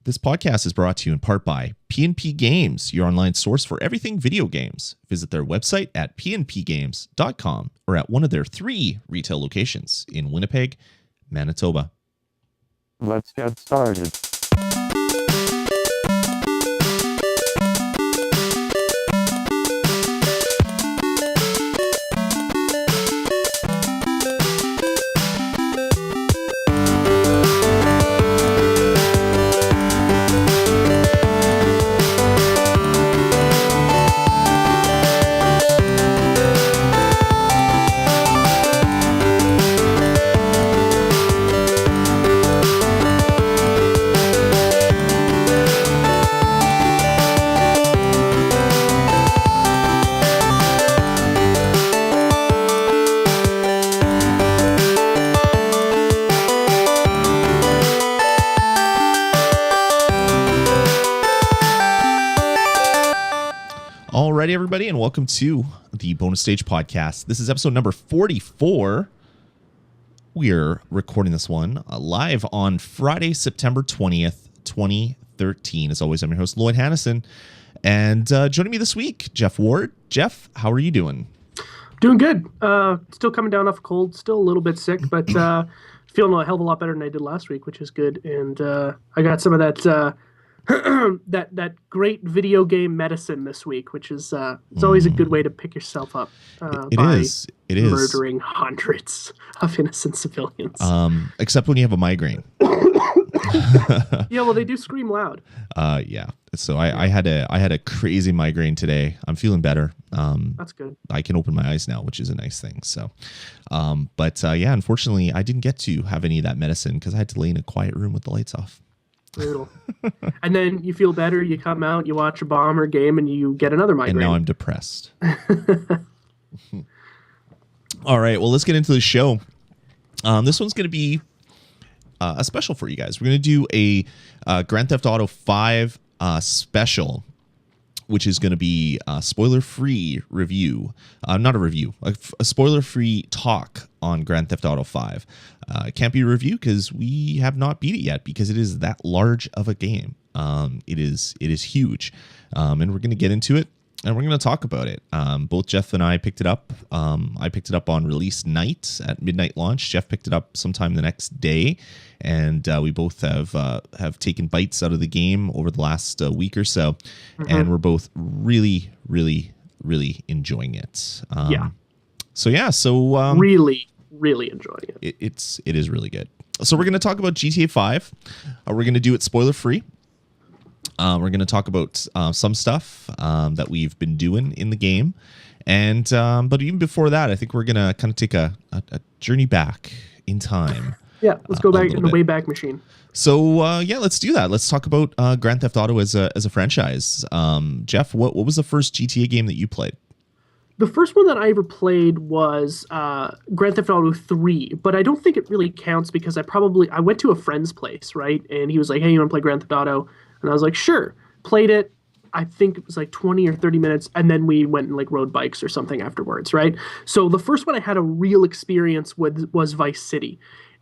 This podcast is brought to you in part by P&P Games, your online source for everything video games. Visit their website at pnpgames.com or at one of their 3 retail locations in Winnipeg, Manitoba. Let's get started. Alrighty, everybody, and welcome to the Bonus Stage Podcast. This is episode number 44. We're recording this one live on Friday, September 20th, 2013. As always, I'm your host, Lloyd Hannison, and joining me this week, Jeff Ward. Jeff, how are you doing? Doing good. Still coming down off a cold, still a little bit sick, but feeling a hell of a lot better than I did last week, which is good. And I got some of that that great video game medicine this week, which is it's always a good way to pick yourself up It is murdering hundreds of innocent civilians. Except when you have a migraine. Yeah, well, they do scream loud. Yeah. So I had a crazy migraine today. I'm feeling better. That's good. I can open my eyes now, which is a nice thing. So, but yeah, unfortunately, I didn't get to have any of that medicine because I had to lay in a quiet room with the lights off. Brutal. And then you feel better, you come out, you watch a Bomber game, and you get another migraine. And now I'm depressed. All right, well, let's get into the show. This one's going to be a special for you guys. We're going to do a Grand Theft Auto 5 special, which is going to be a spoiler-free review. Not a review, a spoiler-free talk on Grand Theft Auto 5. It can't be a review because we have not beat it yet because it is that large of a game. It is huge, and we're going to get into it, and we're going to talk about it. Both Jeff and I picked it up. I picked it up on release night at midnight launch. Jeff picked it up sometime the next day, and we both have taken bites out of the game over the last week or so, and we're both really, really, really enjoying it. So really enjoying it. It is really good. So we're going to talk about GTA 5. We're going to do it spoiler free. We're going to talk about some stuff that we've been doing in the game, and but even before that, I think we're going to kind of take a journey back in time. Yeah, let's go back in the Wayback Machine. So yeah, let's do that. Let's talk about Grand Theft Auto as a franchise. Jeff, what was the first GTA game that you played? The first one that I ever played was Grand Theft Auto 3, but I don't think it really counts because I went to a friend's place, right? And he was like, hey, you want to play Grand Theft Auto? And I was like, sure. Played it. I think it was like 20 or 30 minutes, and then we went and like rode bikes or something afterwards, right? So the first one I had a real experience with was Vice City.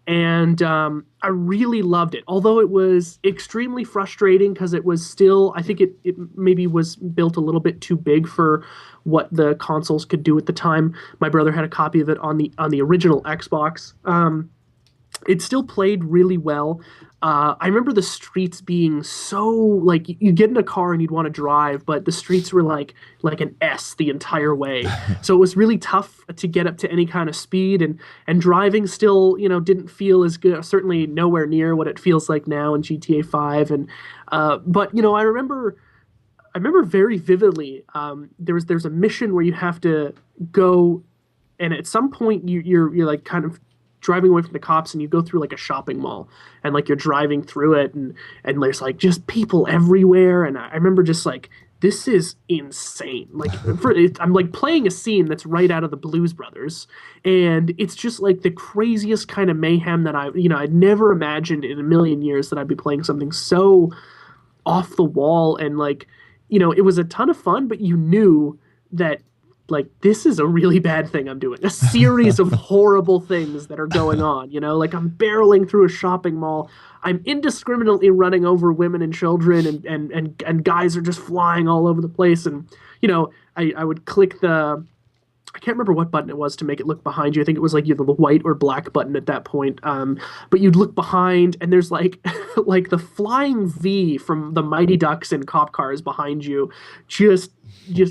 And I really loved it, although it was extremely frustrating because it was still, I think it maybe was built a little bit too big for what the consoles could do at the time. My brother had a copy of it on the original Xbox. It still played really well. I remember the streets being so, like, you get in a car and you'd want to drive, but the streets were like an S the entire way. So it was really tough to get up to any kind of speed, and driving still, didn't feel as good, certainly nowhere near what it feels like now in GTA 5. And but I remember very vividly, there's a mission where you have to go, and at some point you're like kind of driving away from the cops, and you go through like a shopping mall, and like you're driving through it, and there's like just people everywhere. And I remember just like, this is insane. Like I'm like playing a scene that's right out of the Blues Brothers, and it's just like the craziest kind of mayhem that I'd never imagined in a million years that I'd be playing something so off the wall. And like, it was a ton of fun, but you knew that like this is a really bad thing I'm doing. A series of horrible things that are going on, like I'm barreling through a shopping mall. I'm indiscriminately running over women and children, and guys are just flying all over the place. And, I would click I can't remember what button it was to make it look behind you. I think it was like either the white or black button at that point. But you'd look behind, and there's like like the flying V from the Mighty Ducks and cop cars behind you, just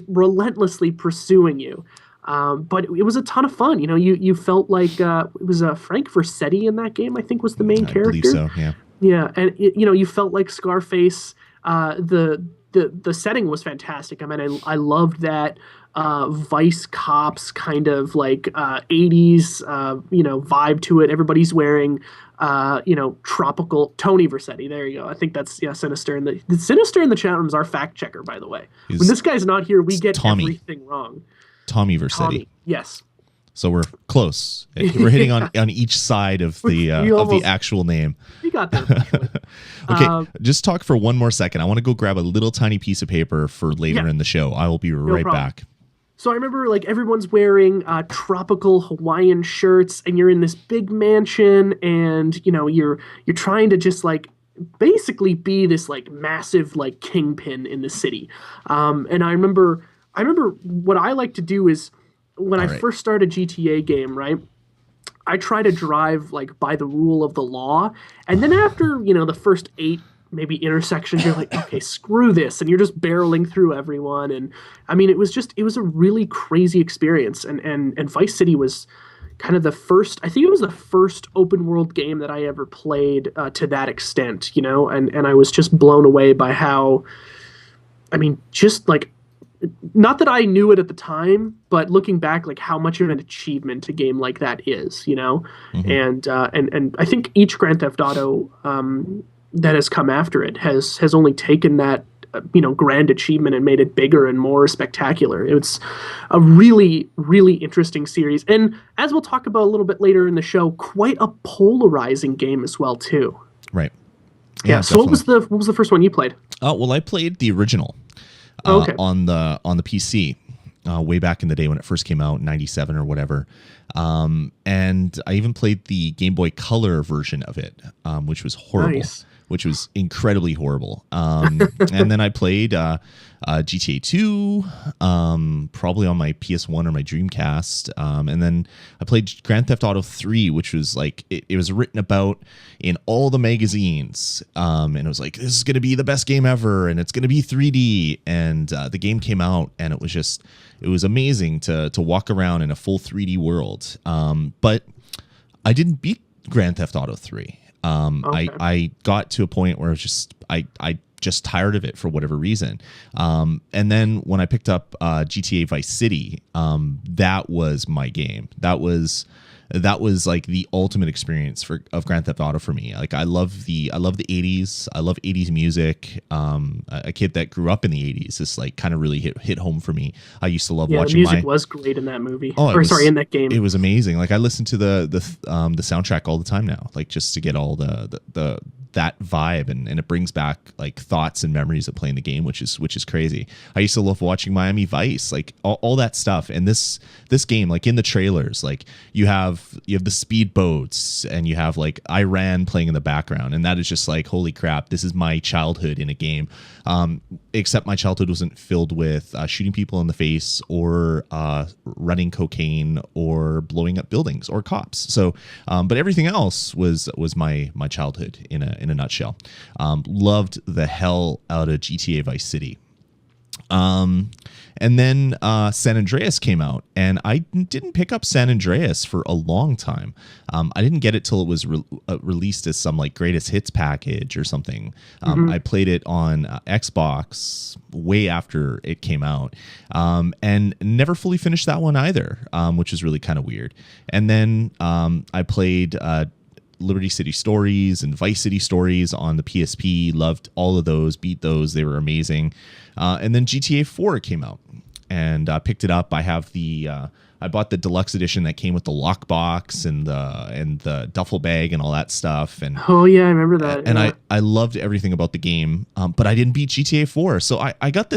relentlessly pursuing you. But it was a ton of fun. You felt like it was Frank Vercetti in that game, I think, was the main character. I believe so. Yeah. Yeah, and you felt like Scarface. The setting was fantastic. I mean, I loved that Vice Cops kind of like 80s vibe to it. Everybody's wearing tropical Tony Vercetti. There you go. I think that's Sinister. And the Sinister in the chat room is our fact checker, by the way. When this guy's not here, we get everything wrong. Tommy Vercetti. Tommy, yes. So we're close. We're hitting on each side of the actual name. You got that. Okay, just talk for one more second. I want to go grab a little tiny piece of paper for later in the show. I will be right back. So I remember like everyone's wearing tropical Hawaiian shirts, and you're in this big mansion, and you're trying to just like basically be this like massive like kingpin in the city. And I remember what I like to do is when I first start a GTA game, right? I try to drive like by the rule of the law, and then after the first 8 maybe intersections, you're like, okay, screw this, and you're just barreling through everyone. And I mean, it was a really crazy experience, and Vice City was kind of the first. I think it was the first open world game that I ever played to that extent, and I was just blown away by how, I mean, just like. Not that I knew it at the time, but looking back, like how much of an achievement a game like that is, mm-hmm. And I think each Grand Theft Auto that has come after it has only taken that grand achievement and made it bigger and more spectacular. It's a really, really interesting series, and as we'll talk about a little bit later in the show, quite a polarizing game as well too. Right. Yeah. So what was the first one you played? Oh well, I played the original. On the PC way back in the day when it first came out, 97 or whatever. And I even played the Game Boy Color version of it, which was horrible. Nice. Which was incredibly horrible. And then I played GTA 2, probably on my PS1 or my Dreamcast. And then I played Grand Theft Auto 3, which was like, it was written about in all the magazines. And it was like, this is going to be the best game ever, and it's going to be 3D. And the game came out, and it was amazing to walk around in a full 3D world. But I didn't beat Grand Theft Auto 3. I got to a point where I just tired of it for whatever reason. And then when I picked up GTA Vice City, that was my game. That was like the ultimate experience of Grand Theft Auto for me. Like I love the 80s. I love 80s music. A kid that grew up in the 80s, this like kind of really hit home for me. I used to love watching. The music was great in that movie. In that game. It was amazing. Like I listen to the soundtrack all the time now, like just to get all that vibe, and it brings back like thoughts and memories of playing the game, which is crazy. I used to love watching Miami Vice, like all that stuff. And this game, like in the trailers, like you have the speedboats, and you have like Iran playing in the background, and that is just like, holy crap, this is my childhood in a game. Except my childhood wasn't filled with shooting people in the face or running cocaine or blowing up buildings or cops. So, but everything else was my childhood in a nutshell. Loved the hell out of GTA Vice City. And then San Andreas came out, and I didn't pick up San Andreas for a long time. I didn't get it till it was released as some like greatest hits package or something. I played it on Xbox way after it came out, and never fully finished that one either, which is really kind of weird. And then I played Liberty City Stories and Vice City Stories on the PSP. Loved all of those, beat those. They were amazing. And then GTA 4 came out, and picked it up. I have the I bought the deluxe edition that came with the lockbox and the duffel bag and all that stuff. And oh yeah, I remember that. and yeah. I loved everything about the game, but I didn't beat GTA 4. So I have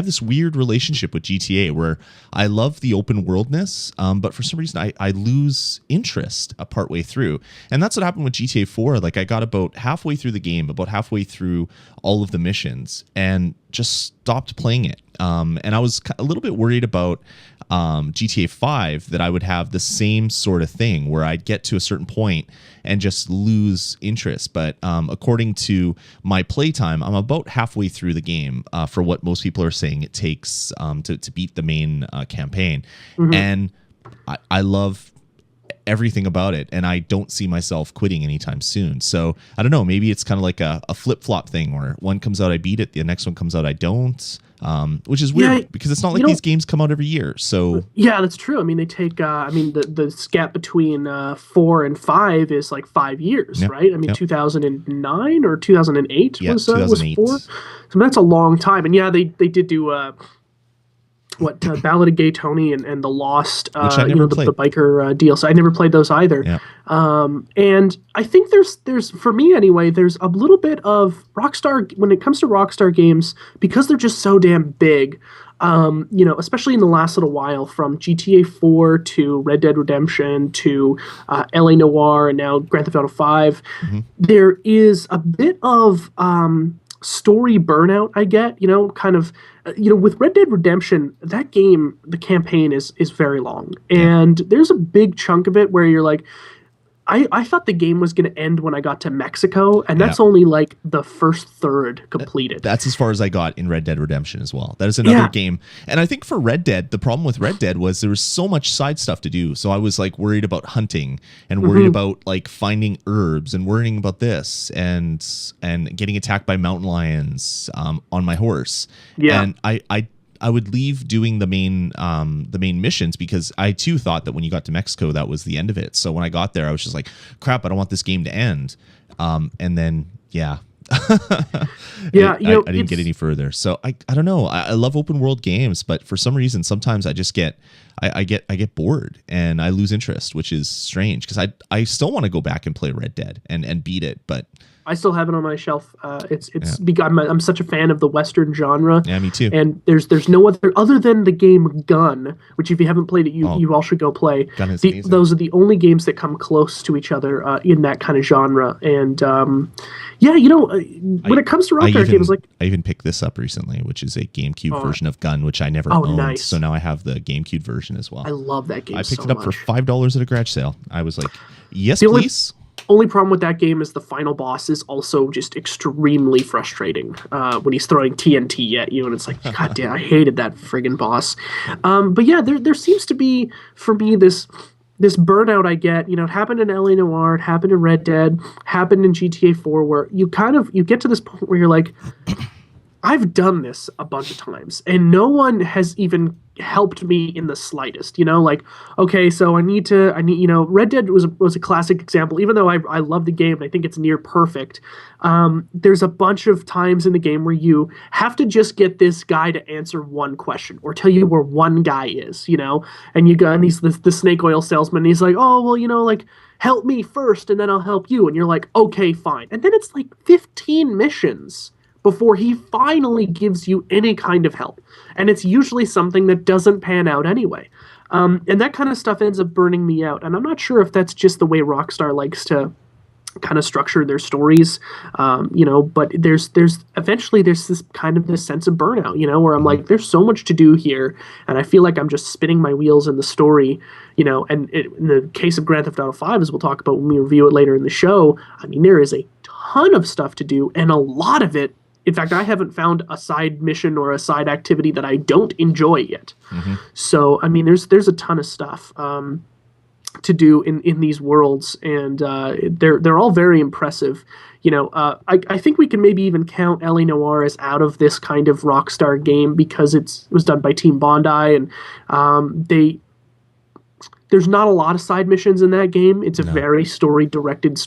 this weird relationship with GTA where I love the open worldness, but for some reason I lose interest a part way through. And that's what happened with GTA 4. Like I got about halfway through the game, about halfway through all of the missions, and just stopped playing it. And I was a little bit worried about GTA 5 that I would have the same sort of thing where I'd get to a certain point and just lose interest. But according to my playtime, I'm about halfway through the game for what most people are saying it takes to beat the main campaign. Mm-hmm. And I love everything about it, and I don't see myself quitting anytime soon. So I don't know, maybe it's kind of like a flip-flop thing where one comes out I beat it, the next one comes out I don't, which is weird because it's not like these games come out every year. So yeah, that's true. I mean, they take the gap between 4 and 5 is like 5 years, Yep. right? I mean, Yep. 2009 or 2008 was 2008. 4. So that's a long time. And yeah, they did do Ballad of Gay Tony and the Lost, Which I never played. the biker deal. So I never played those either. Yeah. And I think there's for me anyway, there's a little bit of Rockstar when it comes to Rockstar games, because they're just so damn big. Especially in the last little while, from GTA 4 to Red Dead Redemption to LA Noire and now Grand Theft Auto 5, Mm-hmm. there is a bit of story burnout I get, with Red Dead Redemption, that game, the campaign is very long. And there's a big chunk of it where you're like, I thought the game was going to end when I got to Mexico, and that's only like the first third completed. That's as far as I got in Red Dead Redemption as well. That is another game. And I think for Red Dead, the problem with Red Dead was there was so much side stuff to do. So I was like worried about hunting and worried about like finding herbs and worrying about this and getting attacked by mountain lions on my horse. Yeah. And I would leave doing the main missions because I too thought that when you got to Mexico, that was the end of it. So when I got there, I was just like, crap, I don't want this game to end. And then, I didn't get any further. So I don't know. I love open world games, but for some reason, sometimes I just get bored and I lose interest, which is strange because I still want to go back and play Red Dead and beat it, but I still have it on my shelf. I'm such a fan of the Western genre. Yeah, me too. And there's no other than the game Gun, which if you haven't played it, you all should go play. Gun is amazing. Those are the only games that come close to each other in that kind of genre. And when it comes to Rockstar games, like I even picked this up recently, which is a GameCube version of Gun, which I never owned. Nice. So now I have the GameCube version as well. I love that game. I picked so it up much. for $5 at a garage sale. I was like, yes, please. Only problem with that game is the final boss is also just extremely frustrating when he's throwing TNT at you, and it's like, God damn, I hated that friggin' boss. But yeah, there seems to be, for me, this burnout I get. It happened in LA Noire, it happened in Red Dead, happened in GTA 4, where you get to this point where you're like, I've done this a bunch of times, and no one has even helped me in the slightest. Okay, so I need. Red Dead was a classic example. Even though I love the game and I think it's near perfect, there's a bunch of times in the game where you have to just get this guy to answer one question or tell you where one guy is. And you got the snake oil salesman. And he's like, oh well, help me first, and then I'll help you. And you're like, okay, fine. And then it's like 15 missions before he finally gives you any kind of help. And it's usually something that doesn't pan out anyway. And that kind of stuff ends up burning me out. And I'm not sure if that's just the way Rockstar likes to kind of structure their stories, but there's eventually this kind of this sense of burnout, where I'm like, there's so much to do here. And I feel like I'm just spinning my wheels in the story, and in the case of Grand Theft Auto 5, as we'll talk about when we review it later in the show, I mean, there is a ton of stuff to do, and a lot of it, in fact, I haven't found a side mission or a side activity that I don't enjoy yet. Mm-hmm. So, I mean, there's a ton of stuff to do in these worlds, and they're all very impressive. I think we can maybe even count LA Noire as out of this kind of Rockstar game because it was done by Team Bondi, and there's not a lot of side missions in that game. It's a very story-directed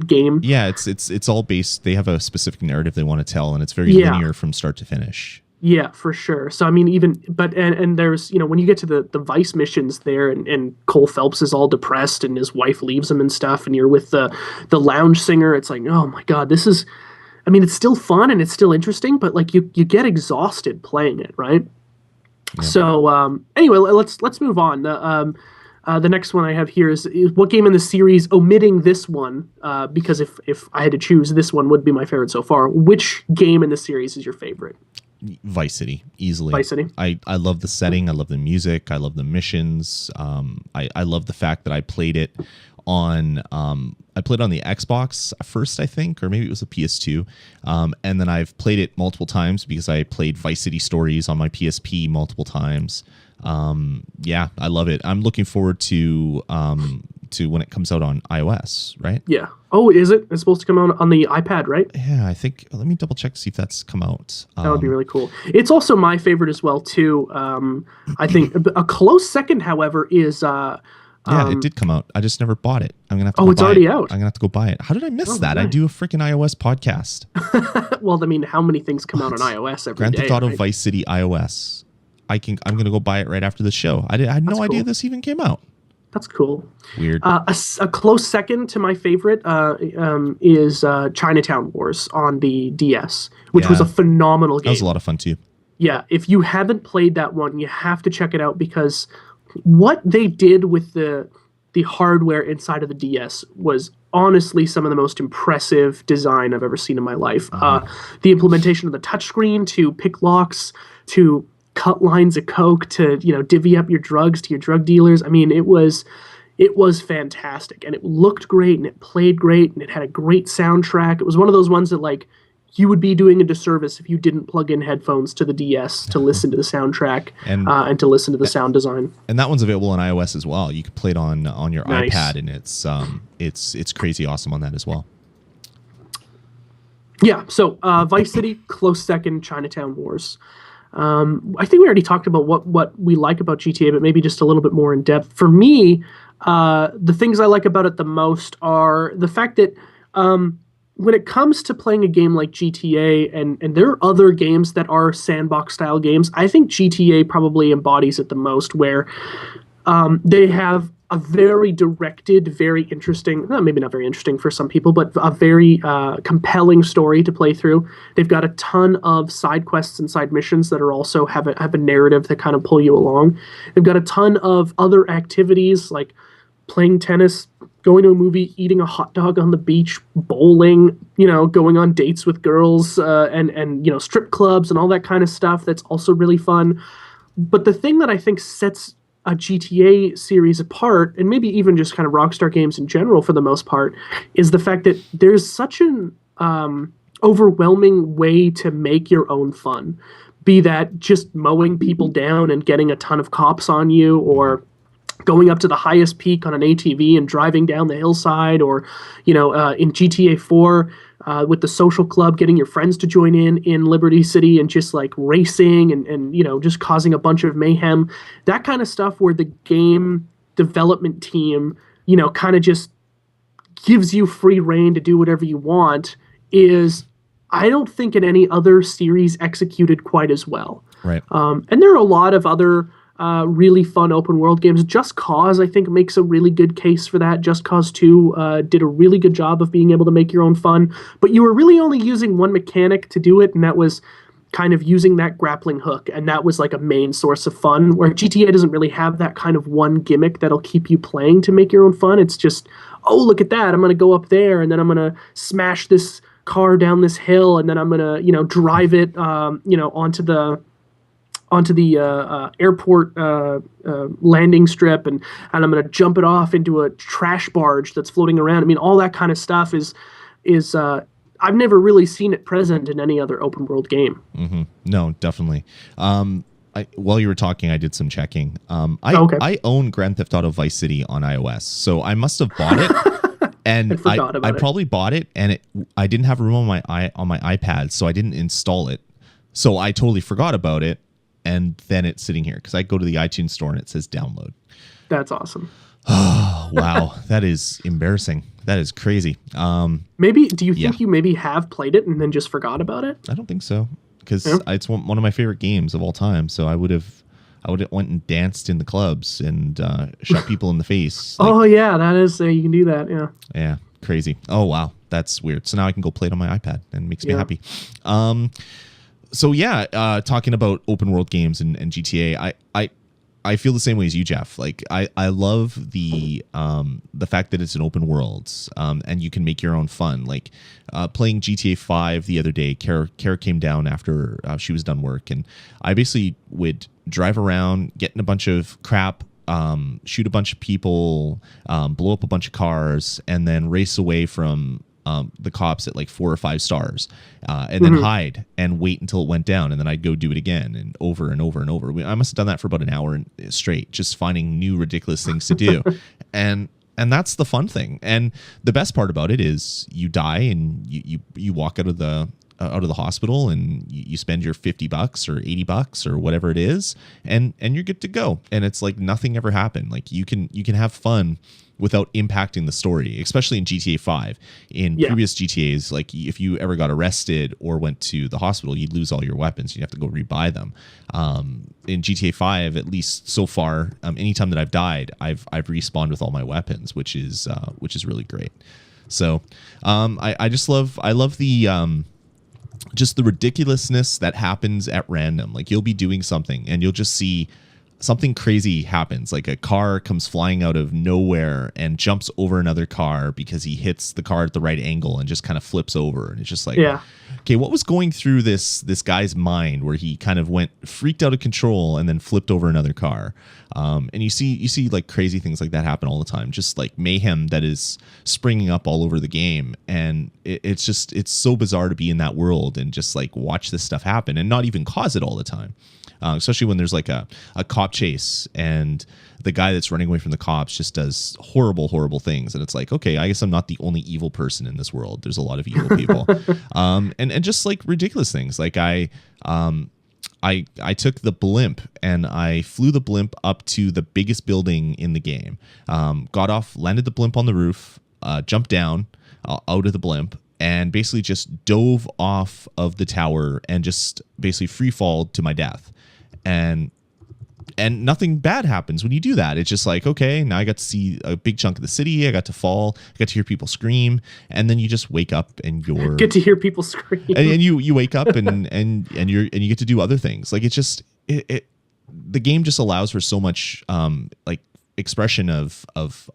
game. Yeah, it's all based. They have a specific narrative they want to tell, and it's very linear from start to finish. Yeah, for sure. So I mean, and there's when you get to the Vice missions there, and Cole Phelps is all depressed, and his wife leaves him and stuff, and you're with the lounge singer. It's like, oh my god, this is. I mean, it's still fun and it's still interesting, but like you get exhausted playing it, right? Yeah. So anyway, let's move on. The next one I have here is what game in the series, omitting this one, because if I had to choose, this one would be my favorite so far. Which game in the series is your favorite? Vice City, easily. Vice City. I love the setting. I love the music. I love the missions. I love the fact that I played it on the Xbox first, I think, or maybe it was a PS2, and then I've played it multiple times because I played Vice City Stories on my PSP multiple times. Yeah, I love it. I'm looking forward to when it comes out on iOS, right? Yeah. Oh, is it? It's supposed to come out on the iPad, right? Yeah, I think. Let me double check to see if that's come out. That would be really cool. It's also my favorite as well too. I think a close second, however, is yeah, it did come out. I just never bought it. I'm gonna have to. Oh, it's already out. I'm gonna have to go buy it. How did I miss that? Nice. I do a freaking iOS podcast. Well, I mean, how many things come out on iOS every Grand day? Theft Auto right? Vice City iOS. I'm gonna go buy it right after the show. I had no idea this even came out. That's cool. Weird. A close second to my favorite is Chinatown Wars on the DS, which was a phenomenal game. That was a lot of fun too. Yeah, if you haven't played that one, you have to check it out because what they did with the hardware inside of the DS was honestly some of the most impressive design I've ever seen in my life. The implementation of the touchscreen to pick locks, to cut lines of coke, to divvy up your drugs to your drug dealers. I mean, it was fantastic, and it looked great, and it played great, and it had a great soundtrack. It was one of those ones that like you would be doing a disservice if you didn't plug in headphones to the DS to listen to the soundtrack and to listen to the sound design. And that one's available on iOS as well. You can play it on your Nice. iPad, and it's crazy awesome on that as well. Yeah, so Vice City, close second, Chinatown Wars. I think we already talked about what we like about GTA, but maybe just a little bit more in depth. For me, the things I like about it the most are the fact that when it comes to playing a game like GTA, and there are other games that are sandbox-style games, I think GTA probably embodies it the most, where they have a very directed, very interesting, maybe not very interesting for some people, but a very compelling story to play through. They've got a ton of side quests and side missions that are also have a narrative that kind of pull you along. They've got a ton of other activities like playing tennis, going to a movie, eating a hot dog on the beach, bowling, going on dates with girls, and strip clubs and all that kind of stuff. That's also really fun. But the thing that I think sets a GTA series apart, and maybe even just kind of Rockstar games in general for the most part, is the fact that there's such an overwhelming way to make your own fun. Be that just mowing people down and getting a ton of cops on you, or going up to the highest peak on an ATV and driving down the hillside, or in GTA 4 with the social club, getting your friends to join in Liberty City and just like racing and just causing a bunch of mayhem. That kind of stuff where the game development team kind of just gives you free reign to do whatever you want is, I don't think in any other series executed quite as well. Right. And there are a lot of other really fun open world games. Just Cause, I think, makes a really good case for that. Just Cause 2 did a really good job of being able to make your own fun, but you were really only using one mechanic to do it, and that was kind of using that grappling hook, and that was like a main source of fun, where GTA doesn't really have that kind of one gimmick that'll keep you playing to make your own fun. It's just, oh, look at that, I'm going to go up there, and then I'm going to smash this car down this hill, and then I'm going to, drive it, onto the airport landing strip, and I'm going to jump it off into a trash barge that's floating around. I mean, all that kind of stuff is I've never really seen it present in any other open world game. Mm-hmm. No, definitely. While you were talking, I did some checking. I own Grand Theft Auto Vice City on iOS, so I must have bought it. And I probably bought it, and I didn't have room on my iPad, so I didn't install it. So I totally forgot about it. And then it's sitting here because I go to the iTunes store and it says download. That's awesome. Oh, wow. That is embarrassing. That is crazy. Maybe, do you think you maybe have played it and then just forgot about it? I don't think so. because it's one of my favorite games of all time. So I would have went and danced in the clubs and shot people in the face. Like, oh yeah, that is you can do that. Yeah. Yeah, crazy. Oh wow, that's weird. So now I can go play it on my iPad, and it makes me happy. So yeah, talking about open world games and GTA, I feel the same way as you, Jeff. Like I love the fact that it's an open world, and you can make your own fun. Like playing GTA 5 the other day, Kara came down after she was done work, and I basically would drive around, get in a bunch of crap, shoot a bunch of people, blow up a bunch of cars, and then race away from the cops at like 4 or 5 stars, and then hide and wait until it went down, and then I'd go do it again and over and over and over. I must have done that for about an hour straight, just finding new ridiculous things to do, and that's the fun thing. And the best part about it is you die and you walk out of the hospital, and you spend your $50 or $80 or whatever it is, and you're good to go. And it's like nothing ever happened. Like you can have fun without impacting the story, especially in GTA 5. In previous GTAs, like if you ever got arrested or went to the hospital, you'd lose all your weapons. You'd have to go rebuy them. In GTA 5, at least so far, anytime that I've died, I've respawned with all my weapons, which is really great. So I love the just the ridiculousness that happens at random. Like you'll be doing something and you'll just see something crazy happens. Like a car comes flying out of nowhere and jumps over another car because he hits the car at the right angle and just kind of flips over. And it's just like, okay, what was going through this guy's mind where he kind of freaked out of control and then flipped over another car? And you see like crazy things like that happen all the time, just like mayhem that is springing up all over the game. And it's so bizarre to be in that world and just like watch this stuff happen and not even cause it all the time. Especially when there's like a cop chase and the guy that's running away from the cops just does horrible, horrible things. And it's like, okay, I guess I'm not the only evil person in this world. There's a lot of evil people. And just like ridiculous things. Like I took the blimp and I flew the blimp up to the biggest building in the game, got off, landed the blimp on the roof, jumped down out of the blimp, and basically just dove off of the tower and just basically free fall to my death. And nothing bad happens when you do that. It's just like, okay, now I got to see a big chunk of the city. I got to fall. I got to hear people scream, and then you just wake up and you're get to hear people scream, and you wake up and you get to do other things. Like it's just the game just allows for so much like expression of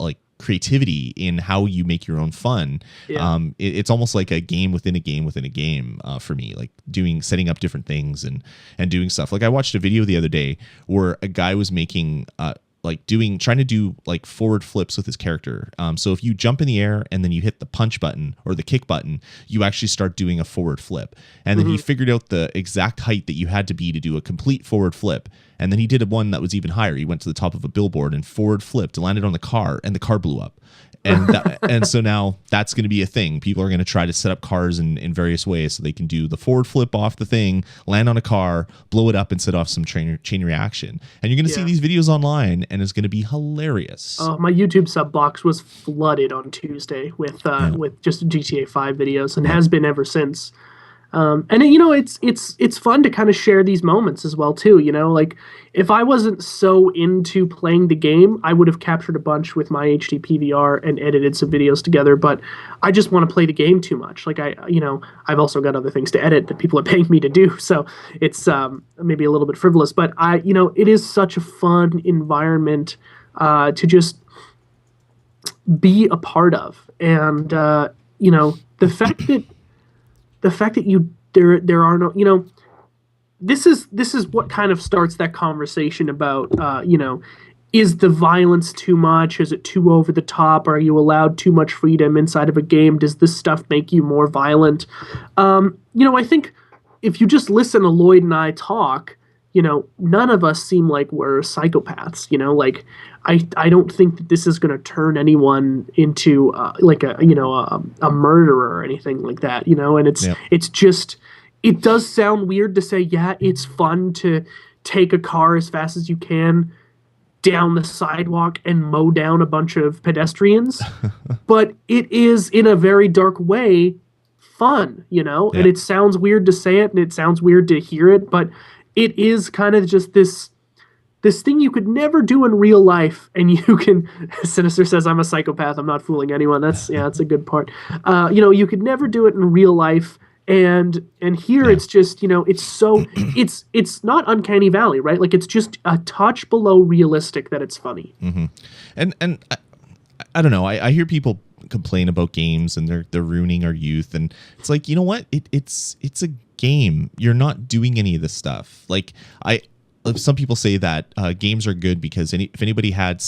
like creativity in how you make your own fun. It's almost like a game within a game within a game for me, like setting up different things and doing stuff. Like I watched a video the other day where a guy was making trying to do like forward flips with his character. So if you jump in the air and then you hit the punch button or the kick button, you actually start doing a forward flip. And then he figured out the exact height that you had to be to do a complete forward flip. And then he did one that was even higher. He went to the top of a billboard and forward flipped, landed on the car, and the car blew up. And so now that's going to be a thing. People are going to try to set up cars in various ways so they can do the forward flip off the thing, land on a car, blow it up, and set off some chain reaction. And you're going to see these videos online, and it's going to be hilarious. My YouTube sub box was flooded on Tuesday with just GTA 5 videos, and has been ever since. And it's fun to kind of share these moments as well too. Like if I wasn't so into playing the game, I would have captured a bunch with my HD PVR and edited some videos together. But I just want to play the game too much. Like I've also got other things to edit that people are paying me to do. So it's maybe a little bit frivolous, but it is such a fun environment to just be a part of. And the fact that there are no, this is what kind of starts that conversation about, is the violence too much? Is it too over the top? Are you allowed too much freedom inside of a game? Does this stuff make you more violent? I think if you just listen to Lloyd and I talk, none of us seem like we're psychopaths. Like I don't think that this is going to turn anyone into like a murderer or anything like that. And it's just, it does sound weird to say, yeah, it's fun to take a car as fast as you can down the sidewalk and mow down a bunch of pedestrians, but it is in a very dark way fun, you know? Yeah. And it sounds weird to say it and it sounds weird to hear it, but it is kind of just this thing you could never do in real life, and you can. Sinister says, "I'm a psychopath. I'm not fooling anyone." That's a good part. You could never do it in real life, and here it's just it's not uncanny valley, right? Like it's just a touch below realistic that it's funny. Mm-hmm. And I don't know. I hear people complain about games and they're ruining our youth, and it's like, you know what? It's a game. You're not doing any of this stuff. Like some people say that games are good because if anybody had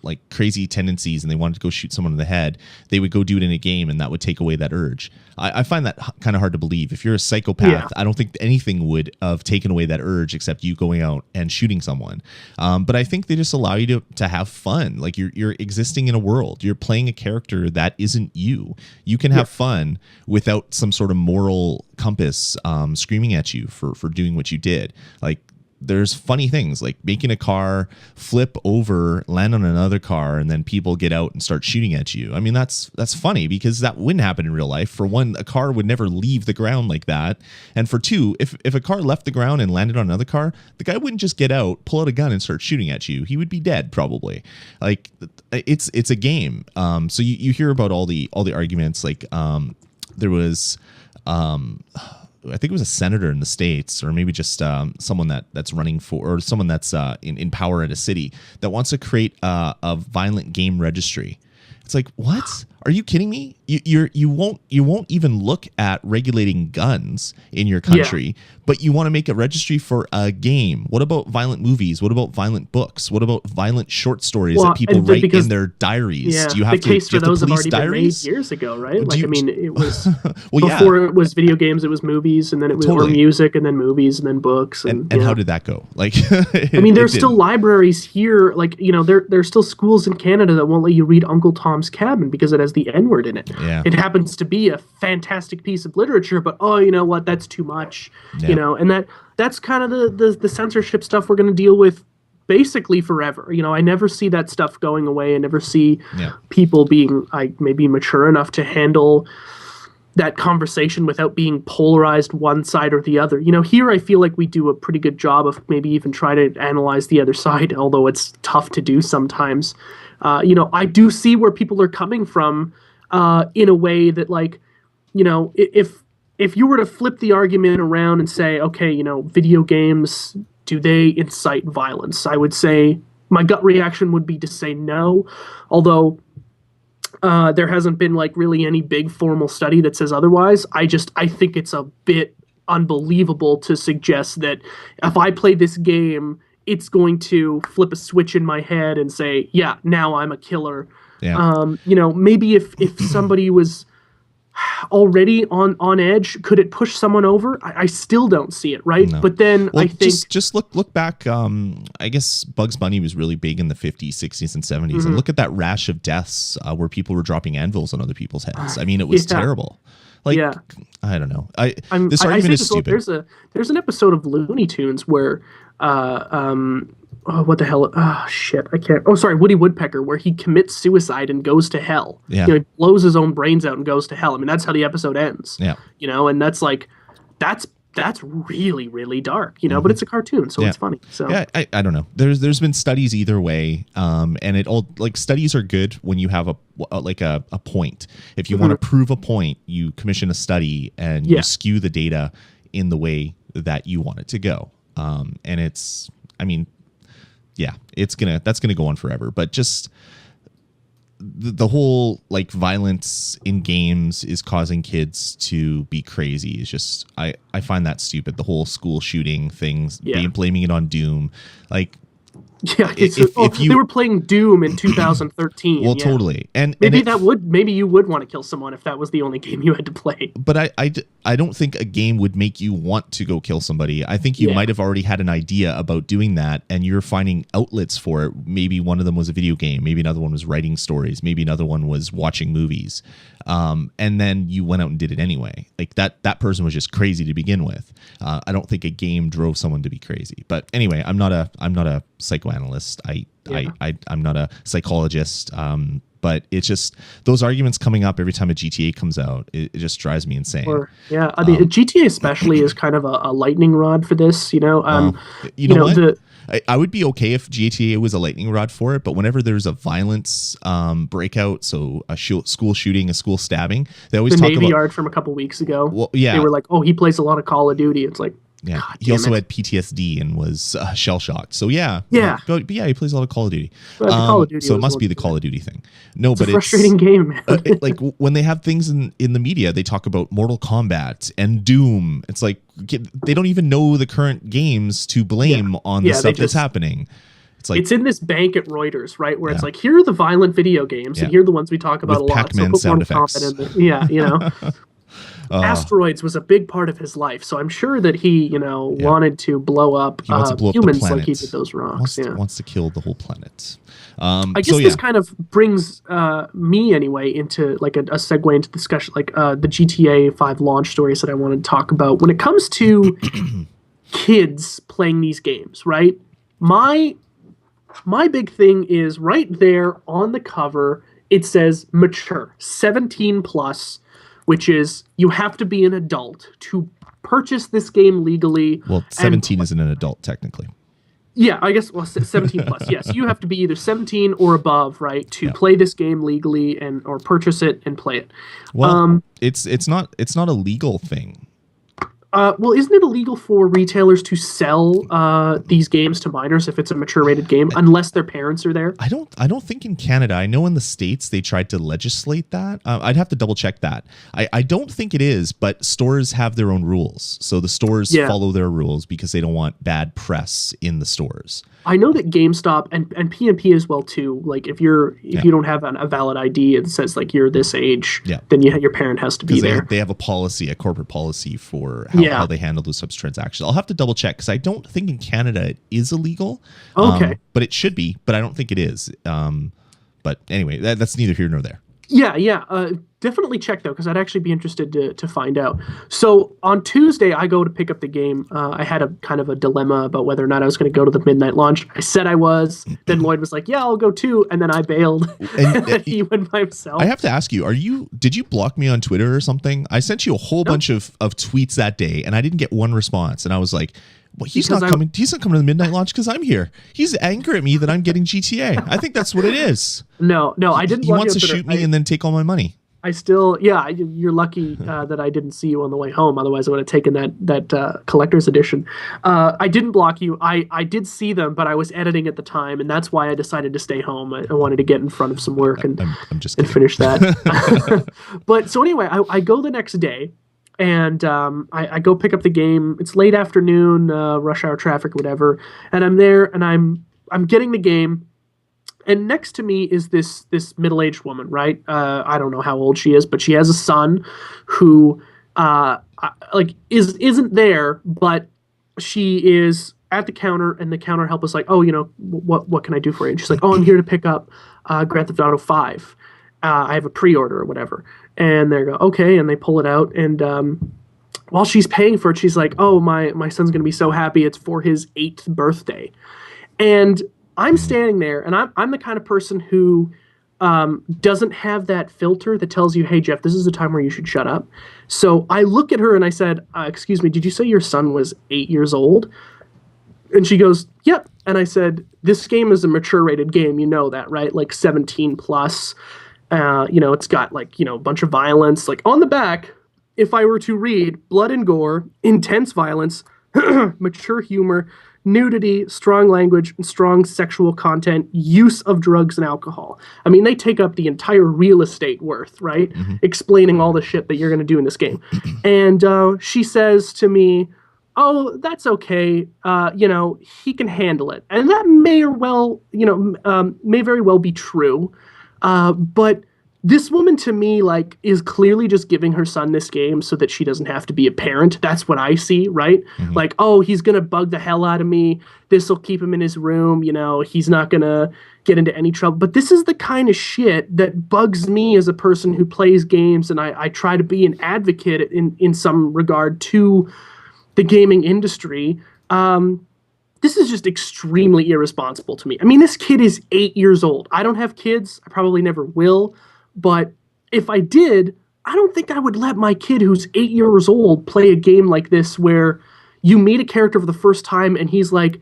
like crazy tendencies and they wanted to go shoot someone in the head, they would go do it in a game and that would take away that urge. I find that kind of hard to believe. If you're a psychopath, I don't think anything would have taken away that urge except you going out and shooting someone. But I think they just allow you to have fun. Like you're existing in a world. You're playing a character that isn't you. You can have fun without some sort of moral compass screaming at you for doing what you did. Like, there's funny things like making a car flip over, land on another car, and then people get out and start shooting at you. I mean, that's funny because that wouldn't happen in real life. For one, a car would never leave the ground like that. And for two, if a car left the ground and landed on another car, the guy wouldn't just get out, pull out a gun and start shooting at you. He would be dead probably. Like it's a game. So you hear about all the arguments. Like there was I think it was a senator in the States, or maybe just someone that's running for, or someone that's in power at a city that wants to create a violent game registry. It's like, what? Are you kidding me? You won't even look at regulating guns in your country, but you want to make a registry for a game. What about violent movies? What about violent books? What about violent short stories that people write in their diaries? Yeah, do you have the case for those have already diaries? been made years ago, right? Like, I mean, it was well, before it was video games, it was movies, and then it was or music, and then movies, and then books. And how did that go? Like, I mean, there's still libraries here. Like, there's still schools in Canada that won't let you read Uncle Tom's Cabin because it has the N-word in it. Yeah. It happens to be a fantastic piece of literature, but you know what? That's too much. Yeah. And that's kind of the censorship stuff we're going to deal with basically forever. I never see that stuff going away. I never see people being maybe mature enough to handle that conversation without being polarized one side or the other. Here I feel like we do a pretty good job of maybe even try to analyze the other side, although it's tough to do sometimes. I do see where people are coming from in a way that, like, if you were to flip the argument around and say, okay, video games, do they incite violence? I would say my gut reaction would be to say no, although there hasn't been like really any big formal study that says otherwise. I think it's a bit unbelievable to suggest that if I play this game, it's going to flip a switch in my head and say, yeah, now I'm a killer. Yeah. Maybe if somebody was already on edge, could it push someone over? I still don't see it, right? No. But then I think just look back. I guess Bugs Bunny was really big in the 50s, 60s, and 70s, and look at that rash of deaths where people were dropping anvils on other people's heads. I mean, it was terrible. Like, I don't know. This argument is stupid. There's an episode of Looney Tunes where what the hell? Oh, shit. I can't. Oh, sorry. Woody Woodpecker, where he commits suicide and goes to hell. Yeah. He blows his own brains out and goes to hell. I mean, that's how the episode ends. Yeah. And that's like, that's really, really dark, but it's a cartoon, so it's funny. So yeah, I don't know. There's been studies either way. And it all, like, studies are good when you have a point. If you want to prove a point, you commission a study and you skew the data in the way that you want it to go. And it's, I mean, that's gonna go on forever. But just the whole, like, violence in games is causing kids to be crazy. It's just I find that stupid. The whole school shooting things, blaming it on Doom, like. Yeah, they were playing Doom in 2013. Well, totally, and maybe you would want to kill someone if that was the only game you had to play. But I don't think a game would make you want to go kill somebody. I think you might have already had an idea about doing that, and you're finding outlets for it. Maybe one of them was a video game. Maybe another one was writing stories. Maybe another one was watching movies. And then you went out and did it anyway. Like that person was just crazy to begin with. I don't think a game drove someone to be crazy. But anyway, I'm not a psychoanalyst. I'm not a psychologist. But it's just those arguments coming up every time a GTA comes out. It just drives me insane. Yeah, I mean, GTA especially is kind of a lightning rod for this. You know, you know what? I would be okay if GTA was a lightning rod for it, but whenever there's a violence breakout, so a school shooting, a school stabbing, they always talk Navy about Yard from a couple weeks ago. Well, yeah, they were like, "Oh, he plays a lot of Call of Duty." It's like, yeah, God, he also had PTSD and was shell shocked. So yeah, but yeah, he plays a lot of Call of Duty. Call of Duty so it must be the Call of Duty thing. No, it's but a frustrating game, man. Like when they have things in the media, they talk about Mortal Kombat and Doom. It's like they don't even know the current games to blame on the stuff that's happening. It's like it's in this bank at Reuters, right? Where it's like, here are the violent video games, and here are the ones we talk about with a lot. Pac-Man sound effects. You know. Asteroids was a big part of his life, so I'm sure that he, wanted to blow up, humans like he did those rocks. Wants to kill the whole planet. I guess this kind of brings me anyway into like a segue into discussion, like the GTA 5 launch stories that I want to talk about. When it comes to kids playing these games, right? My big thing is right there on the cover. It says mature, 17 plus. Which is you have to be an adult to purchase this game legally. Well, 17 isn't an adult technically. Yeah, I guess 17 plus. Yes, you have to be either 17 or above, right, to play this game legally or purchase it and play it. Well, it's not a legal thing. Well, isn't it illegal for retailers to sell these games to minors if it's a mature rated game, unless their parents are there? I don't think in Canada. I know in the States they tried to legislate that. I'd have to double check that. I don't think it is, but stores have their own rules. So the stores follow their rules because they don't want bad press in the stores. I know that GameStop and PNP as well too. Like if you don't have a valid ID that says like you're this age, then your parent has to be there. They have a policy, a corporate policy for how they handle those types of transactions. I'll have to double check because I don't think in Canada it is illegal. Okay, but it should be. But I don't think it is. But anyway, that's neither here nor there. Yeah. Definitely check though, because I'd actually be interested to find out. So on Tuesday, I go to pick up the game. I had a kind of a dilemma about whether or not I was going to go to the midnight launch. I said I was. Then Lloyd was like, "Yeah, I'll go too," and then I bailed. And he went by himself. I have to ask you: did you block me on Twitter or something? I sent you a whole bunch of tweets that day, and I didn't get one response. And I was like, well, he's not coming to the midnight launch because I'm here. He's angry at me that I'm getting GTA. I think that's what it is. No, I didn't. He wants to shoot me and then take all my money. I still, you're lucky that I didn't see you on the way home. Otherwise, I would have taken that collector's edition. I didn't block you. I did see them, but I was editing at the time, and that's why I decided to stay home. I wanted to get in front of some work and finish that. But so anyway, I go the next day. And I go pick up the game. It's late afternoon, rush hour traffic, whatever. And I'm there, and I'm getting the game. And next to me is this middle-aged woman, right? I don't know how old she is, but she has a son who isn't there, but she is at the counter, and the counter help is like, "Oh, what can I do for you?" And she's like, "Oh, I'm here to pick up Grand Theft Auto 5. I have a pre-order or whatever." And they go, "Okay," and they pull it out, and while she's paying for it, she's like, "Oh, my son's gonna be so happy! It's for his 8th birthday," and I'm standing there, and I'm the kind of person who doesn't have that filter that tells you, "Hey, Jeff, this is the time where you should shut up." So I look at her and I said, "Excuse me, did you say your son was 8 years old?" And she goes, "Yep." And I said, "This game is a mature rated game. You know that, right? Like 17 plus. It's got a bunch of violence. Like on the back, if I were to read blood and gore, intense violence, mature humor, nudity, strong language, and strong sexual content, use of drugs and alcohol." I mean, they take up the entire real estate worth, right? Mm-hmm. Explaining all the shit that you're going to do in this game. And she says to me, "Oh, that's okay. He can handle it." And that may very well be true. But this woman to me, is clearly just giving her son this game so that she doesn't have to be a parent. That's what I see, right? Mm-hmm. Like, "Oh, he's going to bug the hell out of me. This will keep him in his room. He's not going to get into any trouble." But this is the kind of shit that bugs me as a person who plays games, and I try to be an advocate in some regard to the gaming industry. this is just extremely irresponsible to me. I mean, this kid is 8 years old. I don't have kids. I probably never will. But if I did, I don't think I would let my kid who's 8 years old play a game like this where you meet a character for the first time and he's like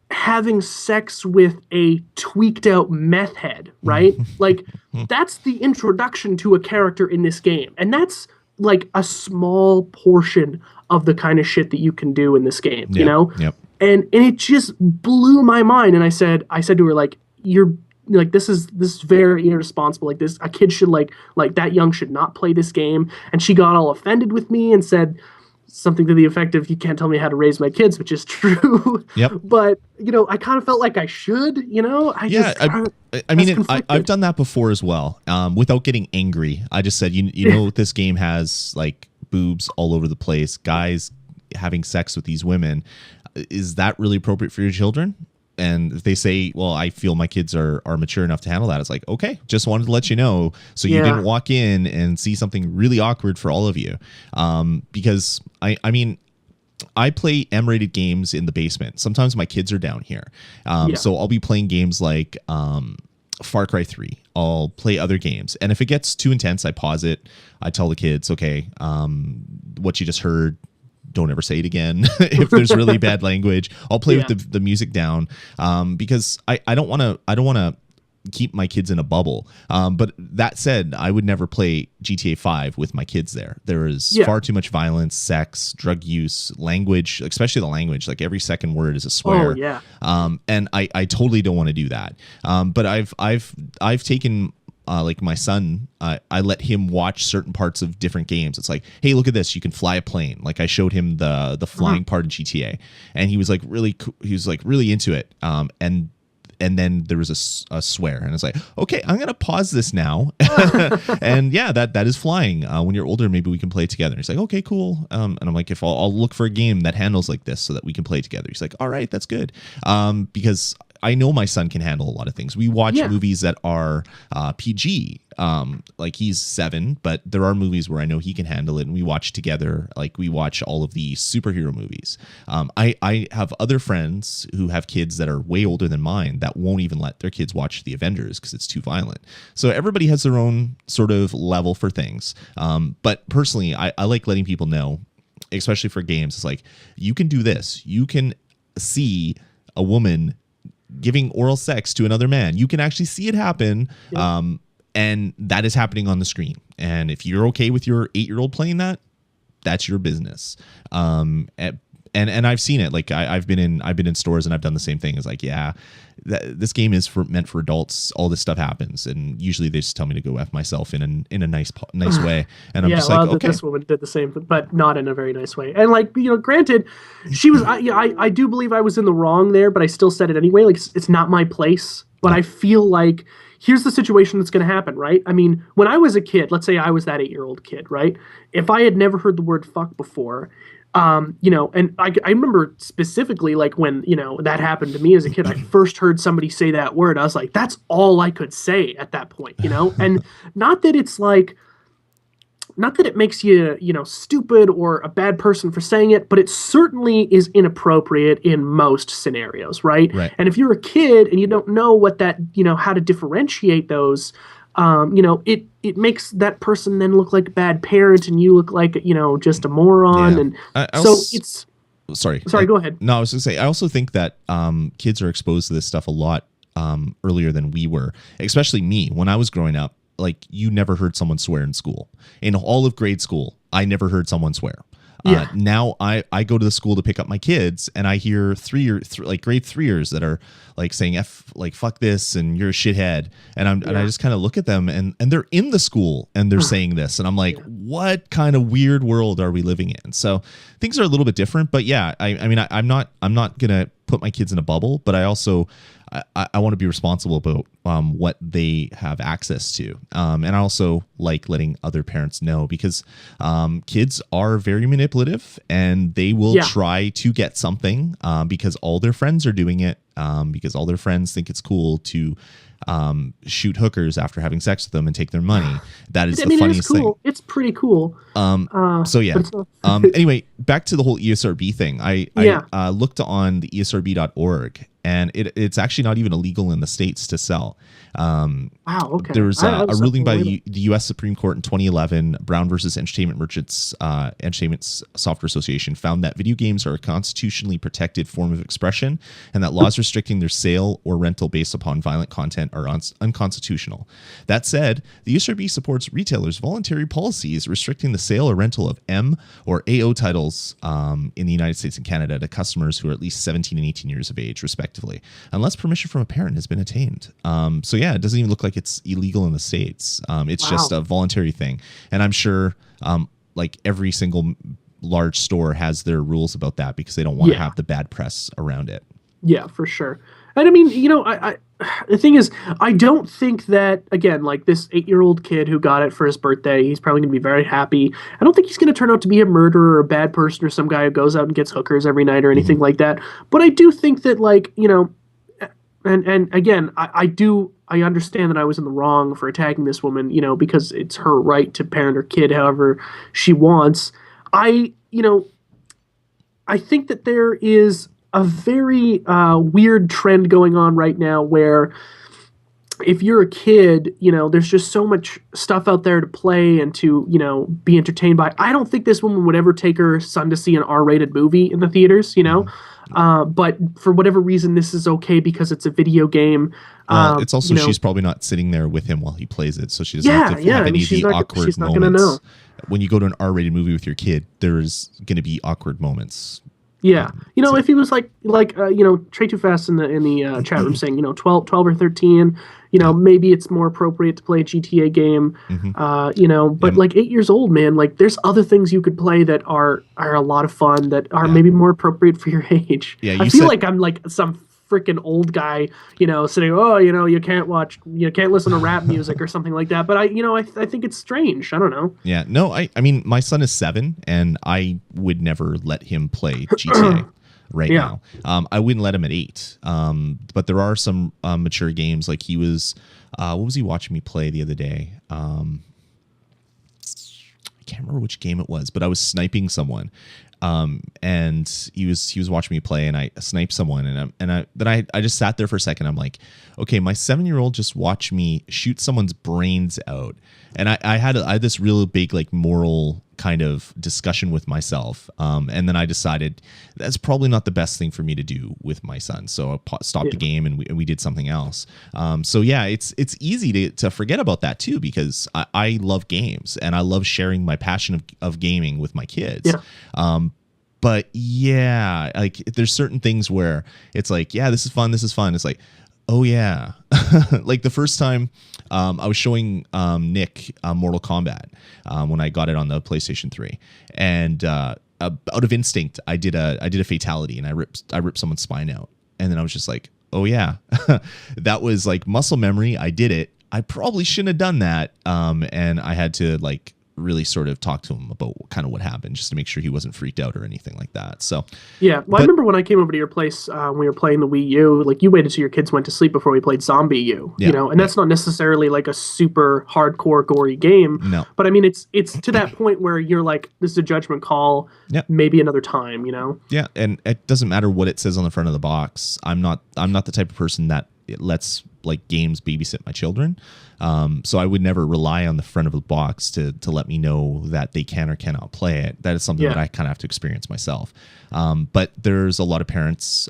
having sex with a tweaked out meth head, right? Like, that's the introduction to a character in this game. And that's like a small portion of the kind of shit that you can do in this game, you know? Yep. And it just blew my mind. And I said to her, like, you're like, this is very irresponsible. Like, this, a kid should like that young should not play this game. And she got all offended with me and said something to the effect of, you can't tell me how to raise my kids, which is true. Yep. But, you know, I kind of felt like I should, you know? I mean, I've done that before as well, without getting angry. I just said, you know, this game has like boobs all over the place, guys having sex with these women. Is that really appropriate for your children? And if they say, well, I feel my kids are mature enough to handle that, it's like, okay, just wanted to let you know, so you didn't walk in and see something really awkward for all of you. Because I mean, I play M-rated games in the basement. Sometimes my kids are down here. So I'll be playing games like Far Cry 3. I'll play other games. And if it gets too intense, I pause it. I tell the kids, okay, what you just heard, don't ever say it again. If there's really bad language, I'll play with the music down, because I don't want to keep my kids in a bubble. But that said, I would never play GTA 5 with my kids there. There is far too much violence, sex, drug use, language, especially the language. Like every second word is a swear. Oh, yeah. And I totally don't want to do that. But I've taken like my son, I let him watch certain parts of different games. It's like, hey, look at this, you can fly a plane. Like I showed him the flying part in GTA, and he was like really into it. And then there was a swear, and it's like, okay, I'm gonna pause this now. And yeah, that is flying. When you're older, maybe we can play together. And he's like, okay, cool. And I'm like, if I'll look for a game that handles like this so that we can play together. He's like, all right, that's good. Because I know my son can handle a lot of things. We watch movies that are PG. Like he's 7, but there are movies where I know he can handle it, and we watch together. Like we watch all of the superhero movies. I have other friends who have kids that are way older than mine that won't even let their kids watch the Avengers because it's too violent. So everybody has their own sort of level for things. But personally, I like letting people know, especially for games. It's like, you can do this. You can see a woman giving oral sex to another man. You can actually see it happen. And that is happening on the screen. And if you're okay with your 8-year-old playing that, that's your business. And I've seen it. Like I've been in stores and I've done the same thing. It's like, this game is meant for adults. All this stuff happens, and usually they just tell me to go F myself in a nice way. And I'm just like, okay. This woman did the same, but not in a very nice way. And like, you know, granted, she was. I do believe I was in the wrong there, but I still said it anyway. Like, it's not my place. But I feel like here's the situation that's going to happen, right? I mean, when I was a kid, let's say I was that 8-year-old kid, right? If I had never heard the word fuck before, you know, and I remember specifically, like, when, you know, that happened to me as a kid, I first heard somebody say that word. I was like, that's all I could say at that point, you know? And not that it's like, not that it makes you, you know, stupid or a bad person for saying it, but it certainly is inappropriate in most scenarios, right? And if you're a kid and you don't know what that, you know, how to differentiate those, you know, it makes that person then look like a bad parent, and you look like, you know, just a moron. And it's sorry, go ahead. No, I was gonna say, I also think that kids are exposed to this stuff a lot earlier than we were, especially me. When I was growing up, like, you never heard someone swear in school. In all of grade school, I never heard someone swear. Now I go to the school to pick up my kids, and I hear like grade 3ers that are like saying like fuck this and you're a shithead, and I just kind of look at them, and they're in the school and they're saying this, and I'm like, what kind of weird world are we living in? So things are a little bit different, but I mean, I'm not gonna put my kids in a bubble, but I also I want to be responsible about what they have access to. And I also like letting other parents know, because kids are very manipulative, and they will try to get something because all their friends are doing it, because all their friends think it's cool to shoot hookers after having sex with them and take their money. That is I the mean, funniest it is cool. thing. It's pretty cool. So yeah. But it's not- Anyway, back to the whole ESRB thing. I looked on the esrb.org, and it's actually not even illegal in the States to sell. Wow. Okay. There was a ruling by the the U.S. Supreme Court in 2011. Brown versus Entertainment Merchants Entertainment Software Association found that video games are a constitutionally protected form of expression, and that laws restricting their sale or rental based upon violent content are unconstitutional. That said, the USRB supports retailers' voluntary policies restricting the sale or rental of M or AO titles in the United States and Canada to customers who are at least 17 and 18 years of age, respectively, unless permission from a parent has been attained. So yeah, it doesn't even look like it's illegal in the States. It's just a voluntary thing. And I'm sure like every single large store has their rules about that because they don't want to have the bad press around it. Yeah, for sure. And I mean, I the thing is, I don't think that, again, like this 8-year-old kid who got it for his birthday, he's probably going to be very happy. I don't think he's going to turn out to be a murderer or a bad person or some guy who goes out and gets hookers every night or anything like that. But I do think that, like, and again, I understand that I was in the wrong for attacking this woman, because it's her right to parent her kid however she wants. I think that there is a very weird trend going on right now where if you're a kid, there's just so much stuff out there to play and to, be entertained by. I don't think this woman would ever take her son to see an R-rated movie in the theaters, but for whatever reason, this is okay because it's a video game. It's also she's probably not sitting there with him while he plays it, so she doesn't have to have any of the awkward moments. When you go to an R-rated movie with your kid, there's going to be awkward moments. Yeah, if he was like Trey Too Fast in the chat room saying 12 or 13, maybe it's more appropriate to play a GTA game, but like 8 years old, man, like there's other things you could play that are a lot of fun that are maybe more appropriate for your age. Yeah, I feel like I'm like some freaking old guy, saying, you can't listen to rap music or something like that. But I think it's strange. I don't know. Yeah, no, I mean, my son is 7 and I would never let him play GTA now. I wouldn't let him at 8. But there are some mature games. Like he was, what was he watching me play the other day? I can't remember which game it was, but I was sniping someone. And he was watching me play, and I sniped someone, and I just sat there for a second. I'm like, okay, my 7-year-old just watched me shoot someone's brains out, and I had this real big like moral kind of discussion with myself, and then I decided that's probably not the best thing for me to do with my son, so I stopped the game and we did something else. So yeah, it's easy to forget about that too, because I love games and I love sharing my passion of gaming with my kids. But yeah, like there's certain things where it's like, yeah, this is fun. It's like, oh yeah. Like the first time I was showing Nick Mortal Kombat when I got it on the PlayStation 3, and out of instinct, I did a fatality and I ripped someone's spine out, and then I was just like, oh yeah, that was like muscle memory. I did it. I probably shouldn't have done that, and I had to like really sort of talk to him about kind of what happened, just to make sure he wasn't freaked out or anything like that. So yeah, I remember when I came over to your place when we were playing the Wii U, like you waited till your kids went to sleep before we played Zombie U, and that's not necessarily like a super hardcore gory game. No, but I mean it's to that point where you're like, this is a judgment call. Maybe another time, Yeah, and it doesn't matter what it says on the front of the box. I'm not the type of person that lets like games babysit my children. So I would never rely on the front of the box to let me know that they can or cannot play it. That is something that I kind of have to experience myself. But there's a lot of parents,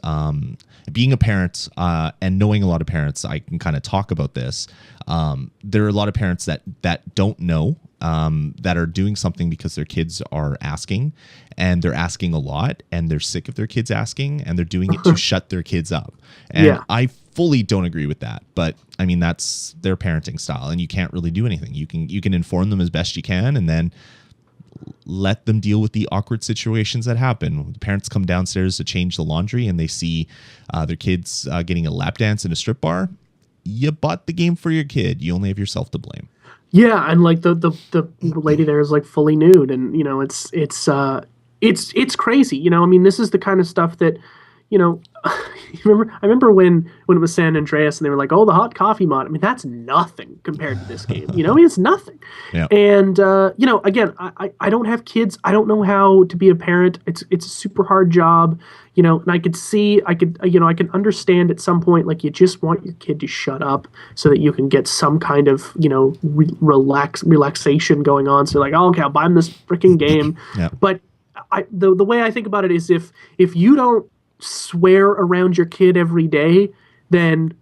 being a parent and knowing a lot of parents, I can kind of talk about this. There are a lot of parents that don't know, that are doing something because their kids are asking, and they're asking a lot, and they're sick of their kids asking, and they're doing it to shut their kids up. And I fully don't agree with that, but I mean, that's their parenting style, and you can't really do anything. You can inform them as best you can, and then let them deal with the awkward situations that happen. The parents come downstairs to change the laundry and they see their kids getting a lap dance in a strip bar. You bought the game for your kid. You only have yourself to blame. Yeah, and like the lady there is like fully nude, and it's crazy. I mean, this is the kind of stuff that I remember when it was San Andreas and they were like, "Oh, the hot coffee mod." I mean, that's nothing compared to this game. I mean, it's nothing. Yeah. And again, I don't have kids. I don't know how to be a parent. It's a super hard job. And I can understand at some point, like, you just want your kid to shut up so that you can get some kind of relaxation going on. So like, oh, okay, I'll buy him this freaking game. Yeah. But the way I think about it is, if you don't swear around your kid every day, then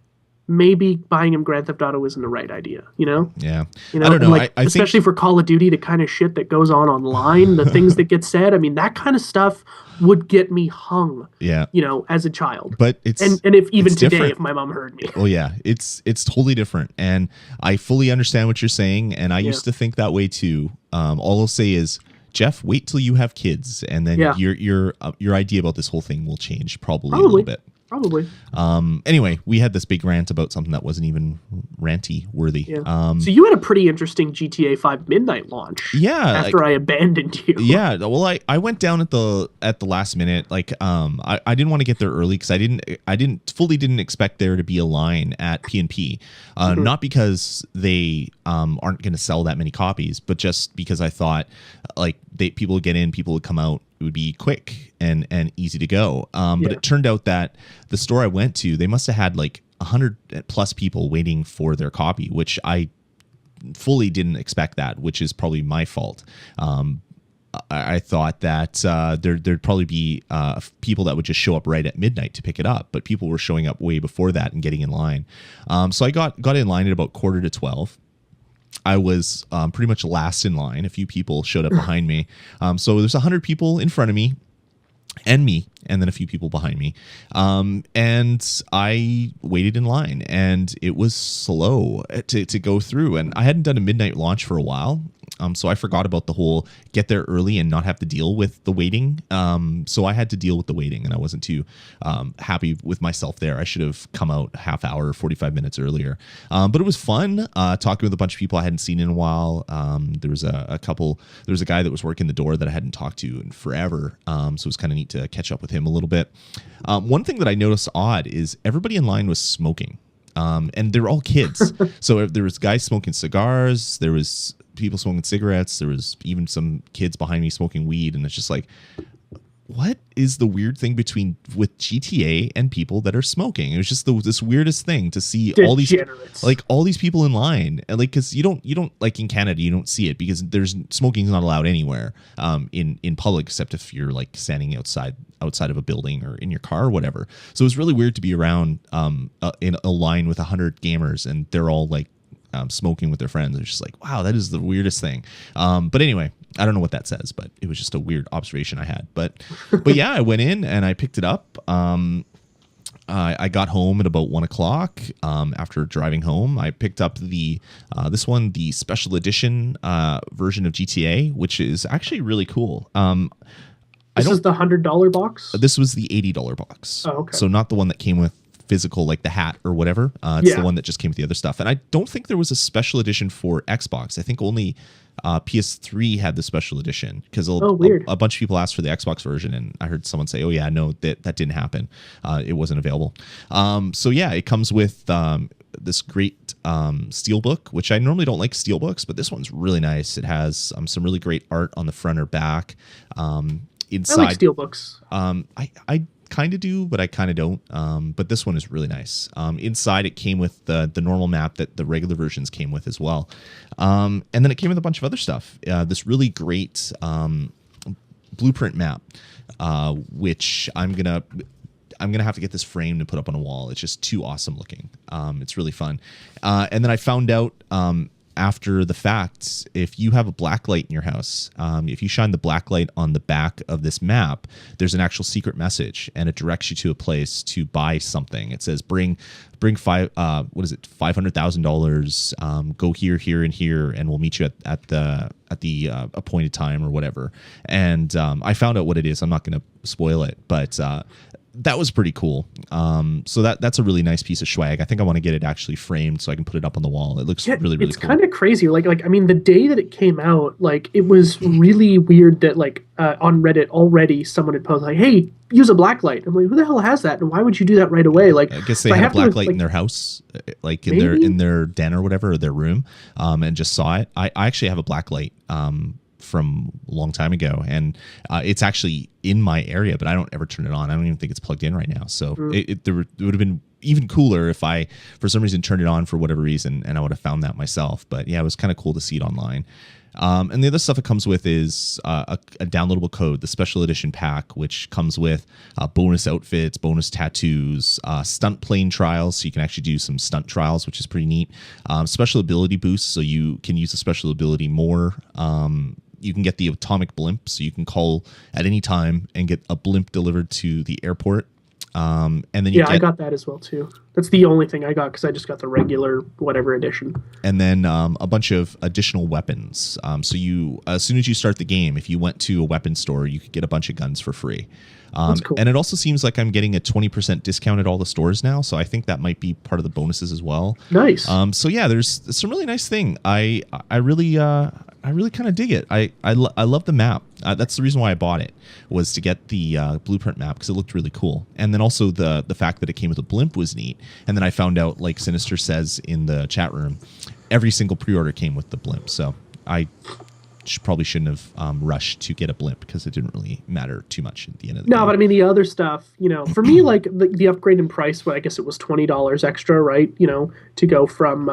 maybe buying him Grand Theft Auto isn't the right idea. Yeah. I don't know. Like, I especially think, for Call of Duty, the kind of shit that goes on online, the things that get said. I mean, that kind of stuff would get me hung. Yeah. As a child. But it's and if even today, different. if my mom heard me. Oh yeah, it's totally different, and I fully understand what you're saying, and I used to think that way too. All I'll say is, Jeff, wait till you have kids, and then your idea about this whole thing will change probably a little bit. Probably. Anyway, we had this big rant about something that wasn't even ranty worthy. Yeah. So you had a pretty interesting GTA 5 midnight launch. Yeah. After I abandoned you. Yeah. Well, I went down at the last minute. Like, I didn't want to get there early because I didn't expect there to be a line at P&P. Not because they aren't going to sell that many copies, but just because I thought, like, people would get in, people would come out. It would be quick and easy to go. But it turned out that the store I went to, they must have had like 100 plus people waiting for their copy, which I fully didn't expect that, which is probably my fault. I thought that there'd probably be people that would just show up right at midnight to pick it up, but people were showing up way before that and getting in line. So I got in line at about 11:45. I was pretty much last in line. A few people showed up behind me. So there's 100 people in front of me and me, and then a few people behind me. And I waited in line, and it was slow to go through. And I hadn't done a midnight launch for a while. So I forgot about the whole get there early and not have to deal with the waiting. So I had to deal with the waiting, and I wasn't too happy with myself there. I should have come out half hour, 45 minutes earlier. But it was fun talking with a bunch of people I hadn't seen in a while. There was a guy that was working the door that I hadn't talked to in forever. So it was kind of neat to catch up with him a little bit. One thing that I noticed odd is everybody in line was smoking. And they're all kids. So there was guys smoking cigars. There was people smoking cigarettes. There was even some kids behind me smoking weed. And it's just like, what is the weird thing with GTA and people that are smoking? It was just this weirdest thing to see all these people in line, and like, because you don't like in Canada, you don't see it because smoking is not allowed anywhere in public except if you're like standing outside of a building or in your car or whatever. So it was really weird to be around in a line with 100 gamers and they're all like smoking with their friends. It's just like, wow, that is the weirdest thing. But anyway, I don't know what that says, but it was just a weird observation I had. But yeah, I went in and I picked it up. I got home at about 1:00. After driving home, I picked up the special edition version of GTA, which is actually really cool. This is the $100 box? This was the $80 box. Oh, okay. So not the one that came with physical, like the hat or whatever. It's the one that just came with the other stuff. And I don't think there was a special edition for Xbox. I think only PS3 had the special edition because a bunch of people asked for the Xbox version, and I heard someone say, "Oh yeah, no, that didn't happen. It wasn't available." So yeah, it comes with this great steelbook, which I normally don't like steelbooks, but this one's really nice. It has some really great art on the front or back. Inside, I like steelbooks. I kind of do, but I kind of don't. But this one is really nice. Inside, it came with the normal map that the regular versions came with as well. And then it came with a bunch of other stuff. This really great blueprint map, which I'm gonna have to get this framed and put up on a wall. It's just too awesome looking. It's really fun. And then I found out after the fact, if you have a black light in your house, if you shine the black light on the back of this map, there's an actual secret message, and it directs you to a place to buy something. It says bring $500,000. Go here, and here, and we'll meet you at the appointed time or whatever. And I found out what it is. I'm not going to spoil it, but that was pretty cool. So that's a really nice piece of swag. I think I want to get it actually framed so I can put it up on the wall. It looks really it's cool. kind of crazy. Like I mean, the day that it came out, like it was really weird that like on Reddit already someone had posted like, "Hey, use a blacklight." I'm like, who the hell has that, and why would you do that right away? Like, I guess they had a blacklight in their house, like in their den or whatever, or their room, and just saw it. I actually have a blacklight from a long time ago, and it's actually in my area, but I don't ever turn it on. I don't even think it's plugged in right now. So it would have been even cooler if I, for some reason, turned it on for whatever reason, and I would have found that myself. But yeah, it was kind of cool to see it online. And the other stuff it comes with is a downloadable code, the special edition pack, which comes with bonus outfits, bonus tattoos, stunt plane trials, so you can actually do some stunt trials, which is pretty neat. Special ability boosts, so you can use the special ability more. You can get the atomic blimp, so you can call at any time and get a blimp delivered to the airport. And then I got that as well too. That's the only thing I got because I just got the regular whatever edition. And then a bunch of additional weapons. So you, as soon as you start the game, if you went to a weapon store, you could get a bunch of guns for free. That's cool. And it also seems like I'm getting a 20% discount at all the stores now, so I think that might be part of the bonuses as well. Nice. So yeah, there's some really nice thing. I really kind of dig it. I love the map. That's the reason why I bought it, was to get the blueprint map because it looked really cool. And then also the fact that it came with a blimp was neat. And then I found out, like Sinister says in the chat room, every single pre-order came with the blimp. So I probably shouldn't have rushed to get a blimp because it didn't really matter too much at the end of the game. No, but I mean the other stuff, for me, like the upgrade in price, well, I guess it was $20 extra, right? To go from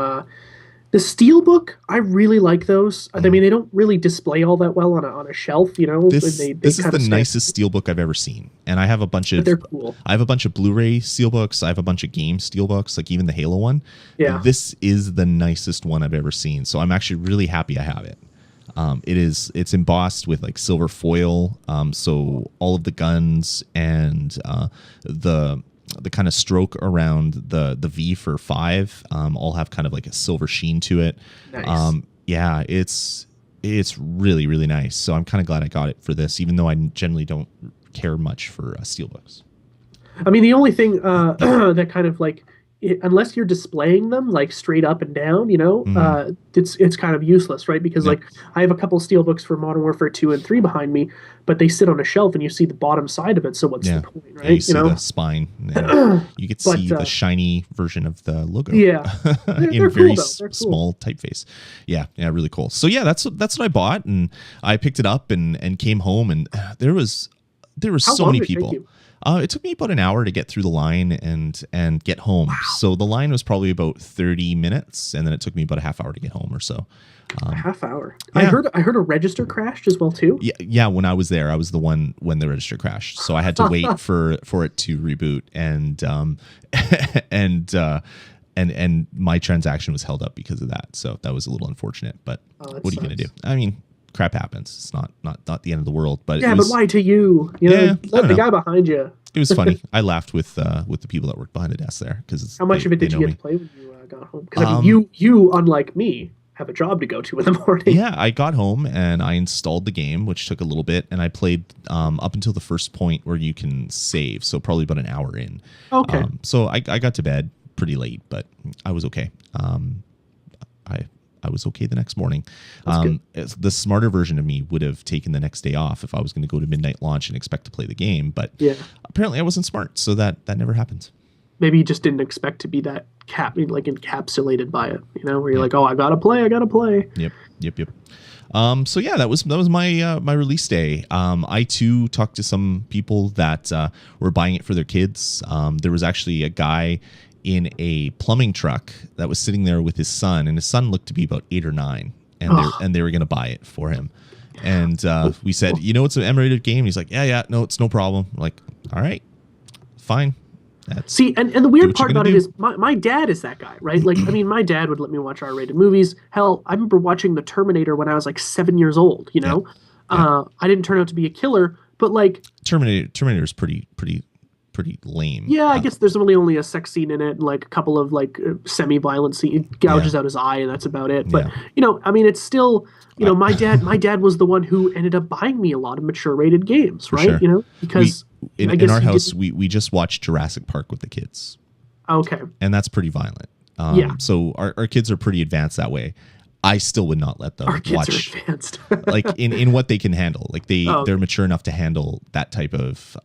the Steelbook. I really like those. I mean, they don't really display all that well on a shelf, This is the nicest Steelbook I've ever seen, and I have a bunch of. They're cool. I have a bunch of Blu-ray Steelbooks. I have a bunch of game Steelbooks, like even the Halo one. Yeah. This is the nicest one I've ever seen, so I'm actually really happy I have it. It's embossed with like silver foil, so all of the guns and the kind of stroke around the V for 5 all have kind of like a silver sheen to it. Nice. Yeah, it's really, really nice. So I'm kind of glad I got it for this, even though I generally don't care much for Steelbooks. I mean, the only thing that kind of like, unless you're displaying them like straight up and down, it's kind of useless, right? Because like I have a couple of Steelbooks for Modern Warfare 2 and 3 behind me, but they sit on a shelf and you see the bottom side of it. So what's the point, right? Yeah, you see the spine. You get to see the shiny version of the logo. Yeah, in very small typeface. Yeah, really cool. So yeah, that's what I bought, and I picked it up and came home, and there were so many people. It took me about an hour to get through the line and get home. Wow. So the line was probably about 30 minutes, and then it took me about a half hour to get home or so. A half hour. Yeah. I heard a register crashed as well too. Yeah. When I was there, I was the one when the register crashed, so I had to wait for it to reboot, and my transaction was held up because of that. So that was a little unfortunate. But what are you going to do? I mean, crap happens. It's not the end of the world. But but why to you? Let the guy behind you. It was funny. I laughed with the people that worked behind the desk there because how much of it did you get to play when you got home? Because I mean, you unlike me have a job to go to in the morning. Yeah, I got home and I installed the game, which took a little bit, and I played up until the first point where you can save, so probably about an hour in. Okay. So I got to bed pretty late, but I was okay. I was okay the next morning. The smarter version of me would have taken the next day off if I was going to go to midnight launch and expect to play the game, but apparently I wasn't smart, so that never happened. Maybe you just didn't expect to be that encapsulated by it, where you're like, oh, I gotta play. Yep. So yeah, that was my my release day. I too talked to some people that were buying it for their kids. There was actually a guy in a plumbing truck that was sitting there with his son, and his son looked to be about 8 or 9, and they were going to buy it for him. And we said, it's an M-rated game. He's like, yeah, no, it's no problem. I'm like, all right, fine. See, and the weird part about it is my dad is that guy, right? Like, I mean, my dad would let me watch R-rated movies. Hell, I remember watching The Terminator when I was like 7 years old, I didn't turn out to be a killer, but like Terminator is pretty lame. Yeah, I guess there's really only a sex scene in it, and like a couple of like semi-violent scenes. It gouges out his eye, and that's about it. But I mean, it's still, my dad was the one who ended up buying me a lot of mature rated games, right? Sure. Because I in guess our you house, didn't- we just watched Jurassic Park with the kids, Okay. and that's pretty violent. Yeah. So our kids are pretty advanced that way. I still would not let them Our kids watch are advanced. like in what they can handle. Like Oh, they're mature enough to handle that type of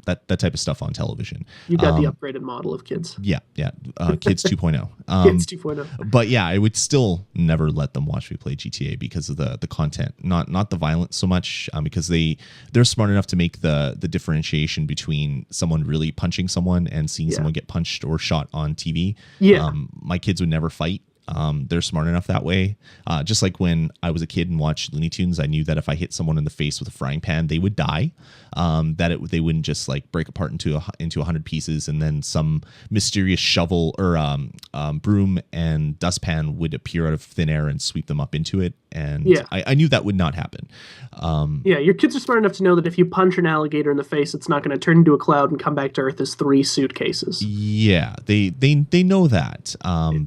that type of stuff on television. You got the upgraded model of kids. Yeah, Kids 2.0. Kids 2.0. But yeah, I would still never let them watch me play GTA because of the content, not the violence so much, because they're smart enough to make the differentiation between someone really punching someone and seeing someone get punched or shot on TV. Yeah. My kids would never fight. They're smart enough that way. Just like when I was a kid and watched Looney Tunes, I knew that if I hit someone in the face with a frying pan, they would die. They wouldn't just like break apart into 100 pieces, and then some mysterious shovel or broom and dustpan would appear out of thin air and sweep them up into it. And I knew that would not happen. Your kids are smart enough to know that if you punch an alligator in the face, it's not going to turn into a cloud and come back to Earth as 3 suitcases. Yeah, they know that.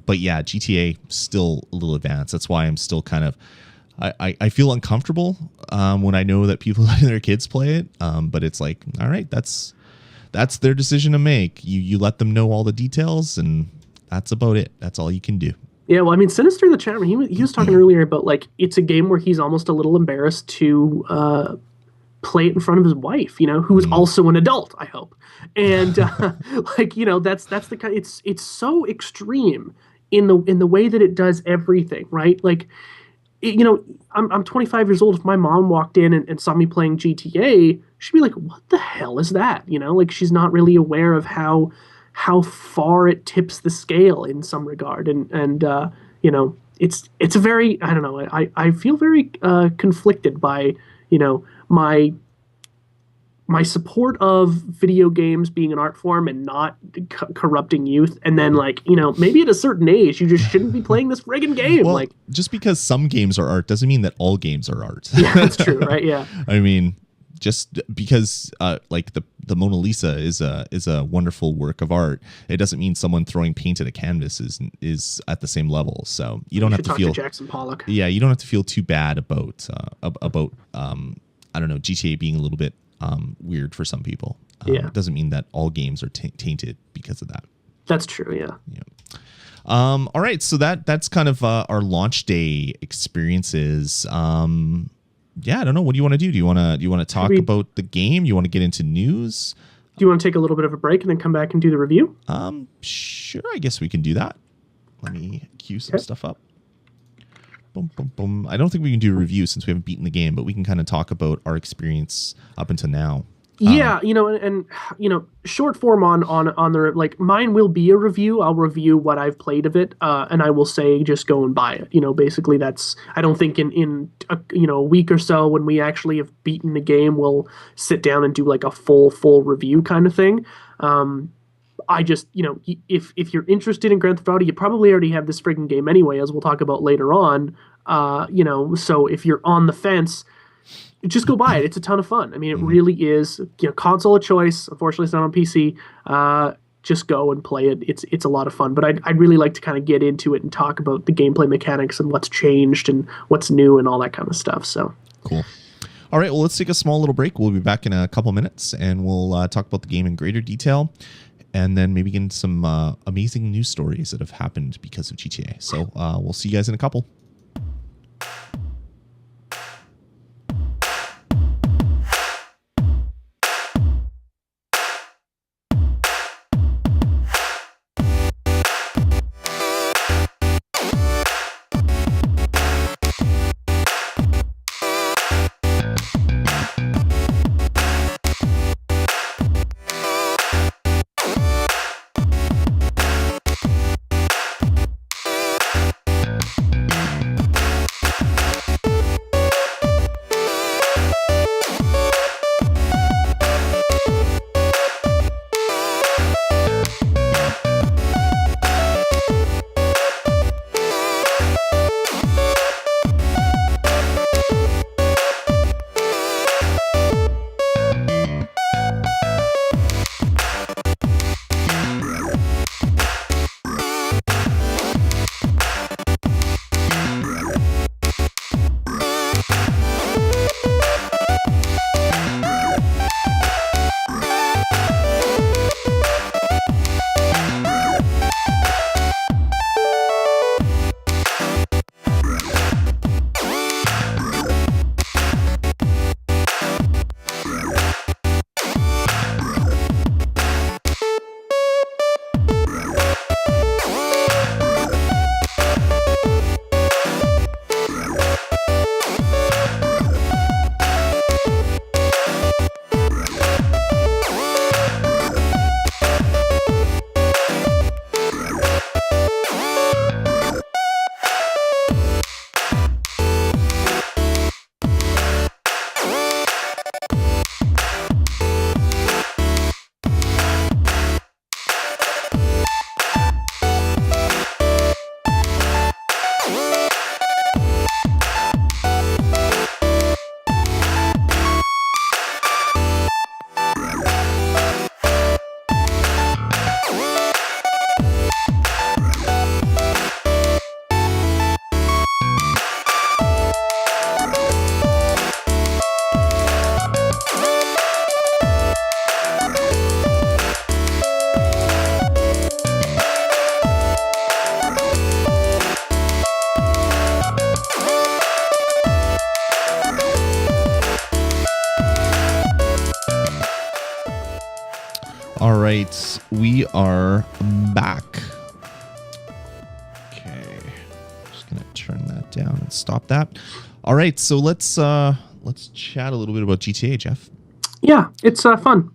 But yeah, GTA still a little advanced. That's why I'm still kind of I feel uncomfortable when I know that people letting their kids play it. But it's like, all right, that's their decision to make. You let them know all the details, and that's about it. That's all you can do. Yeah, well, I mean, Sinister in the chat room, he was talking earlier about, like, it's a game where he's almost a little embarrassed to play it in front of his wife, who is also an adult, I hope. And, that's the kind, it's so extreme in the way that it does everything, right? Like, I'm 25 years old. If my mom walked in and saw me playing GTA, she'd be like, what the hell is that? Like, she's not really aware of how far it tips the scale in some regard. And it's a very, I don't know, I feel very conflicted by, my support of video games being an art form and not corrupting youth. And then, like, maybe at a certain age, you just shouldn't be playing this friggin' game. Well, like, just because some games are art doesn't mean that all games are art. Yeah, that's true, right? Yeah. I mean, just because like the Mona Lisa is a wonderful work of art, it doesn't mean someone throwing paint at a canvas is at the same level. So you don't have to feel Jackson Pollock. Yeah, you don't have to feel too bad about I don't know, GTA being a little bit weird for some people. It doesn't mean that all games are tainted because of that. That's true. Yeah. Yeah. All right, so that's kind of our launch day experiences. Yeah, I don't know. What do you want to do? Do you want to talk about the game? You want to get into news? Do you want to take a little bit of a break and then come back and do the review? Sure. I guess we can do that. Let me queue some stuff up. Boom, boom, boom. I don't think we can do a review since we haven't beaten the game, but we can kind of talk about our experience up until now. Yeah, and short form on the, like, mine will be a review. I'll review what I've played of it, and I will say just go and buy it. Basically that's, I don't think in a week or so when we actually have beaten the game, we'll sit down and do like a full review kind of thing. I just, if you're interested in Grand Theft Auto, you probably already have this friggin' game anyway, as we'll talk about later on. So if you're on the fence, just go buy it. It's a ton of fun. I mean, it really is. Console of choice. Unfortunately, it's not on PC. Just go and play it. It's a lot of fun. But I'd really like to kind of get into it and talk about the gameplay mechanics and what's changed and what's new and all that kind of stuff. So cool. All right. Well, let's take a small little break. We'll be back in a couple minutes, and we'll talk about the game in greater detail, and then maybe get into some amazing news stories that have happened because of GTA. So we'll see you guys in a couple. All right, we are back. Okay, just gonna turn that down and stop that. All right, so let's chat a little bit about GTA, Jeff. Yeah, it's fun.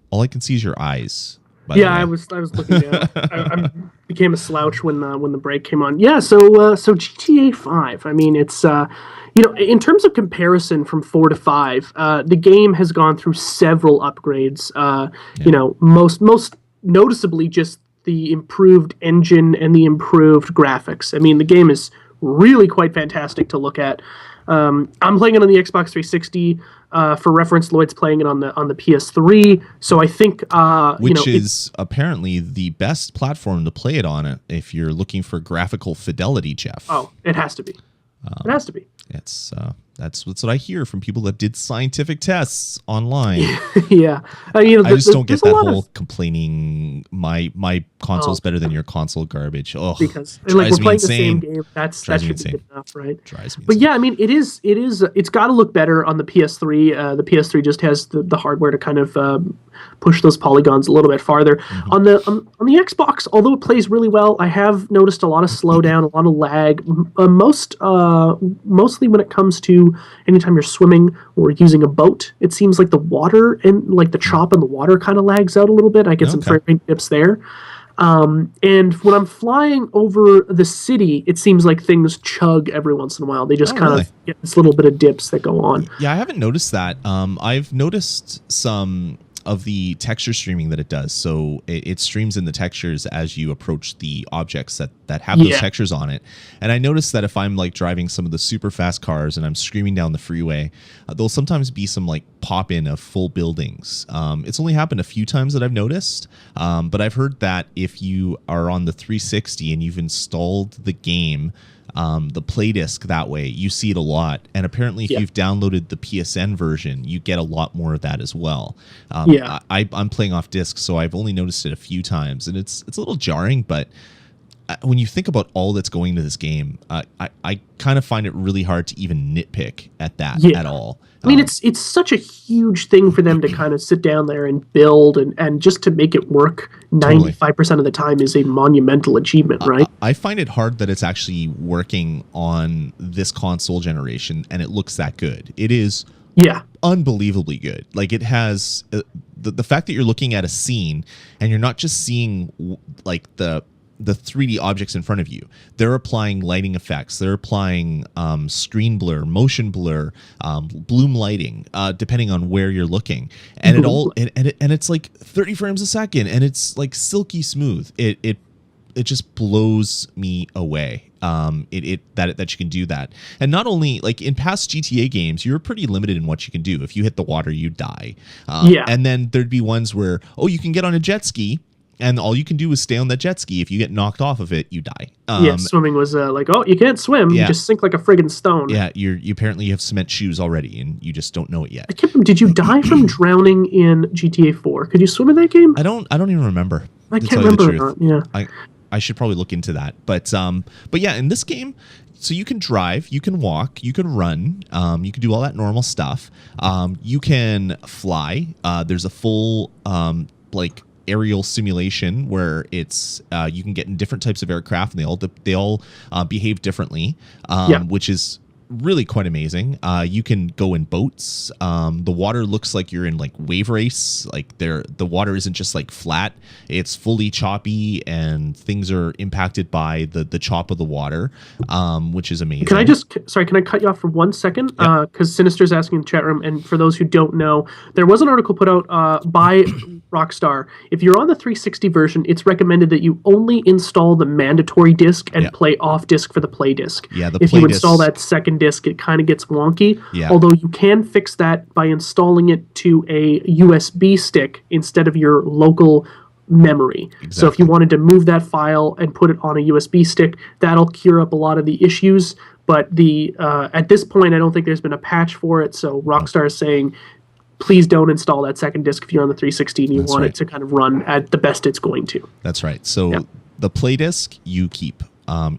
All I can see is your eyes. Yeah, I was looking down. I became a slouch when the break came on. Yeah, so GTA 5. I mean, it's in terms of comparison from 4 to 5, the game has gone through several upgrades. Most noticeably just the improved engine and the improved graphics. I mean, the game is really quite fantastic to look at. I'm playing it on the Xbox 360. For reference, Lloyd's playing it on the PS3. So I think which is apparently the best platform to play it on if you're looking for graphical fidelity, Jeff. Oh, it has to be. It has to be. That's what I hear from people that did scientific tests online. Yeah, I just don't get that whole complaining. My console's better than your console garbage. Oh, because we're playing the same game. That should be good enough, right? Drives me but insane. Yeah, I mean, it's got to look better on the PS3. The PS3 just has the hardware to kind of push those polygons a little bit farther. Mm-hmm. On the Xbox, although it plays really well, I have noticed a lot of slowdown, a lot of lag. Mostly when it comes to anytime you're swimming or using a boat, it seems like the water and like the chop in the water kind of lags out a little bit. I get some frame rate dips there. And when I'm flying over the city, it seems like things chug every once in a while. They just of get this little bit of dips that go on. Yeah, I haven't noticed that. I've noticed some of the texture streaming that it does. So it streams in the textures as you approach the objects that have those textures on it. And I noticed that if I'm like driving some of the super fast cars and I'm screaming down the freeway, there'll sometimes be some like pop in of full buildings. It's only happened a few times that I've noticed, but I've heard that if you are on the 360 and you've installed the game, the play disc that way, you see it a lot. And apparently if you've downloaded the PSN version, you get a lot more of that as well. I'm playing off disc, so I've only noticed it a few times, and it's a little jarring, but when you think about all that's going into this game, I kind of find it really hard to even nitpick at that at all. I mean, it's such a huge thing for them to kind of sit down there and build, and just to make it work 95% of the time is a monumental achievement, right? I find it hard that it's actually working on this console generation, and it looks that good. It is unbelievably good. Like, it has the fact that you're looking at a scene and you're not just seeing like the 3D objects in front of you. They're applying lighting effects. They're applying screen blur, motion blur, bloom lighting, depending on where you're looking. And it's like 30 frames a second, and it's like silky smooth. It just blows me away. That you can do that. And not only, like, in past GTA games, you're pretty limited in what you can do. If you hit the water, you die. And then there'd be ones where, you can get on a jet ski, and all you can do is stay on that jet ski. If you get knocked off of it, you die. Swimming was you can't swim. You just sink like a friggin' stone. Yeah, you apparently have cement shoes already, and you just don't know it yet. Did you die from drowning in GTA 4? Could you swim in that game? I don't even remember. I can't remember. Yeah. I should probably look into that. But yeah, in this game, so you can drive, you can walk, you can run, you can do all that normal stuff. You can fly. There's a full aerial simulation where it's you can get in different types of aircraft, and they all behave differently, which is really quite amazing. You can go in boats. The water looks like you're in like wave race. Like the water isn't just like flat. It's fully choppy, and things are impacted by the chop of the water, which is amazing. Can I cut you off for 1 second? Because Sinister's asking in the chat room, and for those who don't know, there was an article put out by Rockstar. If you're on the 360 version, it's recommended that you only install the mandatory disc and play off disc for the play disc. If you install that second disc, it kind of gets wonky. Although you can fix that by installing it to a USB stick instead of your local memory. So if you wanted to move that file and put it on a USB stick, that'll cure up a lot of the issues. But at this point, I don't think there's been a patch for it. So Rockstar is saying, please don't install that second disc if you're on the 360 and you want it to kind of run at the best it's going to. That's right. So the play disc you keep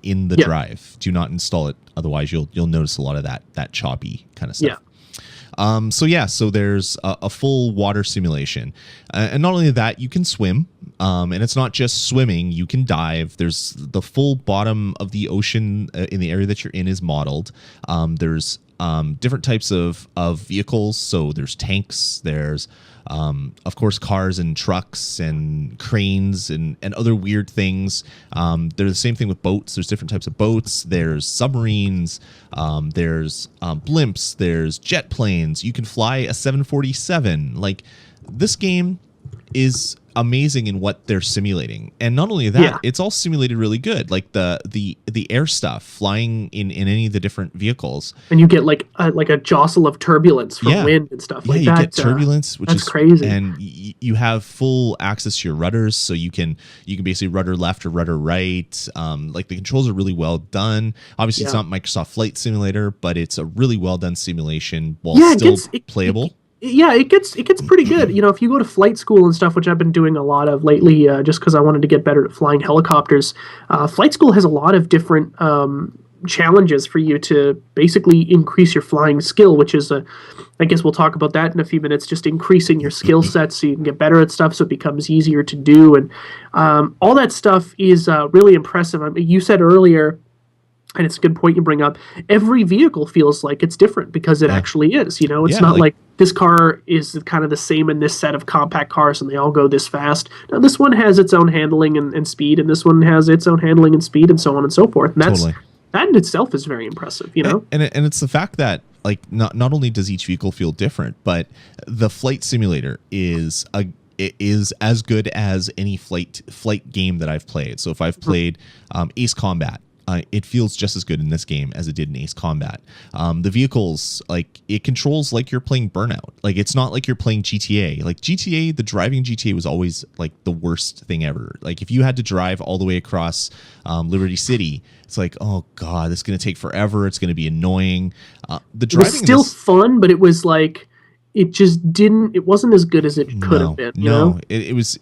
in the drive. Do not install it, otherwise you'll notice a lot of that choppy kind of stuff. So there's a full water simulation, and not only that, you can swim, and it's not just swimming. You can dive. There's the full bottom of the ocean in the area that you're in is modeled. There's different types of vehicles. So there's tanks. There's of course, cars and trucks and cranes and other weird things. They're the same thing with boats. There's different types of boats. There's submarines. There's blimps. There's jet planes. You can fly a 747. Like, this game is amazing in what they're simulating, and not only that, it's all simulated really good. Like the air stuff, flying in any of the different vehicles, and you get like a jostle of turbulence from wind and stuff like that. You get turbulence, which is crazy, and you have full access to your rudders, so you can basically rudder left or rudder right. Like, the controls are really well done. Obviously, it's not Microsoft Flight Simulator, but it's a really well done simulation while still playable. It gets pretty good. You know, if you go to flight school and stuff, which I've been doing a lot of lately, just because I wanted to get better at flying helicopters, flight school has a lot of different challenges for you to basically increase your flying skill, which is I guess we'll talk about that in a few minutes, just increasing your skill set so you can get better at stuff so it becomes easier to do. And all that stuff is really impressive. I mean, you said earlier, and it's a good point you bring up, every vehicle feels like it's different because it actually is. You know, it's not like this car is kind of the same in this set of compact cars and they all go this fast. Now, this one has its own handling and speed, and this one has its own handling and speed, and so on and so forth. And that in itself is very impressive, you know? And it's the fact that, like, not only does each vehicle feel different, but the flight simulator is as good as any flight game that I've played. So if I've played Ace Combat, it feels just as good in this game as it did in Ace Combat. The vehicles, like, it controls like you're playing Burnout. Like, it's not like you're playing GTA. Like, GTA, the driving GTA was always like the worst thing ever. Like, if you had to drive all the way across Liberty City, it's like, oh god, this is going to take forever. It's going to be annoying. The driving was still fun, but it was like, it wasn't as good as it could have been. You know? It was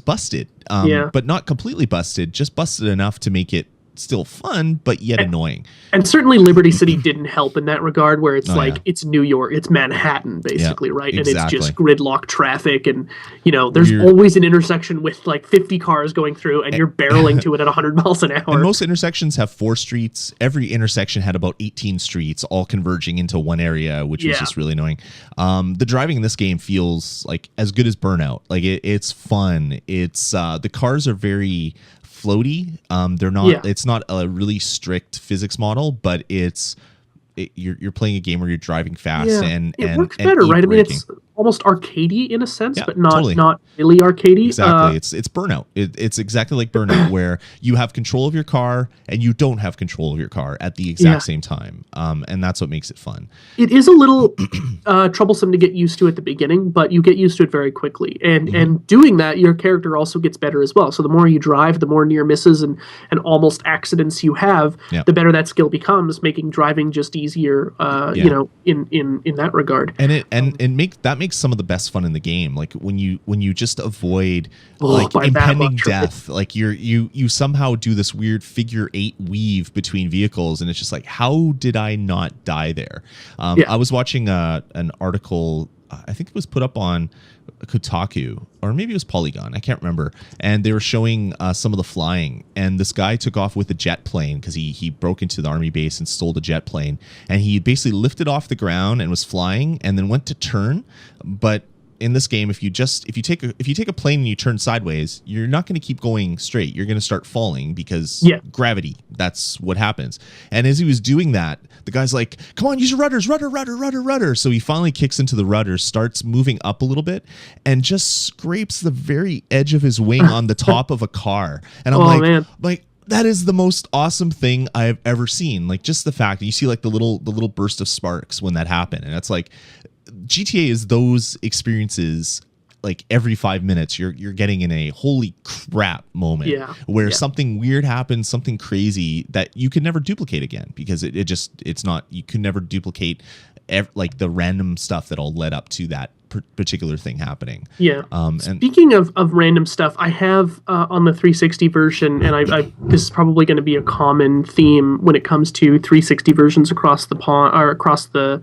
busted, but not completely busted, just busted enough to make it still fun, but yet annoying. And certainly Liberty City didn't help in that regard, where it's it's New York, it's Manhattan, basically, right? Exactly. And it's just gridlock traffic, and, you know, there's always an intersection with like 50 cars going through, and you're barreling to it at 100 miles an hour. And most intersections have 4 streets. Every intersection had about 18 streets, all converging into one area, which was just really annoying. The driving in this game feels like as good as Burnout. Like, it's fun. It's the cars are very floaty. They're not. It's not a really strict physics model, but you're playing a game where you're driving fast and it works better, right? I mean, it's almost arcadey in a sense, but not really arcadey. Exactly. It's Burnout. It's exactly like Burnout, where you have control of your car and you don't have control of your car at the exact same time. And that's what makes it fun. It is a little troublesome to get used to at the beginning, but you get used to it very quickly. And doing that, your character also gets better as well. So the more you drive, the more near misses and almost accidents you have, the better that skill becomes, making driving just easier, you know, in that regard. And that makes some of the best fun in the game. Like, when you just avoid like impending death, like you somehow do this weird figure 8 weave between vehicles, and it's just like, how did I not die there? I was watching an article, I think it was put up on Kotaku, or maybe it was Polygon, I can't remember, and they were showing some of the flying, and this guy took off with a jet plane because he broke into the army base and stole the jet plane, and he basically lifted off the ground and was flying and then went to turn. But in this game, if you take a plane and you turn sideways, you're not going to keep going straight. You're going to start falling because gravity. That's what happens. And as he was doing that, the guy's like, "Come on, use your rudders, rudder." So he finally kicks into the rudder, starts moving up a little bit, and just scrapes the very edge of his wing on the top of a car. And I'm like, that is the most awesome thing I've ever seen. Like, just the fact that you see like the little burst of sparks when that happened, and it's like, GTA is those experiences. Like, every 5 minutes you're getting in a holy crap moment where something weird happens, something crazy that you could never duplicate again, because it's not, you could never duplicate like the random stuff that all led up to that particular thing happening. Yeah. And Speaking of random stuff, I have on the 360 version, and this is probably going to be a common theme when it comes to 360 versions across the pond or across the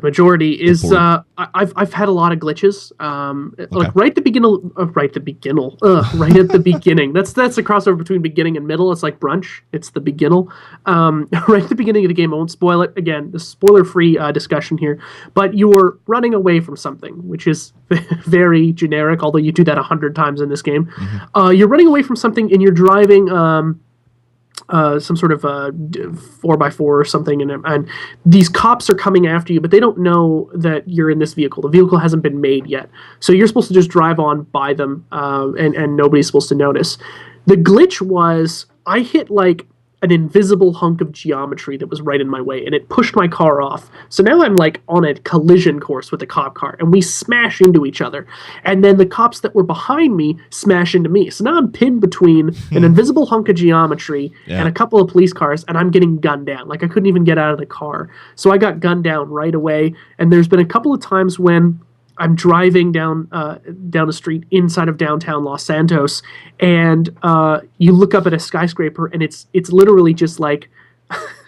majority is I've had a lot of glitches. Like right at the beginning, right at the beginning. That's the crossover between beginning and middle. It's like brunch. It's the beginning. Right at the beginning of the game. I won't spoil it. Again, the spoiler-free discussion here. But you were running away from something, which is very generic. Although you do that 100 times in this game. You're running away from something, and you're driving. Some sort of 4x4 or something, and these cops are coming after you, but they don't know that you're in this vehicle. The vehicle hasn't been made yet, so you're supposed to just drive on by them, and nobody's supposed to notice. The glitch was I hit like an invisible hunk of geometry that was right in my way, and it pushed my car off. So now I'm like on a collision course with the cop car, and we smash into each other. And then the cops that were behind me smash into me. So now I'm pinned between an invisible hunk of geometry and a couple of police cars, and I'm getting gunned down. Like I couldn't even get out of the car. So I got gunned down right away. And there's been a couple of times when I'm driving down a street inside of downtown Los Santos, and you look up at a skyscraper, and it's literally just like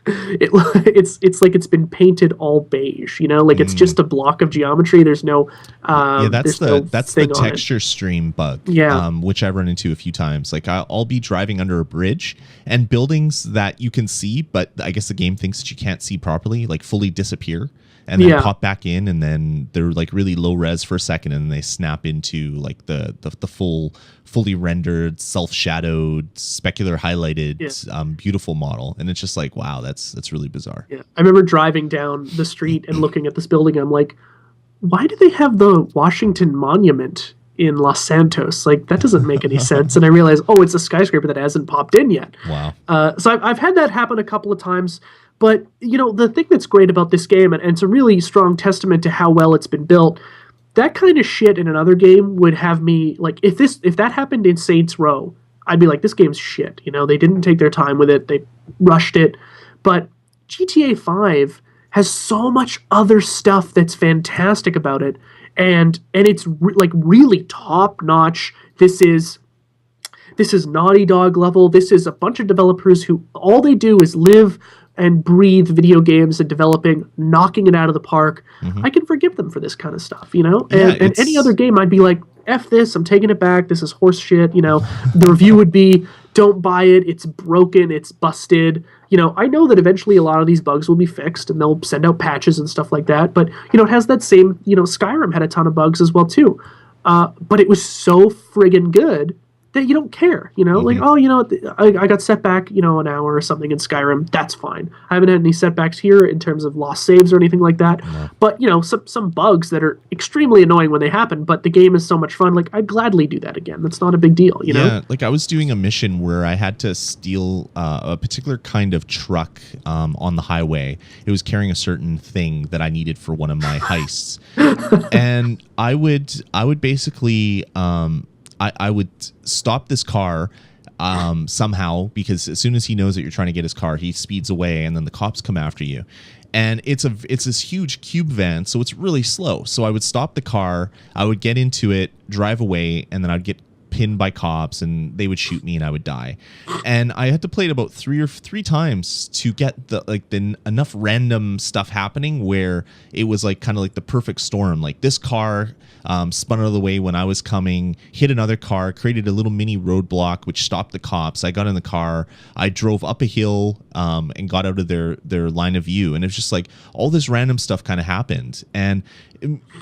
it's like it's been painted all beige, like it's just a block of geometry. There's no that's the texture stream bug. Which I've run into a few times. Like I'll be driving under a bridge, and buildings that you can see, but I guess the game thinks that you can't see properly, like fully disappear. And then pop back in, and then they're like really low res for a second, and then they snap into like the fully rendered, self shadowed, specular highlighted, beautiful model. And it's just like, wow, that's really bizarre. Yeah, I remember driving down the street and looking at this building. I'm like, why do they have the Washington Monument in Los Santos? Like that doesn't make any sense. And I realized, it's a skyscraper that hasn't popped in yet. Wow. So I've had that happen a couple of times. But, the thing that's great about this game, and it's a really strong testament to how well it's been built, that kind of shit in another game would have me, like, if that happened in Saints Row, I'd be like, this game's shit. They didn't take their time with it. They rushed it. But GTA 5 has so much other stuff that's fantastic about it. And it's, really top-notch. This is Naughty Dog level. This is a bunch of developers who all they do is live and breathe video games and developing, knocking it out of the park. I can forgive them for this kind of stuff, and any other game I'd be like, F this, I'm taking it back, this is horse shit, The review would be, don't buy it, it's broken, it's busted. I know that eventually a lot of these bugs will be fixed and they'll send out patches and stuff like that, but, it has that same, Skyrim had a ton of bugs as well too. But it was so friggin' good that you don't care, like, I got set back, an hour or something in Skyrim. That's fine. I haven't had any setbacks here in terms of lost saves or anything like that. No. But, some bugs that are extremely annoying when they happen, but the game is so much fun. Like, I'd gladly do that again. That's not a big deal, you know? Yeah, like I was doing a mission where I had to steal a particular kind of truck on the highway. It was carrying a certain thing that I needed for one of my heists. And I would basically... I would stop this car somehow, because as soon as he knows that you're trying to get his car, he speeds away, and then the cops come after you. And it's this huge cube van, so it's really slow. So I would stop the car, I would get into it, drive away, and then I'd get pinned by cops, and they would shoot me, and I would die. And I had to play it about three times to get the enough random stuff happening where it was like kind of like the perfect storm. Like this car spun out of the way when I was coming, hit another car, created a little mini roadblock which stopped the cops. I got in the car, I drove up a hill and got out of their line of view, and it was just like all this random stuff kind of happened. And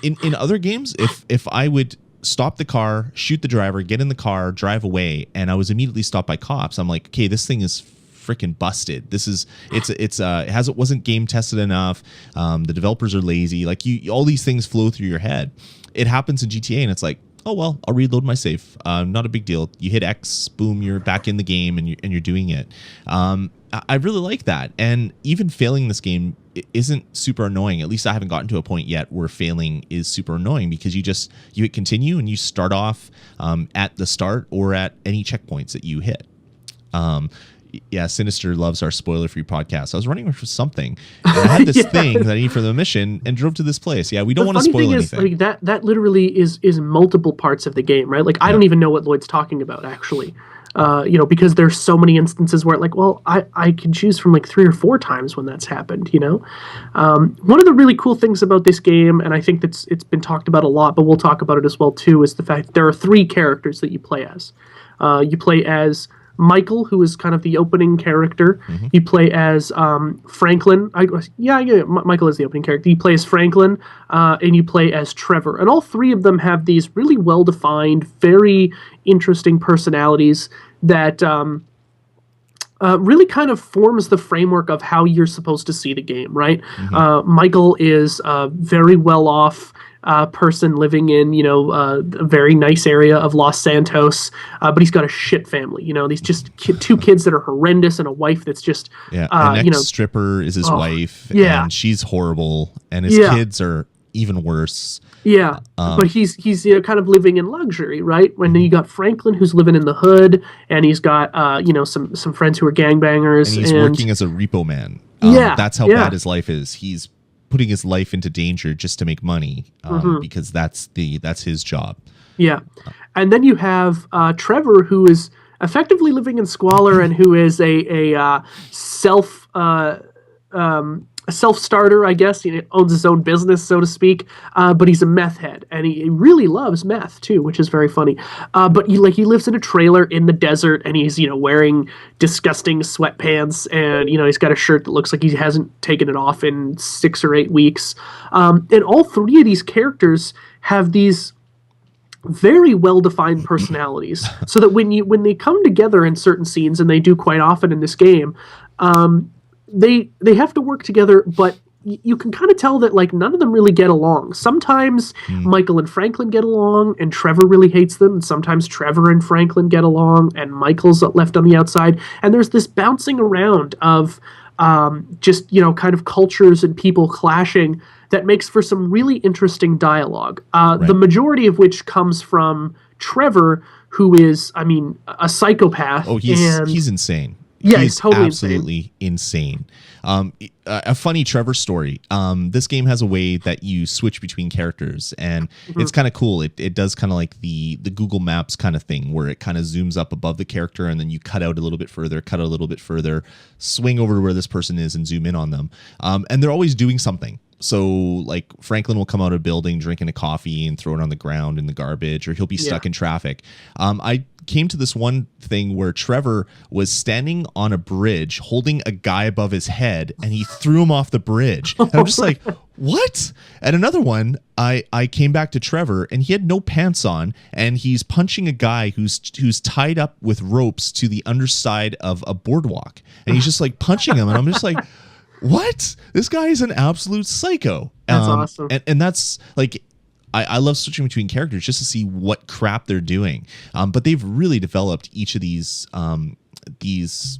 in other games, if I would stop the car, shoot the driver, get in the car, drive away, and I was immediately stopped by cops, I'm like, okay, this thing is freaking busted. It wasn't game tested enough. The developers are lazy. Like all these things flow through your head. It happens in GTA, and it's like, oh well, I'll reload my save. Not a big deal. You hit X, boom, you're back in the game, and you're doing it. I really like that. And even failing this game isn't super annoying. At least I haven't gotten to a point yet where failing is super annoying, because you hit continue and you start off at the start or at any checkpoints that you hit. Yeah, Sinister loves our spoiler-free podcast. I was running for something, and I had this thing that I need for the mission, and drove to this place. Yeah, we don't want to spoil anything. Like that literally is multiple parts of the game, right? Like I don't even know what Lloyd's talking about actually. Because there's so many instances where like, well, I can choose from like 3 or 4 times when that's happened, One of the really cool things about this game, and I think it's been talked about a lot, but we'll talk about it as well too, is the fact that there are 3 characters that you play as. You play as Michael, who is kind of the opening character. Mm-hmm. You play as Franklin. Michael is the opening character. You play as Franklin, and you play as Trevor. And all 3 of them have these really well-defined, very interesting personalities that really kind of forms the framework of how you're supposed to see the game, right? Mm-hmm. Michael is a very well-off person living in, a very nice area of Los Santos, but he's got a shit family. These just 2 kids that are horrendous and a wife that's just an ex-stripper is his wife, and she's horrible, and his kids are even worse. Yeah, but he's kind of living in luxury, right? When you got Franklin, who's living in the hood, and he's got some friends who are gangbangers, and he's working as a repo man. That's how bad his life is. He's putting his life into danger just to make money, because that's his job. Yeah, and then you have Trevor, who is effectively living in squalor and who is a self-starter, I guess. He owns his own business, so to speak, but he's a meth head, and he really loves meth too, which is very funny. But he lives in a trailer in the desert, and he's wearing disgusting sweatpants, and he's got a shirt that looks like he hasn't taken it off in 6 or 8 weeks. And all 3 of these characters have these very well-defined personalities, so that when they come together in certain scenes, and they do quite often in this game, they have to work together, but you can kind of tell that like none of them really get along. Sometimes Michael and Franklin get along, and Trevor really hates them. And sometimes Trevor and Franklin get along, and Michael's left on the outside. And there's this bouncing around of just kind of cultures and people clashing that makes for some really interesting dialogue. The majority of which comes from Trevor, who is, a psychopath. Oh, he's insane. Yeah, he's totally absolutely insane. A funny Trevor story. This game has a way that you switch between characters, and it's kind of cool. It does kind of like the Google Maps kind of thing, where it kind of zooms up above the character, and then you cut out a little bit further, swing over to where this person is, and zoom in on them. And they're always doing something. So like Franklin will come out of a building drinking a coffee and throw it on the ground in the garbage, or he'll be stuck in traffic. I came to this one thing where Trevor was standing on a bridge holding a guy above his head, and he threw him off the bridge. And I'm just like, what? And another one, I came back to Trevor, and he had no pants on, and he's punching a guy who's tied up with ropes to the underside of a boardwalk, and he's just like punching him, and I'm just like, what? This guy is an absolute psycho. That's awesome. And that's like, I love switching between characters just to see what crap they're doing. But they've really developed each of these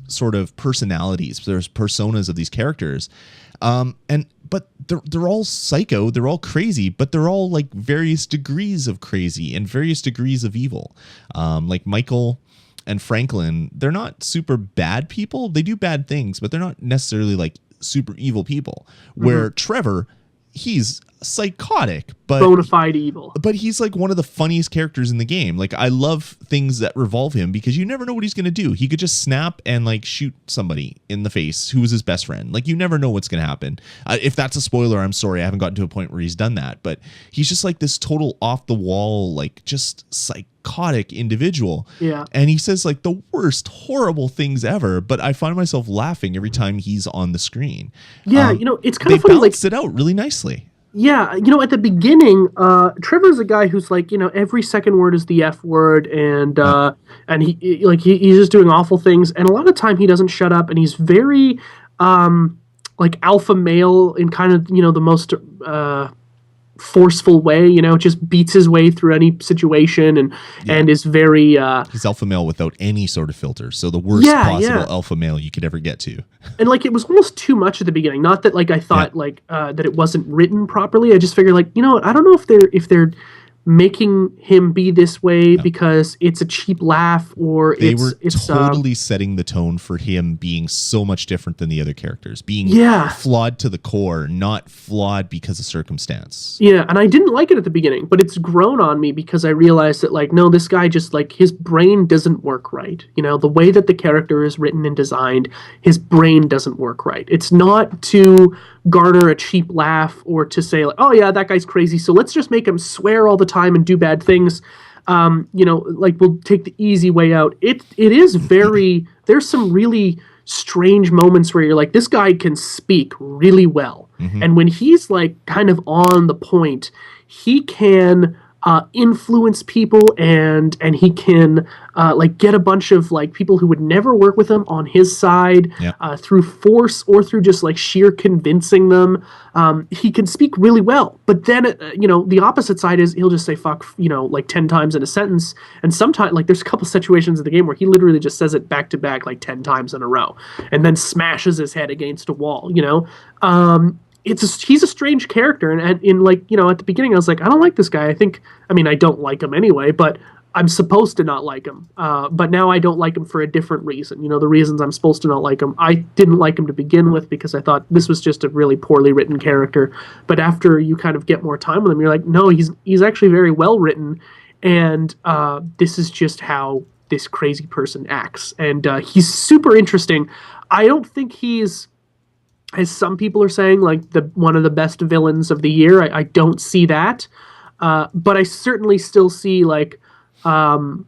sort of personalities. There's personas of these characters. But they're all psycho, they're all crazy, but they're all like various degrees of crazy and various degrees of evil. Like Michael and Franklin, they're not super bad people. They do bad things, but they're not necessarily like super evil people. Where Trevor, he's psychotic, but bona fide evil. But he's like one of the funniest characters in the game. Like, I love things that revolve him, because you never know what he's going to do. He could just snap and like shoot somebody in the face who was his best friend. Like, you never know what's going to happen. If that's a spoiler, I'm sorry. I haven't gotten to a point where he's done that, but he's just like this total off the wall, like just psychotic individual. Yeah. And he says like the worst, horrible things ever, but I find myself laughing every time he's on the screen. Yeah. It's kind of funny. They balanced it out really nicely. Yeah, at the beginning, Trevor's a guy who's like, every second word is the F word, and he's just doing awful things, and a lot of time he doesn't shut up, and he's very like alpha male in kind of the most forceful way, just beats his way through any situation, and is very he's alpha male without any sort of filter, so the worst possible alpha male you could ever get to. And like, it was almost too much at the beginning. Not that like I thought that it wasn't written properly. I just figured like, I don't know if they're making him be this way because it's a cheap laugh, or They it's were it's totally setting the tone for him being so much different than the other characters, being flawed to the core, not flawed because of circumstance. Yeah, and I didn't like it at the beginning, but it's grown on me because I realized that, like, no, this guy just, like, his brain doesn't work right. You know, the way that the character is written and designed, his brain doesn't work right. It's not to garner a cheap laugh or to say, like, oh yeah, that guy's crazy, so let's just make him swear all the time and do bad things. You know, like, we'll take the easy way out. It is very, there's some really strange moments where you're like, this guy can speak really well. And when he's, like, kind of on the point, he can influence people, and he can like, get a bunch of, like, people who would never work with him on his side through force or through just, like, sheer convincing them. He can speak really well, but then you know, the opposite side is he'll just say fuck, you know, like 10 times in a sentence, and sometimes, like, there's a couple situations in the game where he literally just says it back to back like 10 times in a row and then smashes his head against a wall, you know. He's a strange character, and in, like, you know, at the beginning I was like, I don't like this guy. I mean, I don't like him anyway, but I'm supposed to not like him. But now I don't like him for a different reason. You know, the reasons I'm supposed to not like him. I didn't like him to begin with because I thought this was just a really poorly written character. But after you kind of get more time with him, you're like, no, he's actually very well written, and this is just how this crazy person acts. And he's super interesting. I don't think he's, as some people are saying, like, one of the best villains of the year. I don't see that. But I certainly still see, like, some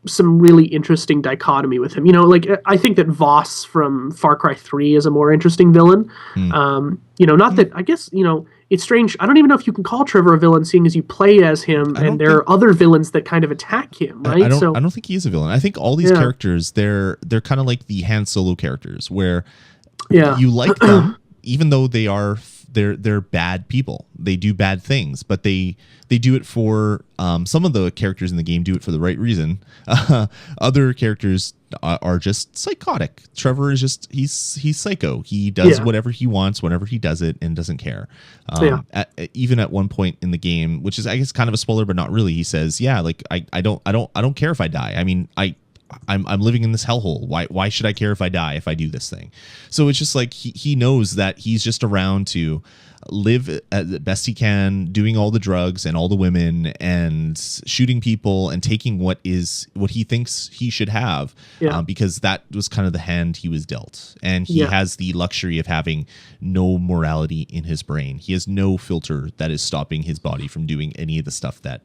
really interesting dichotomy with him. You know, like, I think that Voss from Far Cry 3 is a more interesting villain. You know, not that, I guess, you know, it's strange. I don't even know if you can call Trevor a villain, seeing as you play as him, and there are other villains that kind of attack him, right? I don't think he is a villain. I think all these characters, they're kind of like the Han Solo characters, where you like them, even though they're bad people. They do bad things, but they do it for some of the characters in the game do it for the right reason. Other characters are just psychotic. Trevor is just he's psycho. He does whatever he wants whenever he does it and doesn't care. Even at one point in the game, which is, I guess, kind of a spoiler, but not really, he says, "Yeah, like, I don't care if I die. I mean, I'm living in this hellhole. Why should I care if I die if I do this thing?" So it's just like he knows that he's just around to live as best he can, doing all the drugs and all the women and shooting people and taking what he thinks he should have, because that was kind of the hand he was dealt. And he has the luxury of having no morality in his brain. He has no filter that is stopping his body from doing any of the stuff that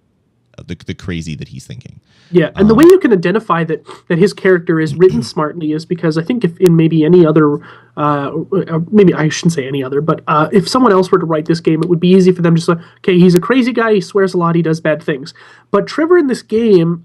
the crazy that he's thinking. Yeah, and the way you can identify that his character is written smartly is because I think if in maybe any other, maybe I shouldn't say any other, but if someone else were to write this game, it would be easy for them to say, okay, he's a crazy guy, he swears a lot, he does bad things. But Trevor in this game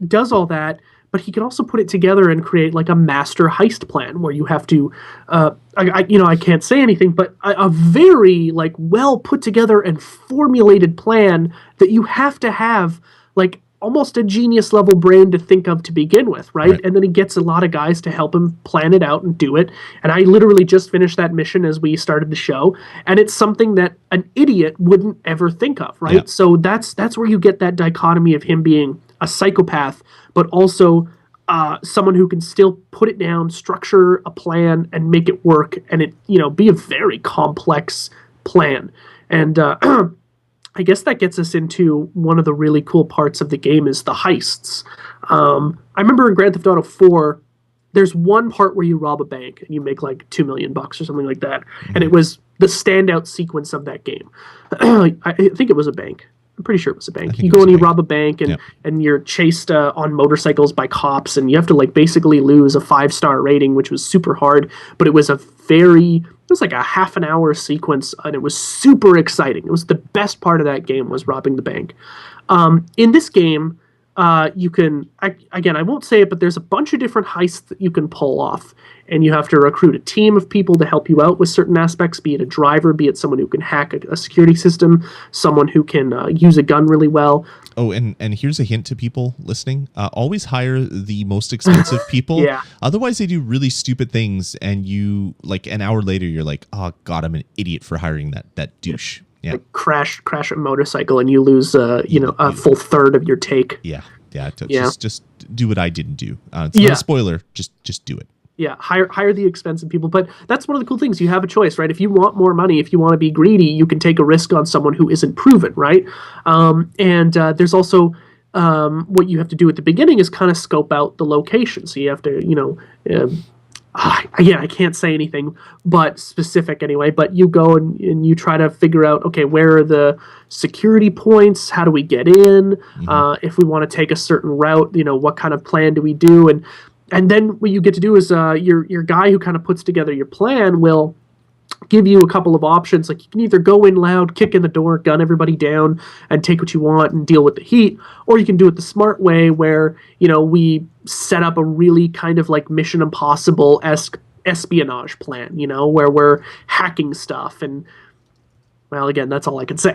does all that, but he can also put it together and create, like, a master heist plan where you have to, I can't say anything, but a very, like, well put together and formulated plan that you have to have, like, almost a genius level brain to think of to begin with, right? And then he gets a lot of guys to help him plan it out and do it. And I literally just finished that mission as we started the show, and it's something that an idiot wouldn't ever think of, right? So that's where you get that dichotomy of him being a psychopath, but also someone who can still put it down, structure a plan, and make it work, and it, you know, be a very complex plan. And I guess that gets us into one of the really cool parts of the game is the heists. I remember in Grand Theft Auto 4, there's one part where you rob a bank and you make like $2 million or something like that. And it was the standout sequence of that game. I think it was a bank. I'm pretty sure it was a bank. You go and you rob a bank, and you're chased on motorcycles by cops, and you have to, like, basically lose a 5-star rating, which was super hard, but it was like a half an hour sequence, and it was super exciting. It was the best part of that game, was robbing the bank. In this game, you can, again, I won't say it, but there's a bunch of different heists that you can pull off, and you have to recruit a team of people to help you out with certain aspects, be it a driver, be it someone who can hack a security system, someone who can use a gun really well. Oh, and here's a hint to people listening. Always hire the most expensive people. Otherwise, they do really stupid things, and you, like, an hour later, you're like, oh, God, I'm an idiot for hiring that douche. Yeah. Like crash a motorcycle and you lose a full third of your take. Yeah. Yeah. Yeah. Just do what I didn't do. It's not a spoiler. Just do it. Yeah, hire the expensive people. But that's one of the cool things. You have a choice, right? If you want more money, if you want to be greedy, you can take a risk on someone who isn't proven, right? And there's also what you have to do at the beginning is kind of scope out the location. So you have to, I can't say anything but specific anyway, but you go and you try to figure out, okay, where are the security points? How do we get in? If we want to take a certain route, what kind of plan do we do? And then what you get to do is your guy who kind of puts together your plan will give you a couple of options. Like you can either go in loud, kick in the door, gun everybody down, and take what you want and deal with the heat, or you can do it the smart way where, we set up a really kind of like Mission Impossible-esque espionage plan, where we're hacking stuff. And well, again, that's all I can say.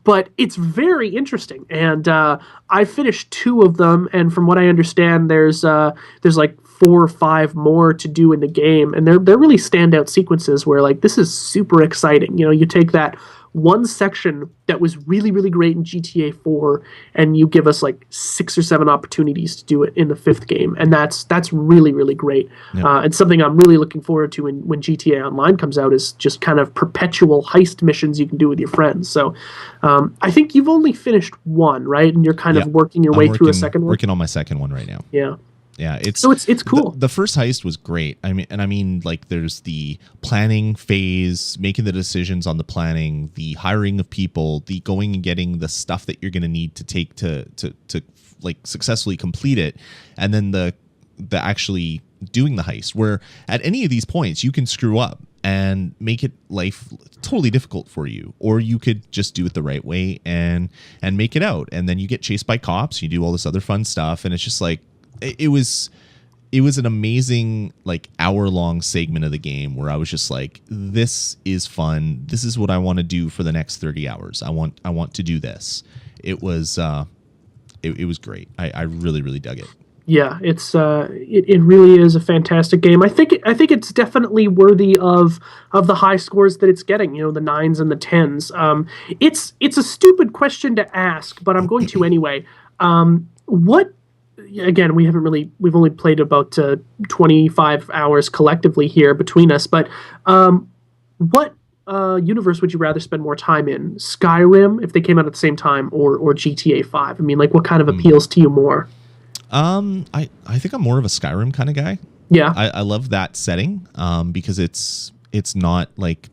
But it's very interesting. And I finished 2 of them, and from what I understand, there's like 4 or 5 more to do in the game, and they're really standout sequences where like this is super exciting. You take that one section that was really, really great in GTA 4, and you give us like 6 or 7 opportunities to do it in the 5th game, and that's really, really great. Yeah. And something I'm really looking forward to when GTA Online comes out is just kind of perpetual heist missions you can do with your friends. So I think you've only finished 1, right? And you're kind of working your way through a second one. Working on my second one right now. Yeah. Yeah, it's cool. The first heist was great. I mean, like there's the planning phase, making the decisions on the planning, the hiring of people, the going and getting the stuff that you're going to need to take to like successfully complete it, and then the actually doing the heist. Where at any of these points you can screw up and make it life totally difficult for you, or you could just do it the right way and make it out, and then you get chased by cops. You do all this other fun stuff, and it's just like. It was an amazing like hour-long segment of the game where I was just like, this is fun. This is what I want to do for the next 30 hours. I want to do this. It was it was great. I really, really dug it. Yeah, it really is a fantastic game. I think it's definitely worthy of the high scores that it's getting. The 9s and the 10s. It's a stupid question to ask, but I'm going to anyway. Again, we've only played about 25 hours collectively here between us, but what universe would you rather spend more time in? Skyrim, if they came out at the same time, or GTA 5? I mean, like, what kind of appeals to you more? I think I'm more of a Skyrim kind of guy. Yeah. I love that setting because it's not like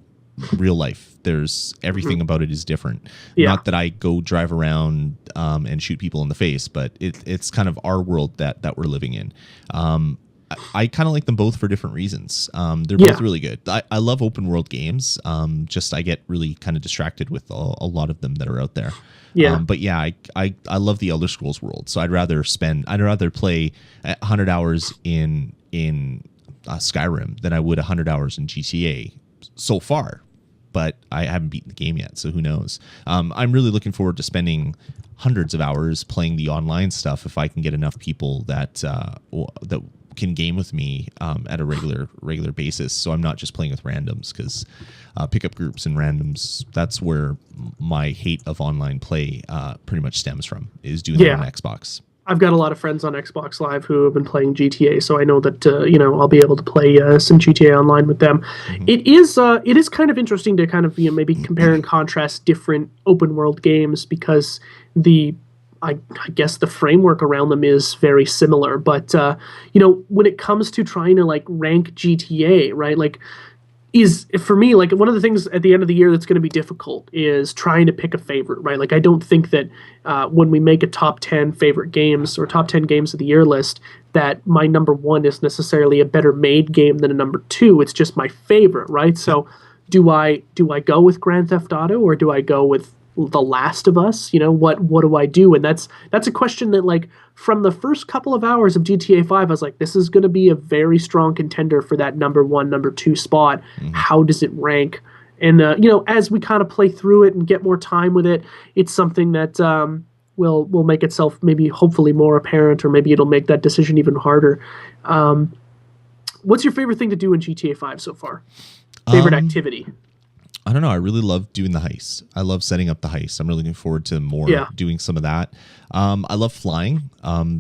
real life. There's everything about it is different. Yeah. Not that I go drive around and shoot people in the face, but it's kind of our world that we're living in. I kind of like them both for different reasons. They're both really good. I love open world games. Just I get really kind of distracted with a lot of them that are out there. Yeah. But yeah, I love the Elder Scrolls world. So I'd rather play 100 hours in Skyrim than I would 100 hours in GTA so far. But I haven't beaten the game yet, so who knows? I'm really looking forward to spending hundreds of hours playing the online stuff if I can get enough people that can game with me at a regular basis. So I'm not just playing with randoms, because pickup groups and randoms, that's where my hate of online play pretty much stems from, is doing it on Xbox. I've got a lot of friends on Xbox Live who have been playing GTA, so I know that I'll be able to play some GTA Online with them. Mm-hmm. It is kind of interesting to kind of maybe compare and contrast different open world games, because I guess the framework around them is very similar. But when it comes to trying to like rank GTA, right, like, is for me, like, one of the things at the end of the year that's going to be difficult is trying to pick a favorite, right? Like, I don't think that when we make a top 10 favorite games or top 10 games of the year list, that my number 1 is necessarily a better made game than a number 2. It's just my favorite, right? So do I go with Grand Theft Auto, or do I go with The Last of Us? What do I do? And that's a question that, like, from the first couple of hours of GTA 5, I was like, this is going to be a very strong contender for that number 1, number 2 spot. Mm-hmm. How does it rank? And as we kind of play through it and get more time with it, it's something that will make itself maybe hopefully more apparent, or maybe it'll make that decision even harder. What's your favorite thing to do in GTA 5 so far? Favorite activity? I don't know. I really love doing the heist. I love setting up the heist. I'm really looking forward to more doing some of that. I love flying.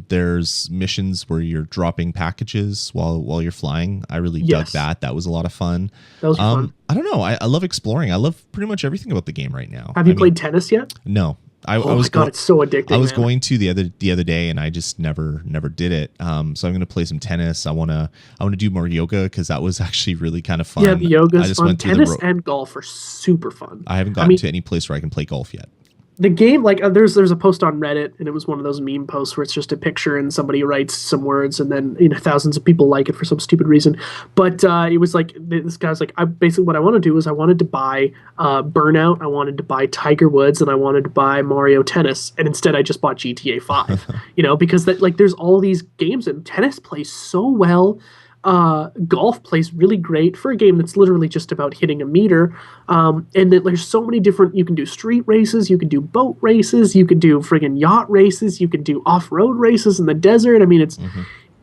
There's missions where you're dropping packages while you're flying. I really dug that. That was a lot of fun. That was fun. I don't know. I love exploring. I love pretty much everything about the game right now. Have you played tennis yet? No. I Oh was my god, it's so addicting. I was man. going to the other day, and I just never did it. So I'm going to play some tennis. I want to do more yoga because that was actually really kind of fun. Yeah, the yoga's I just fun. went through Tennis and golf are super fun. I haven't gotten to any place where I can play golf yet. The game, like, there's a post on Reddit, and it was one of those meme posts where it's just a picture and somebody writes some words, and then thousands of people like it for some stupid reason. But it was like this guy's like, I basically what I want to do is I wanted to buy Burnout, I wanted to buy Tiger Woods, and I wanted to buy Mario Tennis, and instead I just bought GTA 5. Because that like there's all these games, and tennis plays so well. Golf plays really great for a game that's literally just about hitting a meter. And then there's so many different, you can do street races, you can do boat races, you can do friggin' yacht races, you can do off-road races in the desert. I mean,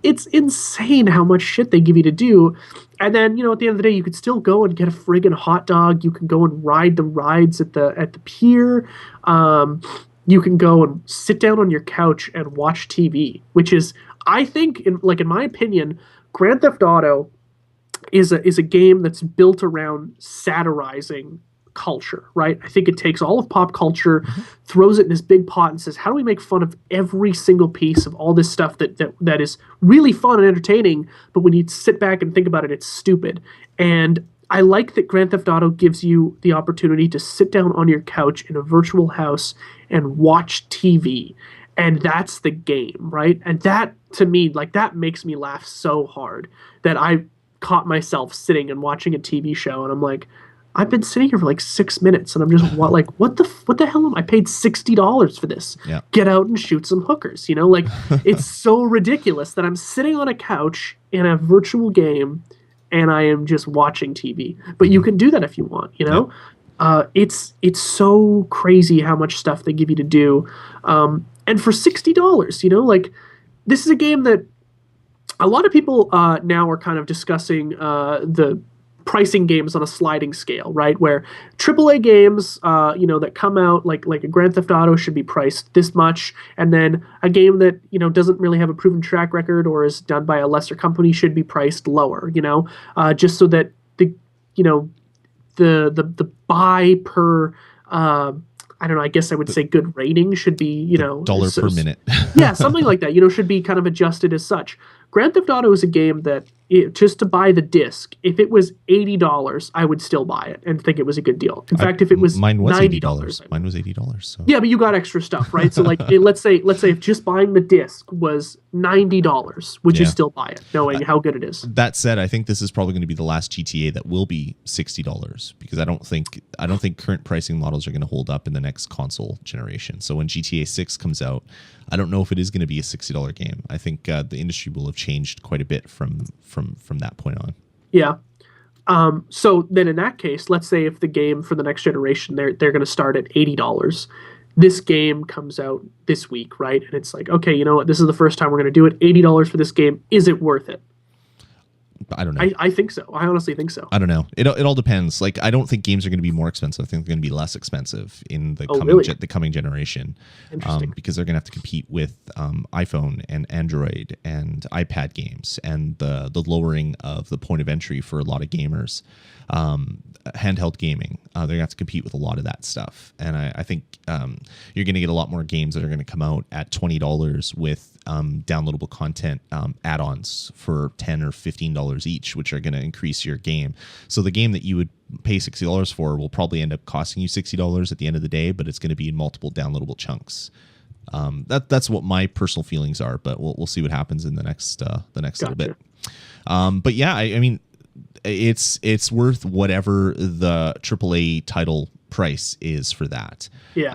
it's insane how much shit they give you to do. And then, at the end of the day, you could still go and get a friggin' hot dog. You can go and ride the rides at the pier. You can go and sit down on your couch and watch TV, which is, I think, in my opinion, Grand Theft Auto is a game that's built around satirizing culture, right? I think it takes all of pop culture, throws it in this big pot and says, how do we make fun of every single piece of all this stuff that is really fun and entertaining, but when you sit back and think about it, it's stupid. And I like that Grand Theft Auto gives you the opportunity to sit down on your couch in a virtual house and watch TV. And that's the game, right? And that, to me, like, that makes me laugh so hard that I caught myself sitting and watching a TV show, and I'm like, I've been sitting here for like 6 minutes, and I'm just like, what the hell am I paid $60 for this? Yeah. Get out and shoot some hookers, Like, it's so ridiculous that I'm sitting on a couch in a virtual game, and I am just watching TV. But you can do that if you want, It's so crazy how much stuff they give you to do. And for $60, like, this is a game that a lot of people now are kind of discussing the pricing games on a sliding scale, right? Where AAA games, that come out like a Grand Theft Auto should be priced this much, and then a game that doesn't really have a proven track record or is done by a lesser company should be priced lower, just so that the buy per I don't know, I guess I would say good rating should be, dollar per minute. Yeah, something like that, should be kind of adjusted as such. Grand Theft Auto is a game that, just to buy the disc, if it was $80, I would still buy it and think it was a good deal. In fact, if it was mine was $90. Mine was $80. So. Yeah, but you got extra stuff, right? So like, let's say if just buying the disc was $90, would you still buy it, knowing how good it is? That said, I think this is probably going to be the last GTA that will be $60 because I don't think current pricing models are going to hold up in the next console generation. So when GTA 6 comes out, I don't know if it is going to be a $60 game. I think the industry will have changed quite a bit from that point on. Yeah. So then in that case, let's say if the game for the next generation, they're going to start at $80. This game comes out this week, right? And it's like, okay, you know what? This is the first time we're going to do it. $80 for this game. Is it worth it? I don't know. I think so. I honestly think so. I don't know. It all depends. Like, I don't think games are going to be more expensive. I think they're going to be less expensive in the coming generation. Interesting. Because they're going to have to compete with iPhone and Android and iPad games and the lowering of the point of entry for a lot of gamers. Handheld gaming, they're going to have to compete with a lot of that stuff. And I think you're going to get a lot more games that are going to come out at $20 with downloadable content add-ons for $10 or $15 each, which are going to increase your game. So the game that you would pay $60 for will probably end up costing you $60 at the end of the day, but it's going to be in multiple downloadable chunks. That's what my personal feelings are, but we'll see what happens in the next little bit. But yeah, I mean, it's worth whatever the AAA title price is for that. Yeah.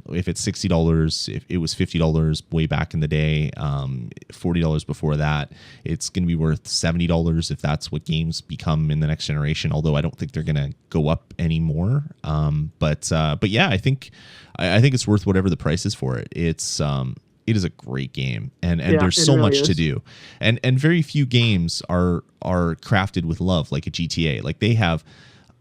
If it's $60, if it was $50 way back in the day, $40 before that, it's going to be worth $70 if that's what games become in the next generation. Although I don't think they're going to go up anymore. But yeah, I think it's worth whatever the price is for it. It is a great game, and there's so much to do, and very few games are crafted with love like a GTA. Like they have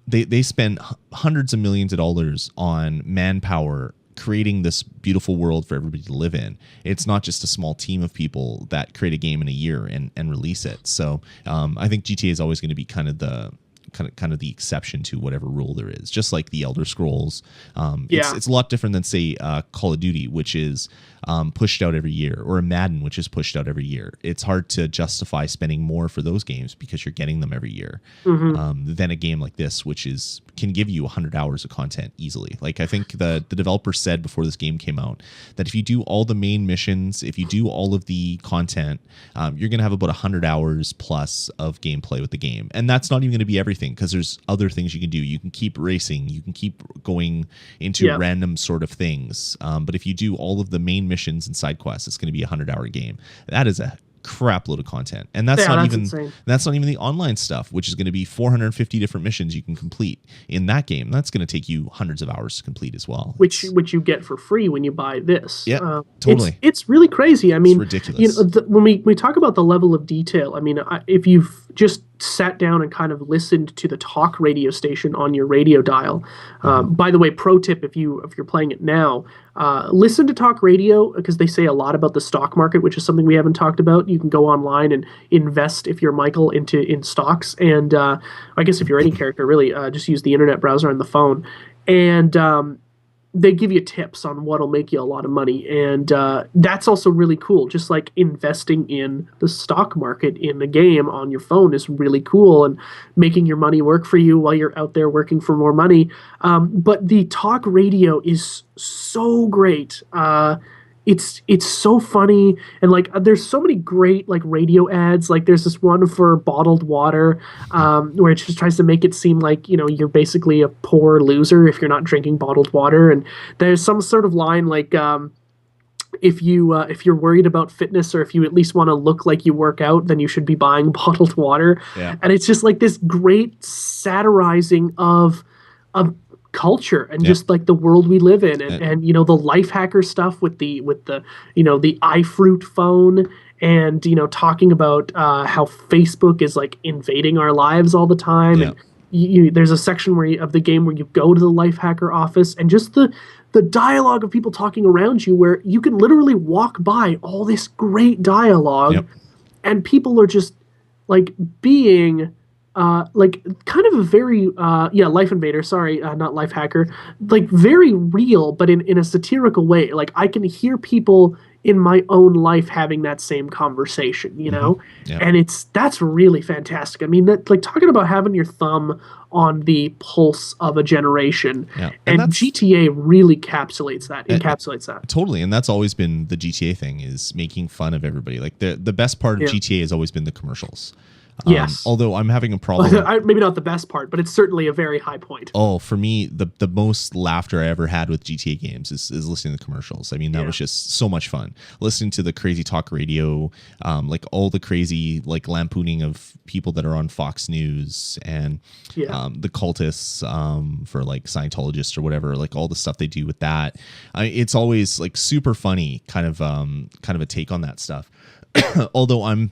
they spend hundreds of millions of dollars on manpower creating this beautiful world for everybody to live in. It's not just a small team of people that create a game in a year and release it. So I think GTA is always going to be kind of the exception to whatever rule there is, just like the Elder Scrolls. It's a lot different than, say, Call of Duty, which is pushed out every year, or a Madden, which is pushed out every year. It's hard to justify spending more for those games because you're getting them every year. Than a game like this, which can give you 100 hours of content easily. Like, I think the developer said before this game came out that if you do all the main missions, if you do all of the content, you're going to have about 100 hours plus of gameplay with the game. And that's not even going to be everything, because there's other things you can do. You can keep racing. You can keep going into random sort of things. But if you do all of the main missions and side quests, it's going to be a 100-hour game. That is a crap load of content, and that's not even the online stuff, which is going to be 450 different missions you can complete in that game. That's going to take you hundreds of hours to complete as well, which you get for free when you buy this. Totally. It's really crazy. I mean, it's ridiculous. When we talk about the level of detail, I mean, if you've just sat down and kind of listened to the talk radio station on your radio dial. By the way, pro tip, if you're playing it now, listen to talk radio, because they say a lot about the stock market, which is something we haven't talked about. You can go online and invest, if you're Michael, in stocks. And I guess if you're any character, really, just use the internet browser on the phone. And they give you tips on what'll make you a lot of money. And that's also really cool. Just like investing in the stock market in the game on your phone is really cool, and making your money work for you while you're out there working for more money. But the talk radio is so great. It's so funny, and like there's so many great like radio ads. Like there's this one for bottled water, where it just tries to make it seem like, you know, you're basically a poor loser if you're not drinking bottled water. And there's some sort of line like, if you're worried about fitness, or if you at least want to look like you work out, then you should be buying bottled water. And it's just like this great satirizing of culture and just like the world we live in, and you know, the life hacker stuff with the you know, the iFruit phone, and you know, talking about how Facebook is like invading our lives all the time. And there's a section of the game where you go to the life hacker office, and just the dialogue of people talking around you, where you can literally walk by all this great dialogue, and people are just like being like kind of a very life invader, sorry, not life hacker, like very real, but in a satirical way. Like I can hear people in my own life having that same conversation, you know? And that's really fantastic. I mean, that, like, talking about having your thumb on the pulse of a generation, and GTA really encapsulates that. Totally. And that's always been the GTA thing, is making fun of everybody. Like the best part of GTA has always been the commercials. Although I'm having a problem. Maybe not the best part, but it's certainly a very high point. Oh, for me, the most laughter I ever had with GTA games is listening to the commercials. I mean, that was just so much fun. Listening to the crazy talk radio, like all the crazy like lampooning of people that are on Fox News, and the cultists for like Scientologists or whatever, like all the stuff they do with that. It's always like super funny, kind of a take on that stuff. Although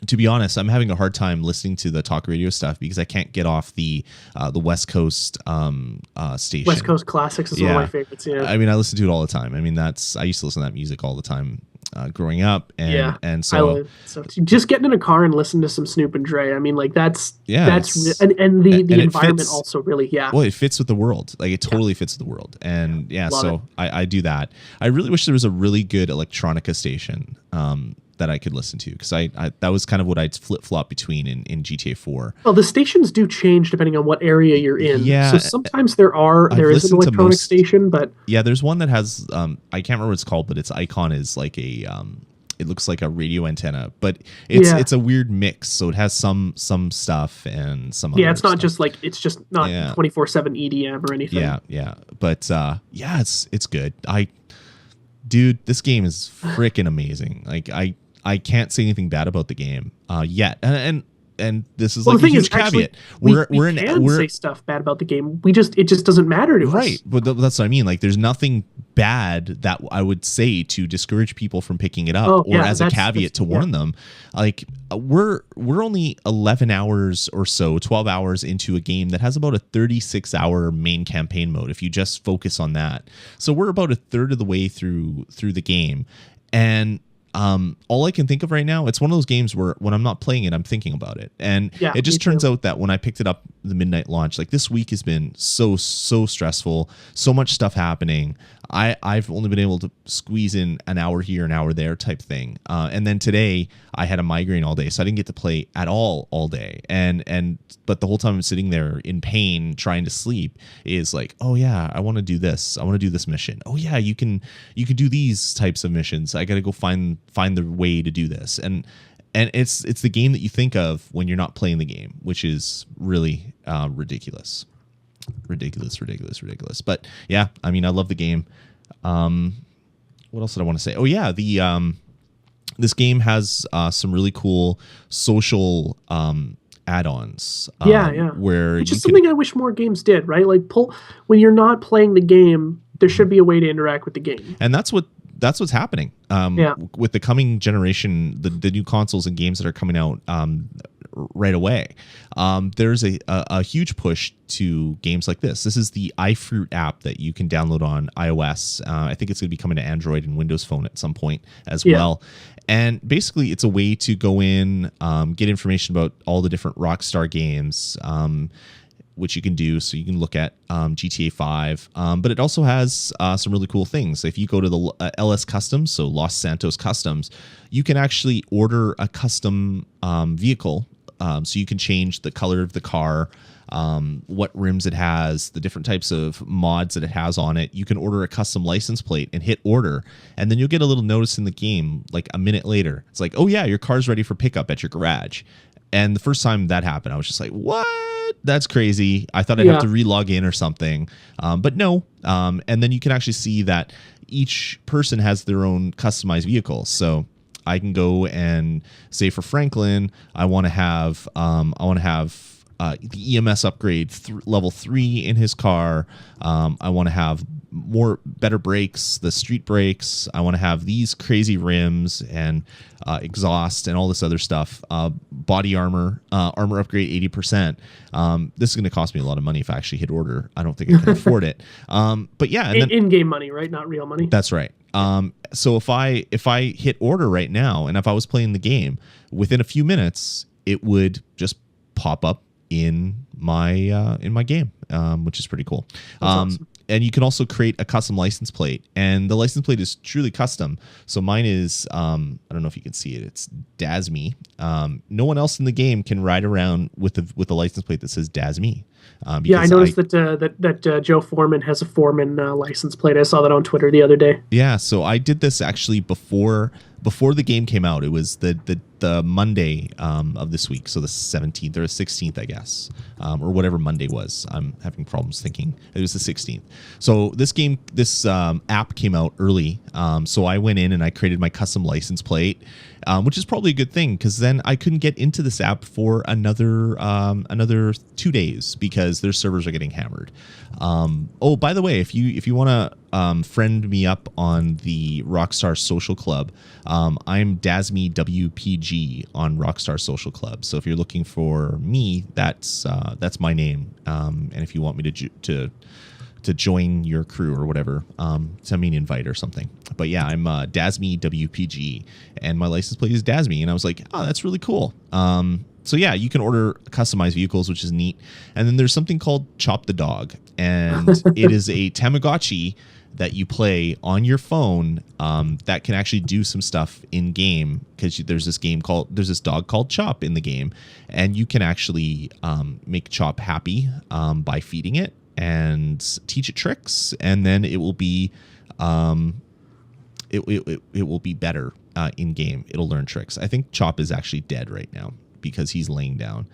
to be honest, I'm having a hard time listening to the talk radio stuff because I can't get off the West Coast station. West Coast Classics is one of my favorites. Yeah, I mean, I listen to it all the time. I mean, I used to listen to that music all the time growing up, and so just getting in a car and listen to some and Dre. I mean, like that's and the environment also really Well, it fits with the world. Like it totally fits with the world, and I do that. I really wish there was a really good electronica station that I could listen to, because I that was kind of what I'd flip-flop between in GTA 4. Well, the stations do change depending on what area you're in. Yeah. So sometimes there is an electronic station, but there's one that has I can't remember what it's called, but its icon is like a it looks like a radio antenna, but it's a weird mix. So it has some stuff and some other it's not stuff. Just like it's just not 24/7 EDM or anything. But it's good. Dude, this game is freaking amazing. Like I can't say anything bad about the game yet, and this is like a huge caveat. We can say stuff bad about the game. It just doesn't matter to us. Right, but that's what I mean. Like, there's nothing bad that I would say to discourage people from picking it up, Oh, or yeah, as a that's- caveat to warn them. Like we're only 11 hours or so, 12 hours into a game that has about a 36-hour main campaign mode if you just focus on that. So we're about a third of the way through the game, and all I can think of right now, it's one of those games where when I'm not playing it, I'm thinking about it. And Yeah, it just me too. turns out that when I picked it up the midnight launch, like this week has been so stressful, so much stuff happening. I've only been able to squeeze in an hour here, an hour there type thing. And then today I had a migraine all day, so I didn't get to play at all day. But the whole time I'm sitting there in pain trying to sleep is like, oh yeah, I want to do this. I want to do this mission. Oh yeah, you can do these types of missions. I got to go find the way to do this. And it's the game that you think of when you're not playing the game, which is really ridiculous. But yeah, I mean, I love the game. What else did I want to say? Oh yeah, this game has some really cool social add-ons. Yeah. Where Which you is something I wish more games did, right? Like when you're not playing the game, there should be a way to interact with the game. and that's what's happening. With the coming generation, the new consoles and games that are coming out right away. There's a huge push to games like this. This is the iFruit app that you can download on iOS. I think it's going to be coming to Android and Windows Phone at some point as well. And basically, it's a way to go in, get information about all the different Rockstar games, which you can do. So you can look at GTA 5, but it also has some really cool things. If you go to the LS Customs, so Los Santos Customs, you can actually order a custom vehicle. So you can change the color of the car, what rims it has, the different types of mods that it has on it. You can order a custom license plate and hit order, and then you'll get a little notice in the game like a minute later. It's like, oh yeah, your car's ready for pickup at your garage. And the first time that happened, I was just like, what? That's crazy. I thought I'd have to re-log in or something. But no. And then you can actually see that each person has their own customized vehicle. So I can go and say for Franklin, I want to have the EMS upgrade level 3 in his car. I want to have better brakes, the street brakes. I want to have these crazy rims and exhaust and all this other stuff. Body armor upgrade 80%. This is going to cost me a lot of money if I actually hit order. I don't think I can afford it. But yeah, and then, in-game money, right? Not real money. That's right. So if I hit order right now, and if I was playing the game, within a few minutes, it would just pop up in my game, which is pretty cool. Awesome. And you can also create a custom license plate, and the license plate is truly custom. So mine is, I don't know if you can see it. It's Dasme. No one else in the game can ride around with a license plate that says Dasme. Yeah, I noticed that Joe Foreman has a Foreman license plate. I saw that on Twitter the other day. Yeah, so I did this actually before the game came out. It was the Monday of this week, so the 17th or the 16th, I guess, or whatever Monday was. I'm having problems thinking. It was the 16th. So this app came out early, so I went in and I created my custom license plate, which is probably a good thing because then I couldn't get into this app for another 2 days because their servers are getting hammered. Oh, by the way, if you want to friend me up on the Rockstar Social Club, I'm Dasme WPG on Rockstar Social Club. So if you're looking for me, that's my name. And if you want me to join your crew or whatever, send me an invite or something. But yeah, I'm Dasme WPG, and my license plate is Dasme, and I was like, oh, that's really cool. So yeah, you can order customized vehicles, which is neat. And then there's something called Chop the Dog, and it is a Tamagotchi that you play on your phone that can actually do some stuff in game, because there's this dog called Chop in the game, and you can actually make Chop happy by feeding it and teach it tricks, and then it will be it will be better in game. It'll learn tricks. I think Chop is actually dead right now because he's laying down.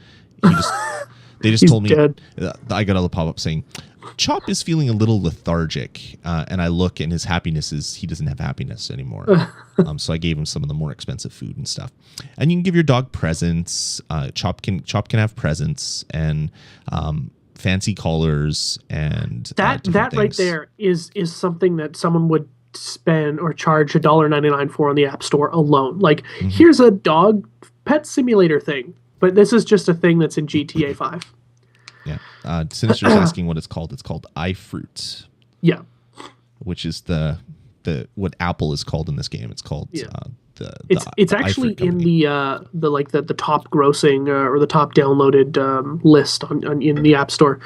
They just told me dead. I got a pop-up saying Chop is feeling a little lethargic, and I look, and his happiness is he doesn't have happiness anymore. So I gave him some of the more expensive food and stuff. And you can give your dog presents. Chop can have presents, and fancy colors and that different right things. there is something that someone would spend or charge $1.99 for on the App Store alone. Like, here's a dog pet simulator thing, but this is just a thing that's in GTA 5. Yeah. Sinister's asking what it's called. It's called iFruit. Yeah. Which is the what Apple is called in this game. It's called it's the actually iFruit in company. the top grossing or the top downloaded list in the App Store.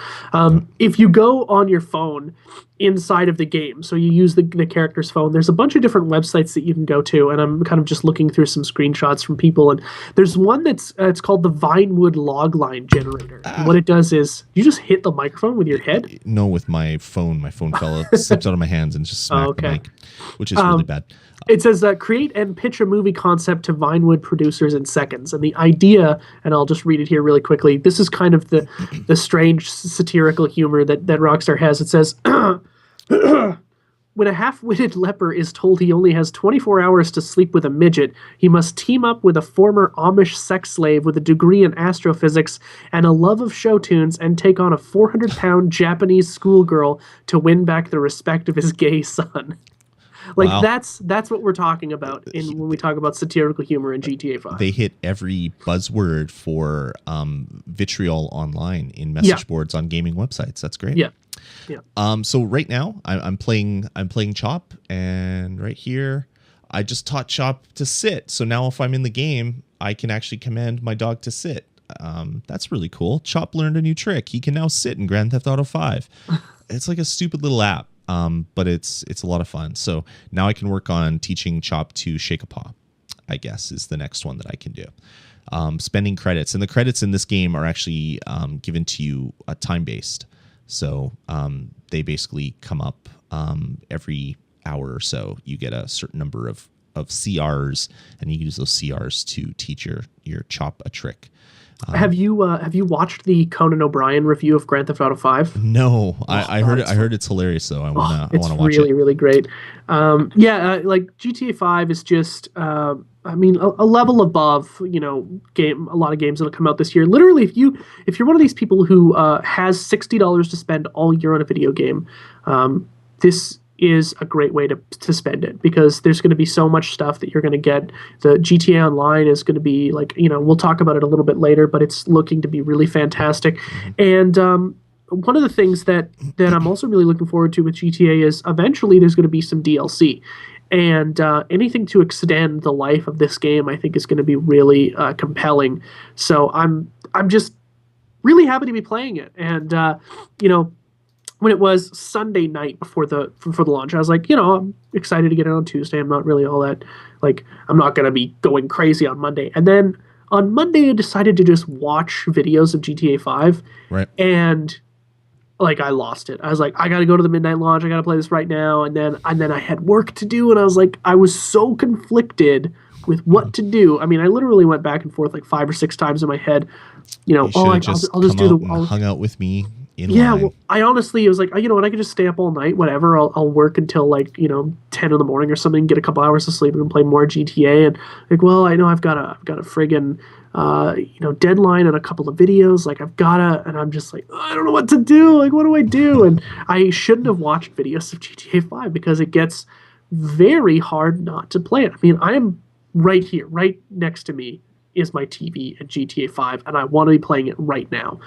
If you go on your phone inside of the game, so you use the character's phone, there's a bunch of different websites that you can go to, and I'm kind of just looking through some screenshots from people, and there's one that's it's called the Vinewood Logline Generator. And what it does is you just hit the microphone with your head. No, with my phone. My phone slipped out of my hands and just smacked the mic, which is really bad. It says create and pitch a movie concept to Vinewood producers in seconds. And the idea, and I'll just read it here really quickly. This is kind of the strange satirical humor that Rockstar has. It says, when a half-witted leper is told he only has 24 hours to sleep with a midget, he must team up with a former Amish sex slave with a degree in astrophysics and a love of show tunes and take on a 400-pound Japanese schoolgirl to win back the respect of his gay son. Like, wow. That's what we're talking about when we talk about satirical humor in GTA 5. They hit every buzzword for vitriol online in message boards on gaming websites. That's great. Yeah. So right now I'm playing Chop, and right here I just taught Chop to sit. So now if I'm in the game, I can actually command my dog to sit. That's really cool. Chop learned a new trick. He can now sit in Grand Theft Auto 5. It's like a stupid little app. But it's a lot of fun. So now I can work on teaching Chop to shake a paw, I guess, is the next one that I can do. Spending credits. And the credits in this game are actually given to you time-based. So they basically come up every hour or so. You get a certain number of CRs, and you use those CRs to teach your Chop a trick. Have you watched the Conan O'Brien review of Grand Theft Auto 5? No, I heard it. I heard it's hilarious, though. I want to watch it. It's really, really great. Like GTA 5 is just, a level above, a lot of games that'll come out this year. Literally, if you're one of these people who has $60 to spend all year on a video game, this is a great way to spend it, because there's going to be so much stuff that you're going to get. The GTA Online is going to be like, we'll talk about it a little bit later, but it's looking to be really fantastic. And one of the things that I'm also really looking forward to with GTA is eventually there's going to be some DLC. And anything to extend the life of this game, I think, is going to be really compelling. So I'm just really happy to be playing it. And when it was Sunday night before the launch, I was like, I'm excited to get it on Tuesday. I'm not really all that, I'm not going to be going crazy on Monday. And then on Monday, I decided to just watch videos of GTA 5. Right. And I lost it. I was like, I got to go to the midnight launch. I got to play this right now. And then I had work to do. And I was like, I was so conflicted with what to do. I mean, I literally went back and forth 5 or 6 times in my head. I'll just hung out with me. Well, I honestly was like, I could just stay up all night, whatever. I'll work until 10 in the morning or something, get a couple hours of sleep, and play more GTA. And I know I've got a friggin' deadline and a couple of videos. And I'm just like, I don't know what to do. What do I do? And I shouldn't have watched videos of GTA 5 because it gets very hard not to play it. I mean, I am right here, right next to me is my TV at GTA 5, and I want to be playing it right now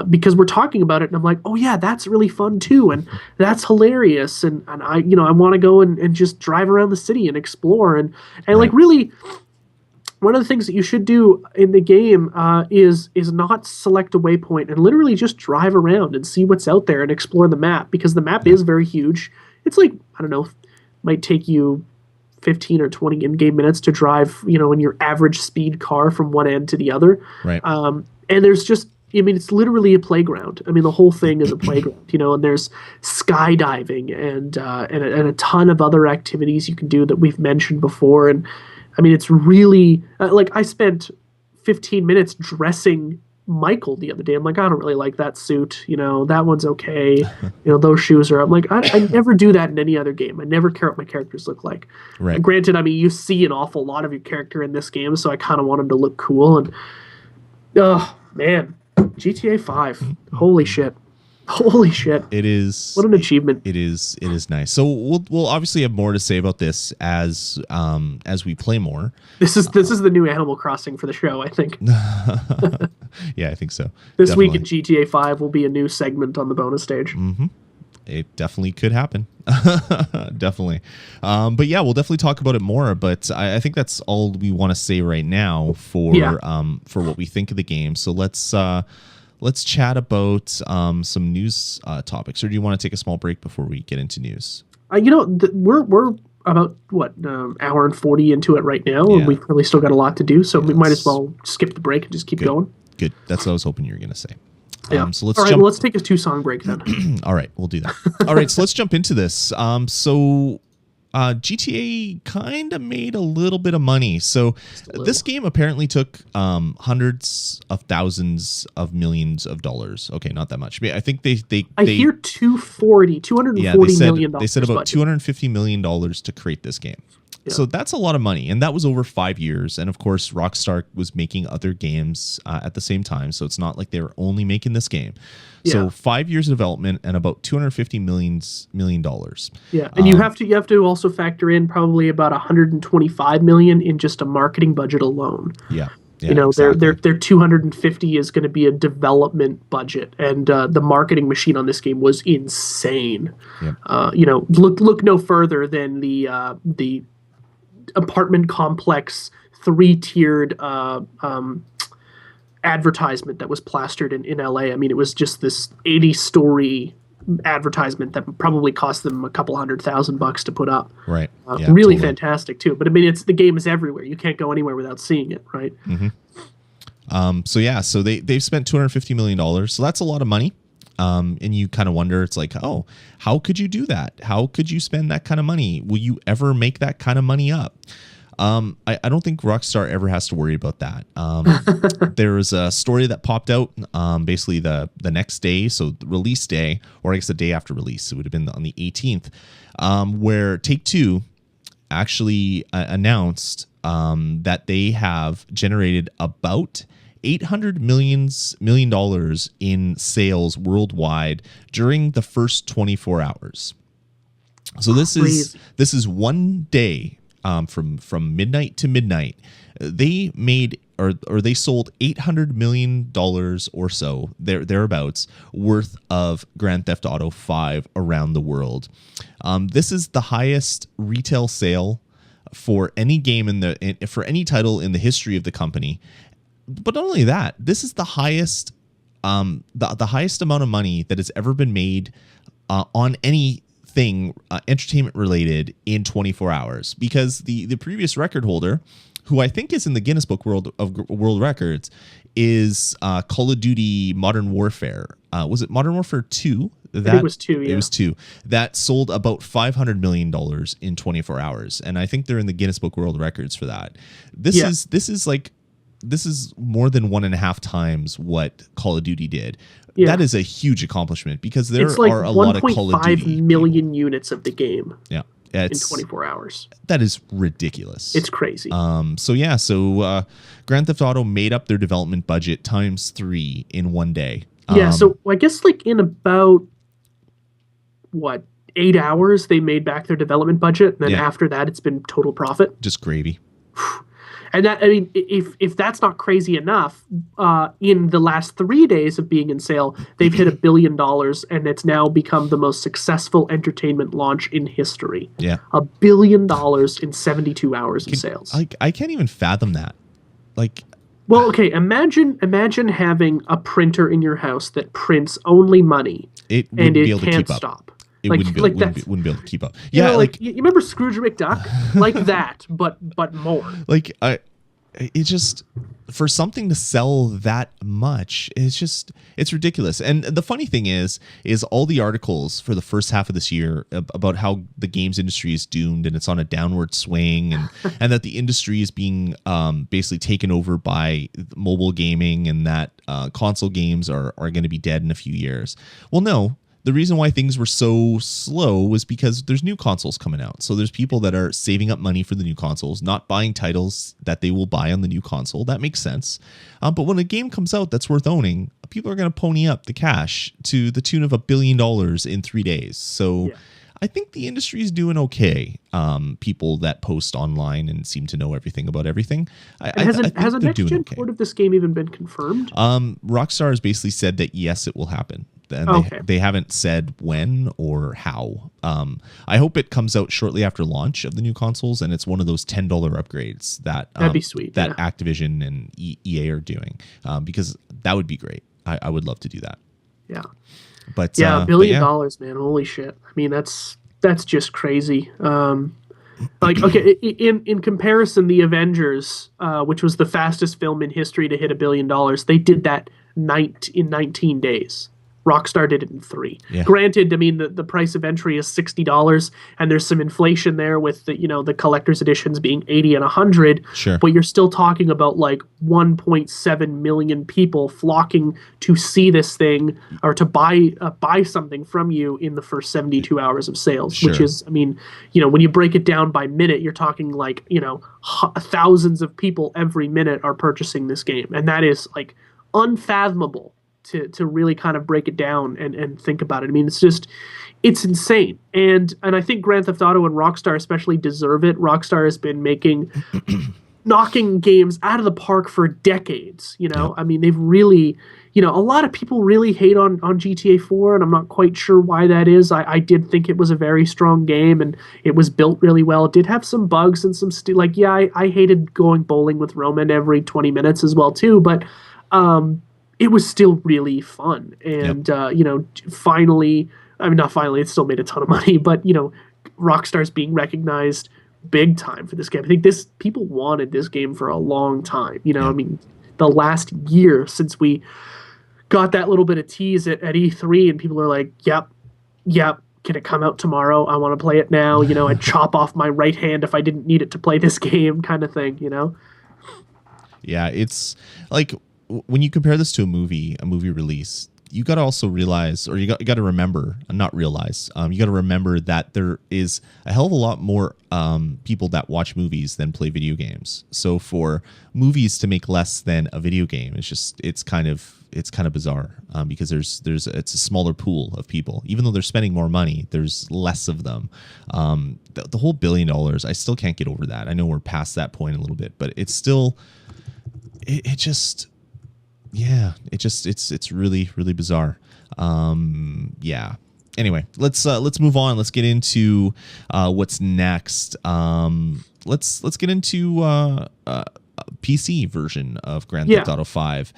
because we're talking about it, and I'm like, oh yeah, that's really fun too, and that's hilarious, and I want to go and just drive around the city and explore, and right. Really, one of the things that you should do in the game is not select a waypoint and literally just drive around and see what's out there and explore the map, because the map is very huge. It's I don't know, might take you 15 or 20 in-game minutes to drive, in your average speed car from one end to the other. Right. And there's just, it's literally a playground. I mean, the whole thing is a playground, and there's skydiving and a ton of other activities you can do that we've mentioned before. And I mean, it's really I spent 15 minutes dressing Michael the other day. I'm like, I don't really like that suit. That one's okay. Those shoes are. I'm like, I never do that in any other game. I never care what my characters look like. Right. Granted, I mean, you see an awful lot of your character in this game, so I kind of want him to look cool. And oh man, GTA 5. Holy shit. Holy shit. It is. What an achievement. It is nice. So we'll obviously have more to say about this as we play more. This is the new Animal Crossing for the show, I think. Yeah, I think so. This Definitely. week in GTA 5 will be a new segment on the bonus stage. It definitely could happen. Definitely. But yeah, we'll definitely talk about it more. But I think that's all we want to say right now for what we think of the game. So let's chat about some news topics. Or do you want to take a small break before we get into news? We're about hour and 40 into it right now, and we've really still got a lot to do. So we might as well skip the break and just keep going. Good. That's what I was hoping you were going to say. Yeah. So let's All right, jump. well, let's take a 2-song break then. All right, we'll do that. All right, so let's jump into this. GTA kind of made a little bit of money. So this game apparently took hundreds of thousands of millions of dollars. Okay, not that much. I think they hear $240 million. They said about budget. $250 million to create this game. Yeah. So that's a lot of money, and that was over 5 years. And of course, Rockstar was making other games at the same time, so it's not like they were only making this game. Yeah. So 5 years of development and about $250 million. Yeah, and you have to also factor in probably about $125 million in just a marketing budget alone. Yeah. Exactly. their 250 is going to be a development budget, and the marketing machine on this game was insane. Yep. Look no further than the apartment complex 3-tiered advertisement that was plastered in LA. I mean, it was just this 80-story advertisement that probably cost them a couple $100,000 to put up. Right. Really fantastic too. But I mean, the game is everywhere. You can't go anywhere without seeing it, right? Mm-hmm. So they've spent $250 million. So that's a lot of money. And you kind of wonder, it's like, oh, how could you do that? How could you spend that kind of money? Will you ever make that kind of money up? I don't think Rockstar ever has to worry about that. There was a story that popped out basically the next day, so the release day, or I guess the day after release, it would have been on the 18th, where Take-Two actually announced that they have generated about $800 million in sales worldwide during the first 24 hours. So this is one day. From midnight to midnight, they made or they sold $800 million or so thereabouts worth of Grand Theft Auto 5 around the world. This is the highest retail sale for any game for any title in the history of the company. But not only that, this is the highest the highest amount of money that has ever been made on any entertainment related in 24 hours, because the previous record holder, who I think is in the Guinness Book World Records, is Call of Duty Modern Warfare. Was it Modern Warfare 2? I think it was 2, yeah. It was 2. That sold about $500 million in 24 hours. And I think they're in the Guinness Book World Records for that. This is more than 1.5 times what Call of Duty did. Yeah. That is a huge accomplishment, because there are a lot of Call of Duty 1.5 million units of the game. Yeah. In 24 hours. That is ridiculous. It's crazy. So Grand Theft Auto made up their development budget times 3 in one day. So I guess in about 8 hours they made back their development budget, and then after that it's been total profit. Just gravy. And that, I mean, if that's not crazy enough, in the last 3 days of being in sale, they've hit $1 billion, and it's now become the most successful entertainment launch in history. Yeah, $1 billion in 72 hours in sales. I can't even fathom that. Well, okay, imagine having a printer in your house that prints only money, and it can't stop. It wouldn't be able to keep up. Yeah, you remember Scrooge McDuck? Like that, but more. It just, for something to sell that much, it's ridiculous. And the funny thing is all the articles for the first half of this year about how the games industry is doomed and it's on a downward swing, and that the industry is being basically taken over by mobile gaming, and that console games are going to be dead in a few years. Well, no. The reason why things were so slow was because there's new consoles coming out. So there's people that are saving up money for the new consoles, not buying titles that they will buy on the new console. That makes sense. But when a game comes out that's worth owning, people are going to pony up the cash to the tune of $1 billion in 3 days. So I think the industry is doing okay. People that post online and seem to know everything about everything. Has a next-gen port of this game even been confirmed? Rockstar has basically said that yes, it will happen. And they haven't said when or how. I hope it comes out shortly after launch of the new consoles, and it's one of those $10 upgrades that that'd be sweet. That Activision and EA are doing, because that would be great. I would love to do that. Yeah, but $1 billion, man, holy shit! I mean, that's just crazy. Like, okay, in comparison, the Avengers, which was the fastest film in history to hit $1 billion, they did that in 19 days. Rockstar did it in 3. Yeah. Granted, I mean, the price of entry is $60, and there's some inflation there with the collector's editions being $80 and $100. Sure. But you're still talking about like 1.7 million people flocking to see this thing or to buy something from you in the first 72 hours of sales, which is, I mean, when you break it down by minute, you're talking like, thousands of people every minute are purchasing this game. And that is like unfathomable to really kind of break it down and think about it. I mean, it's insane. And I think Grand Theft Auto and Rockstar especially deserve it. Rockstar has been knocking games out of the park for decades. I mean, they've really, a lot of people really hate on GTA 4, and I'm not quite sure why that is. I did think it was a very strong game, and it was built really well. It did have some bugs and some I hated going bowling with Roman every 20 minutes as well too, but it was still really fun. And, finally, I mean, not finally, it still made a ton of money, but, Rockstar's being recognized big time for this game. I think people wanted this game for a long time. I mean, the last year since we got that little bit of tease at E3, and people are like, yep, can it come out tomorrow? I want to play it now. I'd chop off my right hand if I didn't need it to play this game, kind of thing, Yeah, it's like, when you compare this to a movie release, you got to also realize, or you got to remember, not realize, you got to remember that there is a hell of a lot more people that watch movies than play video games. So for movies to make less than a video game, it's kind of bizarre, because it's a smaller pool of people. Even though they're spending more money, there's less of them. The whole $1 billion, I still can't get over that. I know we're past that point a little bit, but it's still, it's really, really bizarre. Anyway, let's move on. Let's get into what's next. Let's get into PC version of Grand Theft Auto 5.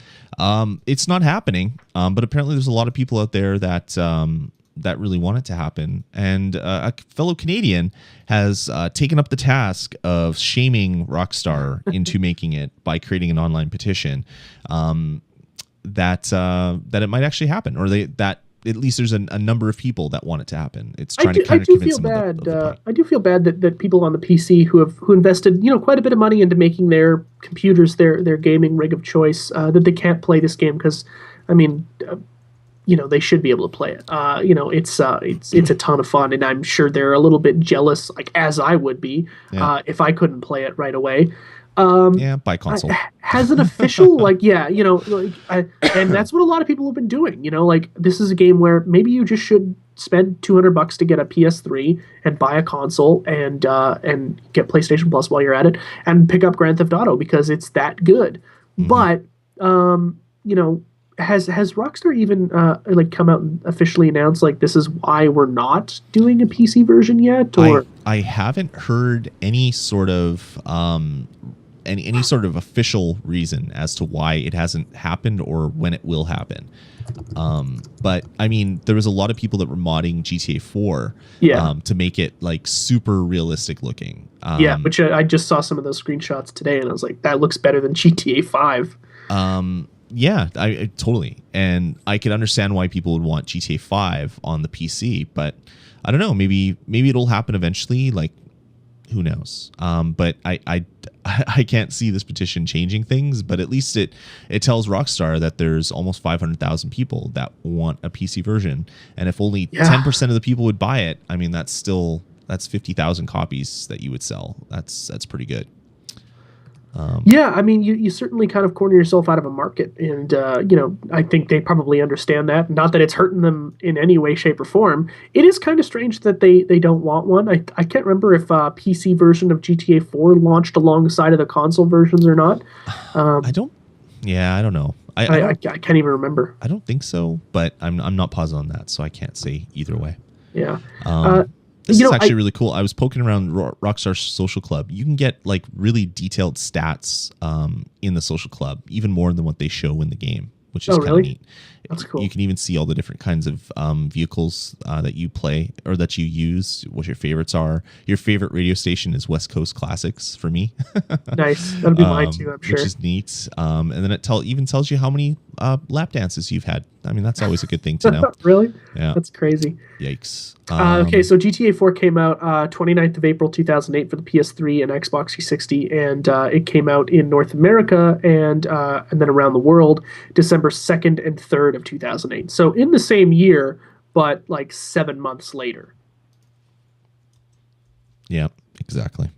It's not happening, but apparently there's a lot of people out there that really want it to happen. And a fellow Canadian has taken up the task of shaming Rockstar into making it by creating an online petition that it might actually happen, or that at least there's a number of people that want it to happen. It's trying to kind of convince them of the point. I do feel bad that people on the PC who invested quite a bit of money into making their computers their gaming rig of choice, that they can't play this game because, I mean, they should be able to play it. It's a ton of fun, and I'm sure they're a little bit jealous, like as I would be, if I couldn't play it right away. Buy console. Has an official and that's what a lot of people have been doing. This is a game where maybe you just should spend $200 to get a PS3 and buy a console and get PlayStation Plus while you're at it, and pick up Grand Theft Auto because it's that good. Mm-hmm. But has Rockstar even come out and officially announced this is why we're not doing a PC version yet? Or I haven't heard any sort of any sort of official reason as to why it hasn't happened or when it will happen. But I mean, there was a lot of people that were modding GTA 4 to make it super realistic looking. Which I just saw some of those screenshots today, and I was like, that looks better than GTA 5. Yeah, I totally. And I could understand why people would want GTA 5 on the PC, but I don't know, maybe it'll happen eventually, who knows. But I can't see this petition changing things, but at least it tells Rockstar that there's almost 500,000 people that want a PC version. And if only 10% of the people would buy it, I mean, that's 50,000 copies that you would sell. That's pretty good. Yeah, I mean, you certainly kind of corner yourself out of a market, and I think they probably understand that. Not that it's hurting them in any way, shape, or form. It is kind of strange that they don't want one. I can't remember if PC version of GTA 4 launched alongside of the console versions or not. I don't. Yeah, I don't know. I can't even remember. I don't think so, but I'm not positive on that, so I can't say either way. Yeah. This is actually really cool. I was poking around Rockstar Social Club. You can get like really detailed stats in the social club, even more than what they show in the game, which is kind of neat. That's cool. You can even see all the different kinds of vehicles that you play or that you use, what your favorites are. Your favorite radio station is West Coast Classics for me. Nice. That'll be mine too, I'm sure. Which is neat. And then it even tells you how many lap dances you've had. I mean, that's always a good thing to know. Really? Yeah. That's crazy. Yikes. Okay, so GTA 4 came out 29th of April 2008 for the PS3 and Xbox 360, and it came out in North America and then around the world December 2nd and 3rd of 2008. So in the same year, but like 7 months later. Yeah, exactly.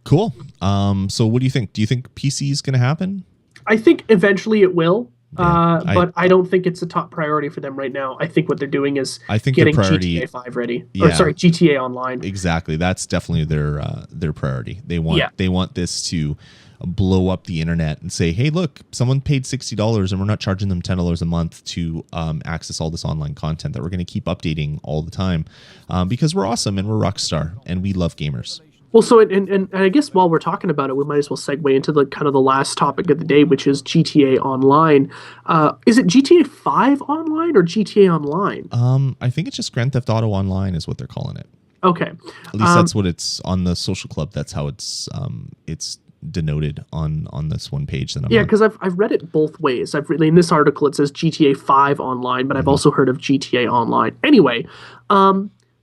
Cool. So what do you think? Do you think PC is going to happen? I think eventually it will. Yeah, but I don't think it's a top priority for them right now. I think what they're doing is getting GTA 5 ready. Yeah, or sorry, GTA Online. Exactly. That's definitely their priority. They want this to blow up the internet and say, hey, look, someone paid $60 and we're not charging them $10 a month to access all this online content that we're going to keep updating all the time because we're awesome and we're Rockstar and we love gamers. Well, so and I guess while we're talking about it, we might as well segue into the kind of the last topic of the day, which is GTA Online. Is it GTA 5 Online or GTA Online? I think it's just Grand Theft Auto Online is what they're calling it. Okay, at least that's what it's on the social club. That's how it's denoted on this one page that I'm on. Because I've read it both ways. I've really in this article it says GTA 5 Online, but I've also heard of GTA Online. Anyway,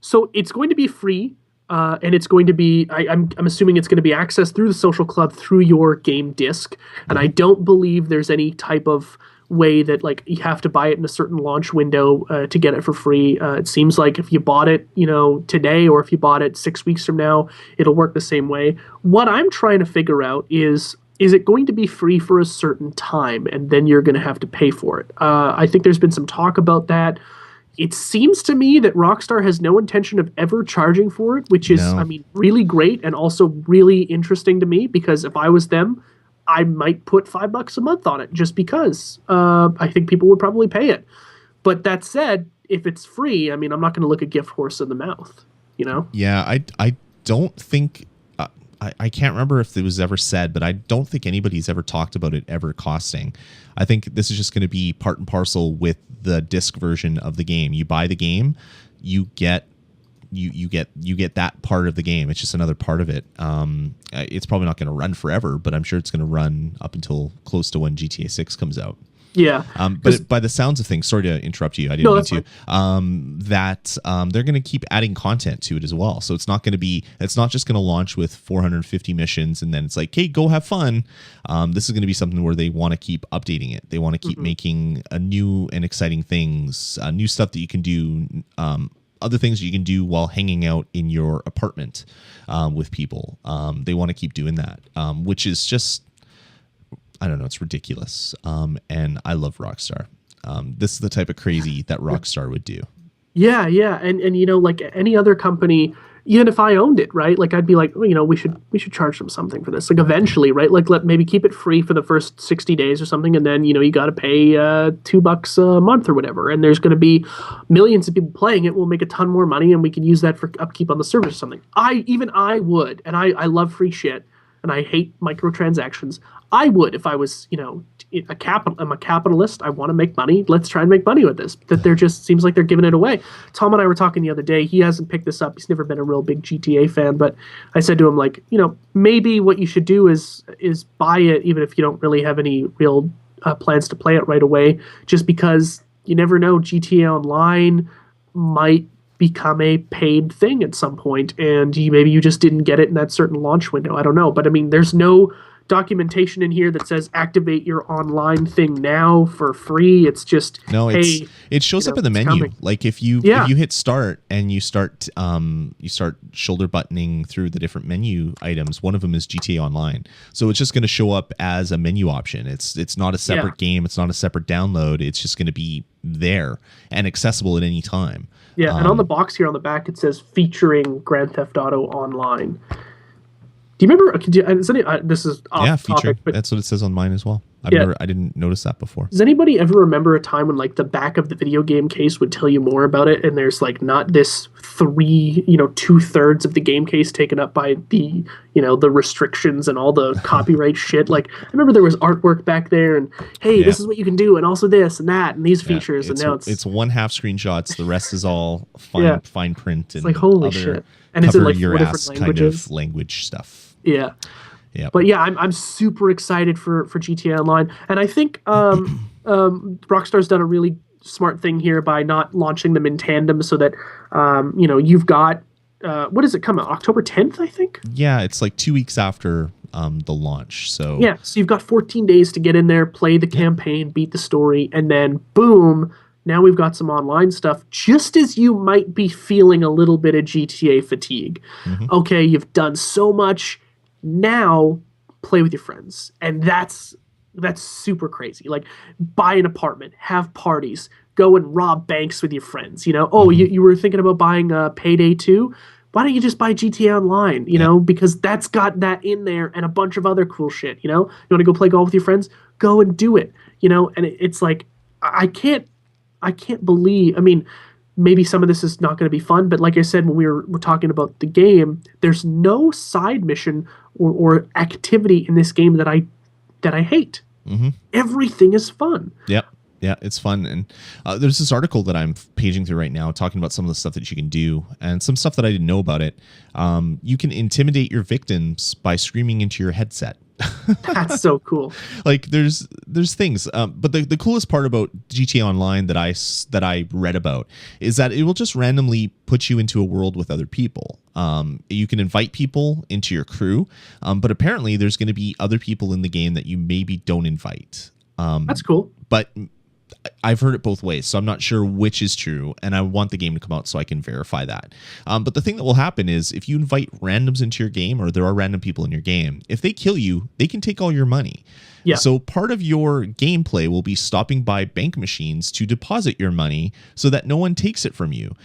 so it's going to be free. And it's going to be, I'm assuming it's going to be accessed through the social club through your game disc. And I don't believe there's any type of way that like you have to buy it in a certain launch window to get it for free. It seems like if you bought it, today or if you bought it 6 weeks from now, it'll work the same way. What I'm trying to figure out is it going to be free for a certain time and then you're going to have to pay for it? I think there's been some talk about that. It seems to me that Rockstar has no intention of ever charging for it, which is, really great and also really interesting to me because if I was them, I might put $5 a month on it just because I think people would probably pay it. But that said, if it's free, I'm not going to look a gift horse in the mouth, Yeah, I don't think I can't remember if it was ever said, but I don't think anybody's ever talked about it ever costing. I think this is just going to be part and parcel with the disc version of the game. You buy the game, you get that part of the game. It's just another part of it. It's probably not going to run forever, but I'm sure it's going to run up until close to when GTA 6 comes out. Yeah. But by the sounds of things, sorry to interrupt you. I didn't mean to. They're going to keep adding content to it as well. So it's not just going to launch with 450 missions and then it's like, hey, go have fun. This is going to be something where they want to keep updating it. They want to keep making new and exciting things, new stuff that you can do, other things you can do while hanging out in your apartment with people. They want to keep doing that, which is just, I don't know, it's ridiculous. And I love Rockstar. This is the type of crazy that Rockstar would do. Yeah. And like any other company, even if I owned it, right? Like I'd be like, we should charge them something for this. Like eventually, right? Like maybe keep it free for the first 60 days or something, and then you got to pay $2 a month or whatever. And there's going to be millions of people playing it. We'll make a ton more money, and we can use that for upkeep on the service or something. I would, and I love free shit, and I hate microtransactions. I would if I was, I'm a capitalist. I want to make money. Let's try and make money with this. That there just seems like they're giving it away. Tom and I were talking the other day. He hasn't picked this up. He's never been a real big GTA fan, but I said to him, like, maybe what you should do is buy it, even if you don't really have any real plans to play it right away, just because you never know. GTA Online might become a paid thing at some point, and maybe you just didn't get it in that certain launch window. I don't know, but there's no documentation in here that says activate your online thing now for free. It's just no, hey, it shows up in the menu. coming. Like if you hit start and you start shoulder buttoning through the different menu items, one of them is GTA Online. So it's just going to show up as a menu option. It's not a separate game. It's not a separate download. It's just going to be there and accessible at any time. Yeah, and on the box here on the back it says featuring Grand Theft Auto Online. Do you remember? This is off topic, but that's what it says on mine as well. I didn't notice that before. Does anybody ever remember a time when like the back of the video game case would tell you more about it, and there's like not this 2/3 of the game case taken up by the the restrictions and all the copyright shit? Like I remember there was artwork back there, and hey, this is what you can do, and also this and that, and these features, and now it's 1/2 screenshots. The rest is all fine print. And it's like holy shit, and it's in like 4 different languages. Kind of language stuff. Yeah. Yeah. But yeah, I'm super excited for GTA Online. And I think Rockstar's done a really smart thing here by not launching them in tandem so that you've got what does it come out? October 10th, I think? Yeah, it's like 2 weeks after the launch. So yeah, so you've got 14 days to get in there, play the campaign, beat the story, and then boom, now we've got some online stuff, just as you might be feeling a little bit of GTA fatigue. Mm-hmm. Okay, you've done so much. Now play with your friends, and that's super crazy. Like buy an apartment, have parties, go and rob banks with your friends. You were thinking about buying Payday 2. Why don't you just buy GTA Online? Because that's got that in there and a bunch of other cool shit. You want to go play golf with your friends, go and do it. And it's like I can't believe. I mean, maybe some of this is not going to be fun, but like I said when we're talking about the game, there's no side mission or activity in this game that I hate. Mm-hmm. Everything is fun. Yep. Yeah, it's fun. And there's this article that I'm paging through right now talking about some of the stuff that you can do and some stuff that I didn't know about it. You can intimidate your victims by screaming into your headset. That's so cool. Like there's things, but the coolest part about GTA Online that I read about is that it will just randomly put you into a world with other people. You can invite people into your crew, but apparently there's going to be other people in the game that you maybe don't invite. That's cool. But I've heard it both ways, so I'm not sure which is true, and I want the game to come out so I can verify that. But the thing that will happen is if you invite randoms into your game, or there are random people in your game, if they kill you, they can take all your money. Yeah. So part of your gameplay will be stopping by bank machines to deposit your money so that no one takes it from you.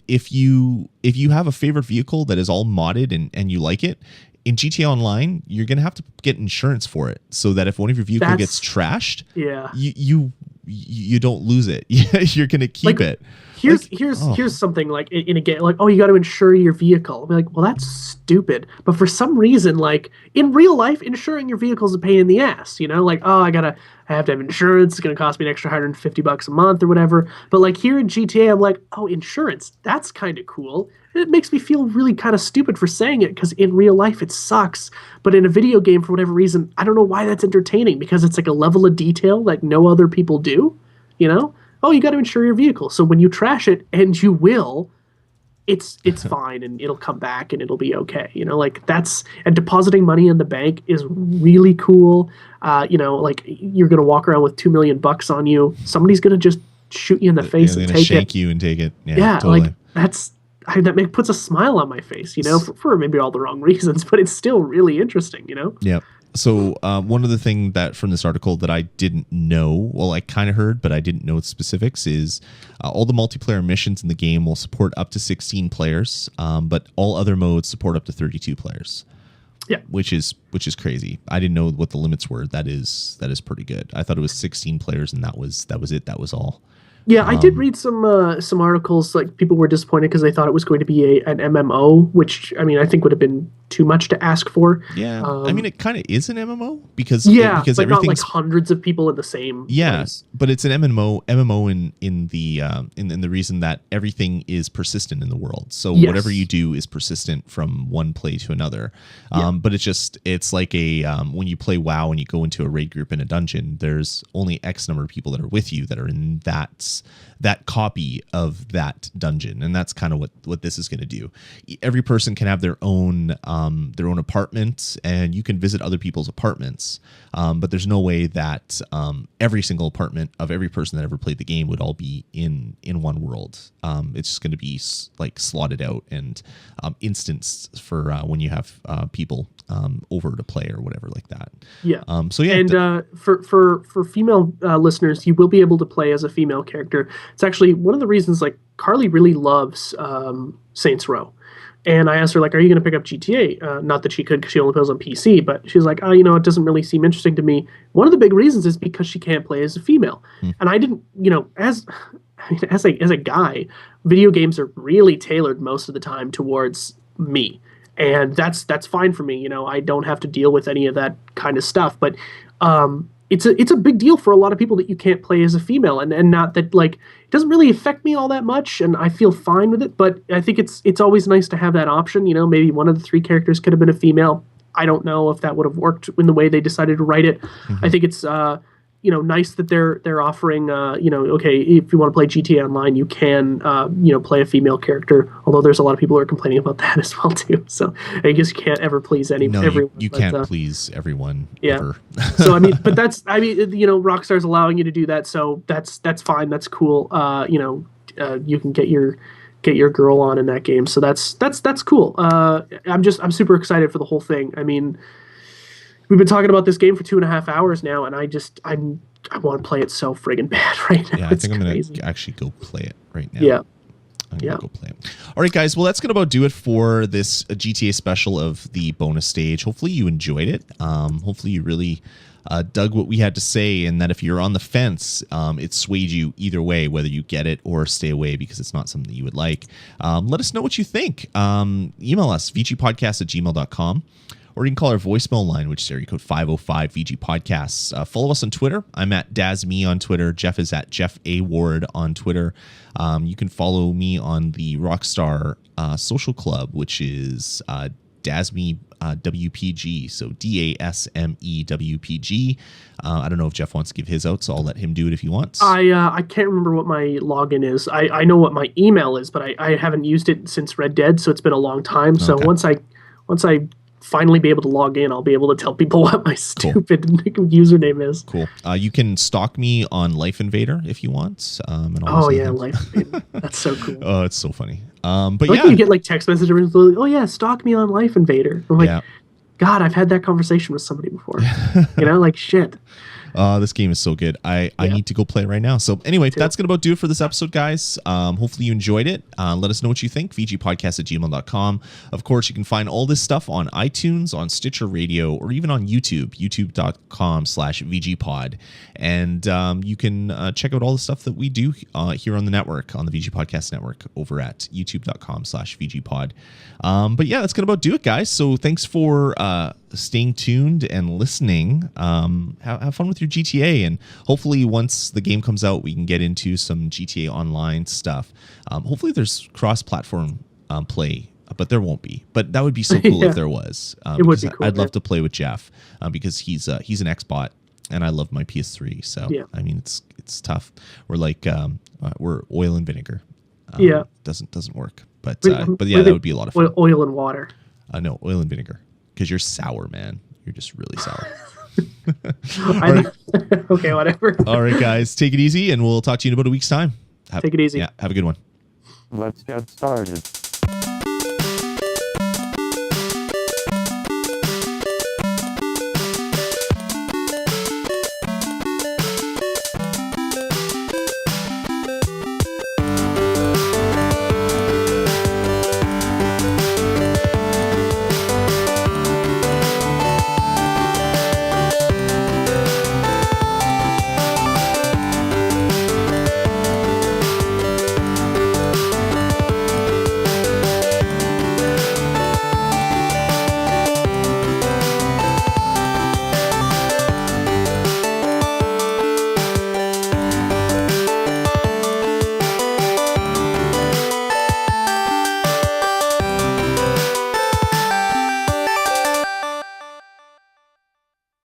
If you have a favorite vehicle that is all modded and you like it, in GTA Online, you're going to have to get insurance for it so that if one of your vehicles gets trashed, you don't lose it. You're going to keep it. Here's something like in a game, like, oh, you got to insure your vehicle. I'm like, well, that's stupid. But for some reason, like in real life, insuring your vehicle is a pain in the ass. Like, oh, I have to have insurance. It's going to cost me an extra $150 a month or whatever. But like here in GTA, I'm like, oh, insurance. That's kind of cool. And it makes me feel really kind of stupid for saying it because in real life it sucks. But in a video game, for whatever reason, I don't know why that's entertaining because it's like a level of detail like no other people do. Oh, you got to insure your vehicle. So when you trash it, and you will, it's fine and it'll come back and it'll be okay. And depositing money in the bank is really cool. Like you're going to walk around with $2 million on you. Somebody's going to just shoot you in the face and take shank you and take it. Yeah, totally. Like that puts a smile on my face, for maybe all the wrong reasons, but it's still really interesting, Yeah. So one of the things that from this article that I didn't know, well, I kind of heard, but I didn't know the specifics, is all the multiplayer missions in the game will support up to 16 players, but all other modes support up to 32 players. Yeah, which is crazy. I didn't know what the limits were. That is pretty good. I thought it was 16 players, and that was it. That was all. Yeah, I did read some articles. Like people were disappointed because they thought it was going to be an MMO, which I mean I think would have been too much to ask for. Yeah, I mean it kind of is an MMO because but everything's not like hundreds of people in the same. Yes, but it's an MMO in the reason that everything is persistent in the world. So whatever you do is persistent from one play to another. But it's like a when you play WoW and you go into a raid group in a dungeon, there's only X number of people that are with you that are in that copy of that dungeon, and that's kind of what this is going to do. Every person can have their own their own apartment, and you can visit other people's apartments. But there's no way that every single apartment of every person that ever played the game would all be in one world. It's just going to be like slotted out and instanced for when you have people over to play or whatever like that. Yeah. So yeah, and for female listeners, you will be able to play as a female character. It's actually one of the reasons like Carly really loves Saints Row. And I asked her, like, are you going to pick up GTA? Not that she could because she only plays on PC, but she's like, oh, it doesn't really seem interesting to me. One of the big reasons is because she can't play as a female. And I didn't, as a guy, video games are really tailored most of the time towards me. And that's fine for me. I don't have to deal with any of that kind of stuff. But it's a big deal for a lot of people that you can't play as a female, and not that like it doesn't really affect me all that much, and I feel fine with it. But I think it's always nice to have that option. Maybe one of the 3 characters could have been a female. I don't know if that would have worked in the way they decided to write it. I think it's nice that they're offering okay, if you want to play GTA Online, you can play a female character. Although there's a lot of people who are complaining about that as well too. So I guess you can't ever please everyone. You can't please everyone. Yeah. Ever. So Rockstar's allowing you to do that, so that's fine. That's cool. You can get your girl on in that game, so that's cool. I'm super excited for the whole thing. I mean, we've been talking about this game for 2.5 hours now, and I want to play it so friggin' bad right now. Yeah, I think I'm going to actually go play it right now. Yeah. I'm going to go play it. All right, guys. Well, that's going to about do it for this GTA special of the bonus stage. Hopefully you enjoyed it. Hopefully you really dug what we had to say, and that if you're on the fence, it swayed you either way, whether you get it or stay away because it's not something that you would like. Let us know what you think. Email us, vgpodcast@gmail.com. Or you can call our voicemail line, which is area code 505 VG Podcasts. Follow us on Twitter. I'm at DazMe on Twitter. Jeff is at Jeff A. Ward on Twitter. You can follow me on the Rockstar Social Club, which is DazMe WPG. So DASME WPG. I don't know if Jeff wants to give his out, so I'll let him do it if he wants. I can't remember what my login is. I know what my email is, but I haven't used it since Red Dead, so it's been a long time. So once I finally be able to log in, I'll be able to tell people what my stupid username is. Cool. You can stalk me on Life Invader if you want. Life Invader. That's so cool. Oh, it's so funny. But you get like text messages, oh yeah, stalk me on Life Invader. I'm like, God, I've had that conversation with somebody before. Like shit. This game is so good. I need to go play it right now. So anyway, that's going to about do it for this episode, guys. Hopefully you enjoyed it. Let us know what you think. VGpodcast@gmail.com. Of course, you can find all this stuff on iTunes, on Stitcher Radio, or even on YouTube, youtube.com/VGpod. And you can check out all the stuff that we do here on the network, on the VG Podcast Network, over at youtube.com/VGpod. But yeah, that's going to about do it, guys. So thanks for staying tuned and listening. Have fun with your GTA, and hopefully once the game comes out, we can get into some GTA Online stuff. Hopefully there's cross-platform play, but there won't be. But that would be so cool if there was. It would be cool. I'd love to play with Jeff because he's an Xbot, and I love my PS3. So I mean, it's tough. We're like we're oil and vinegar. Doesn't work. But yeah, that would be a lot of fun. Oil and water. No, oil and vinegar. Because you're sour, man. You're just really sour. Okay, whatever. All right, guys. Take it easy, and we'll talk to you in about a week's time. Take it easy. Yeah, have a good one. Let's get started.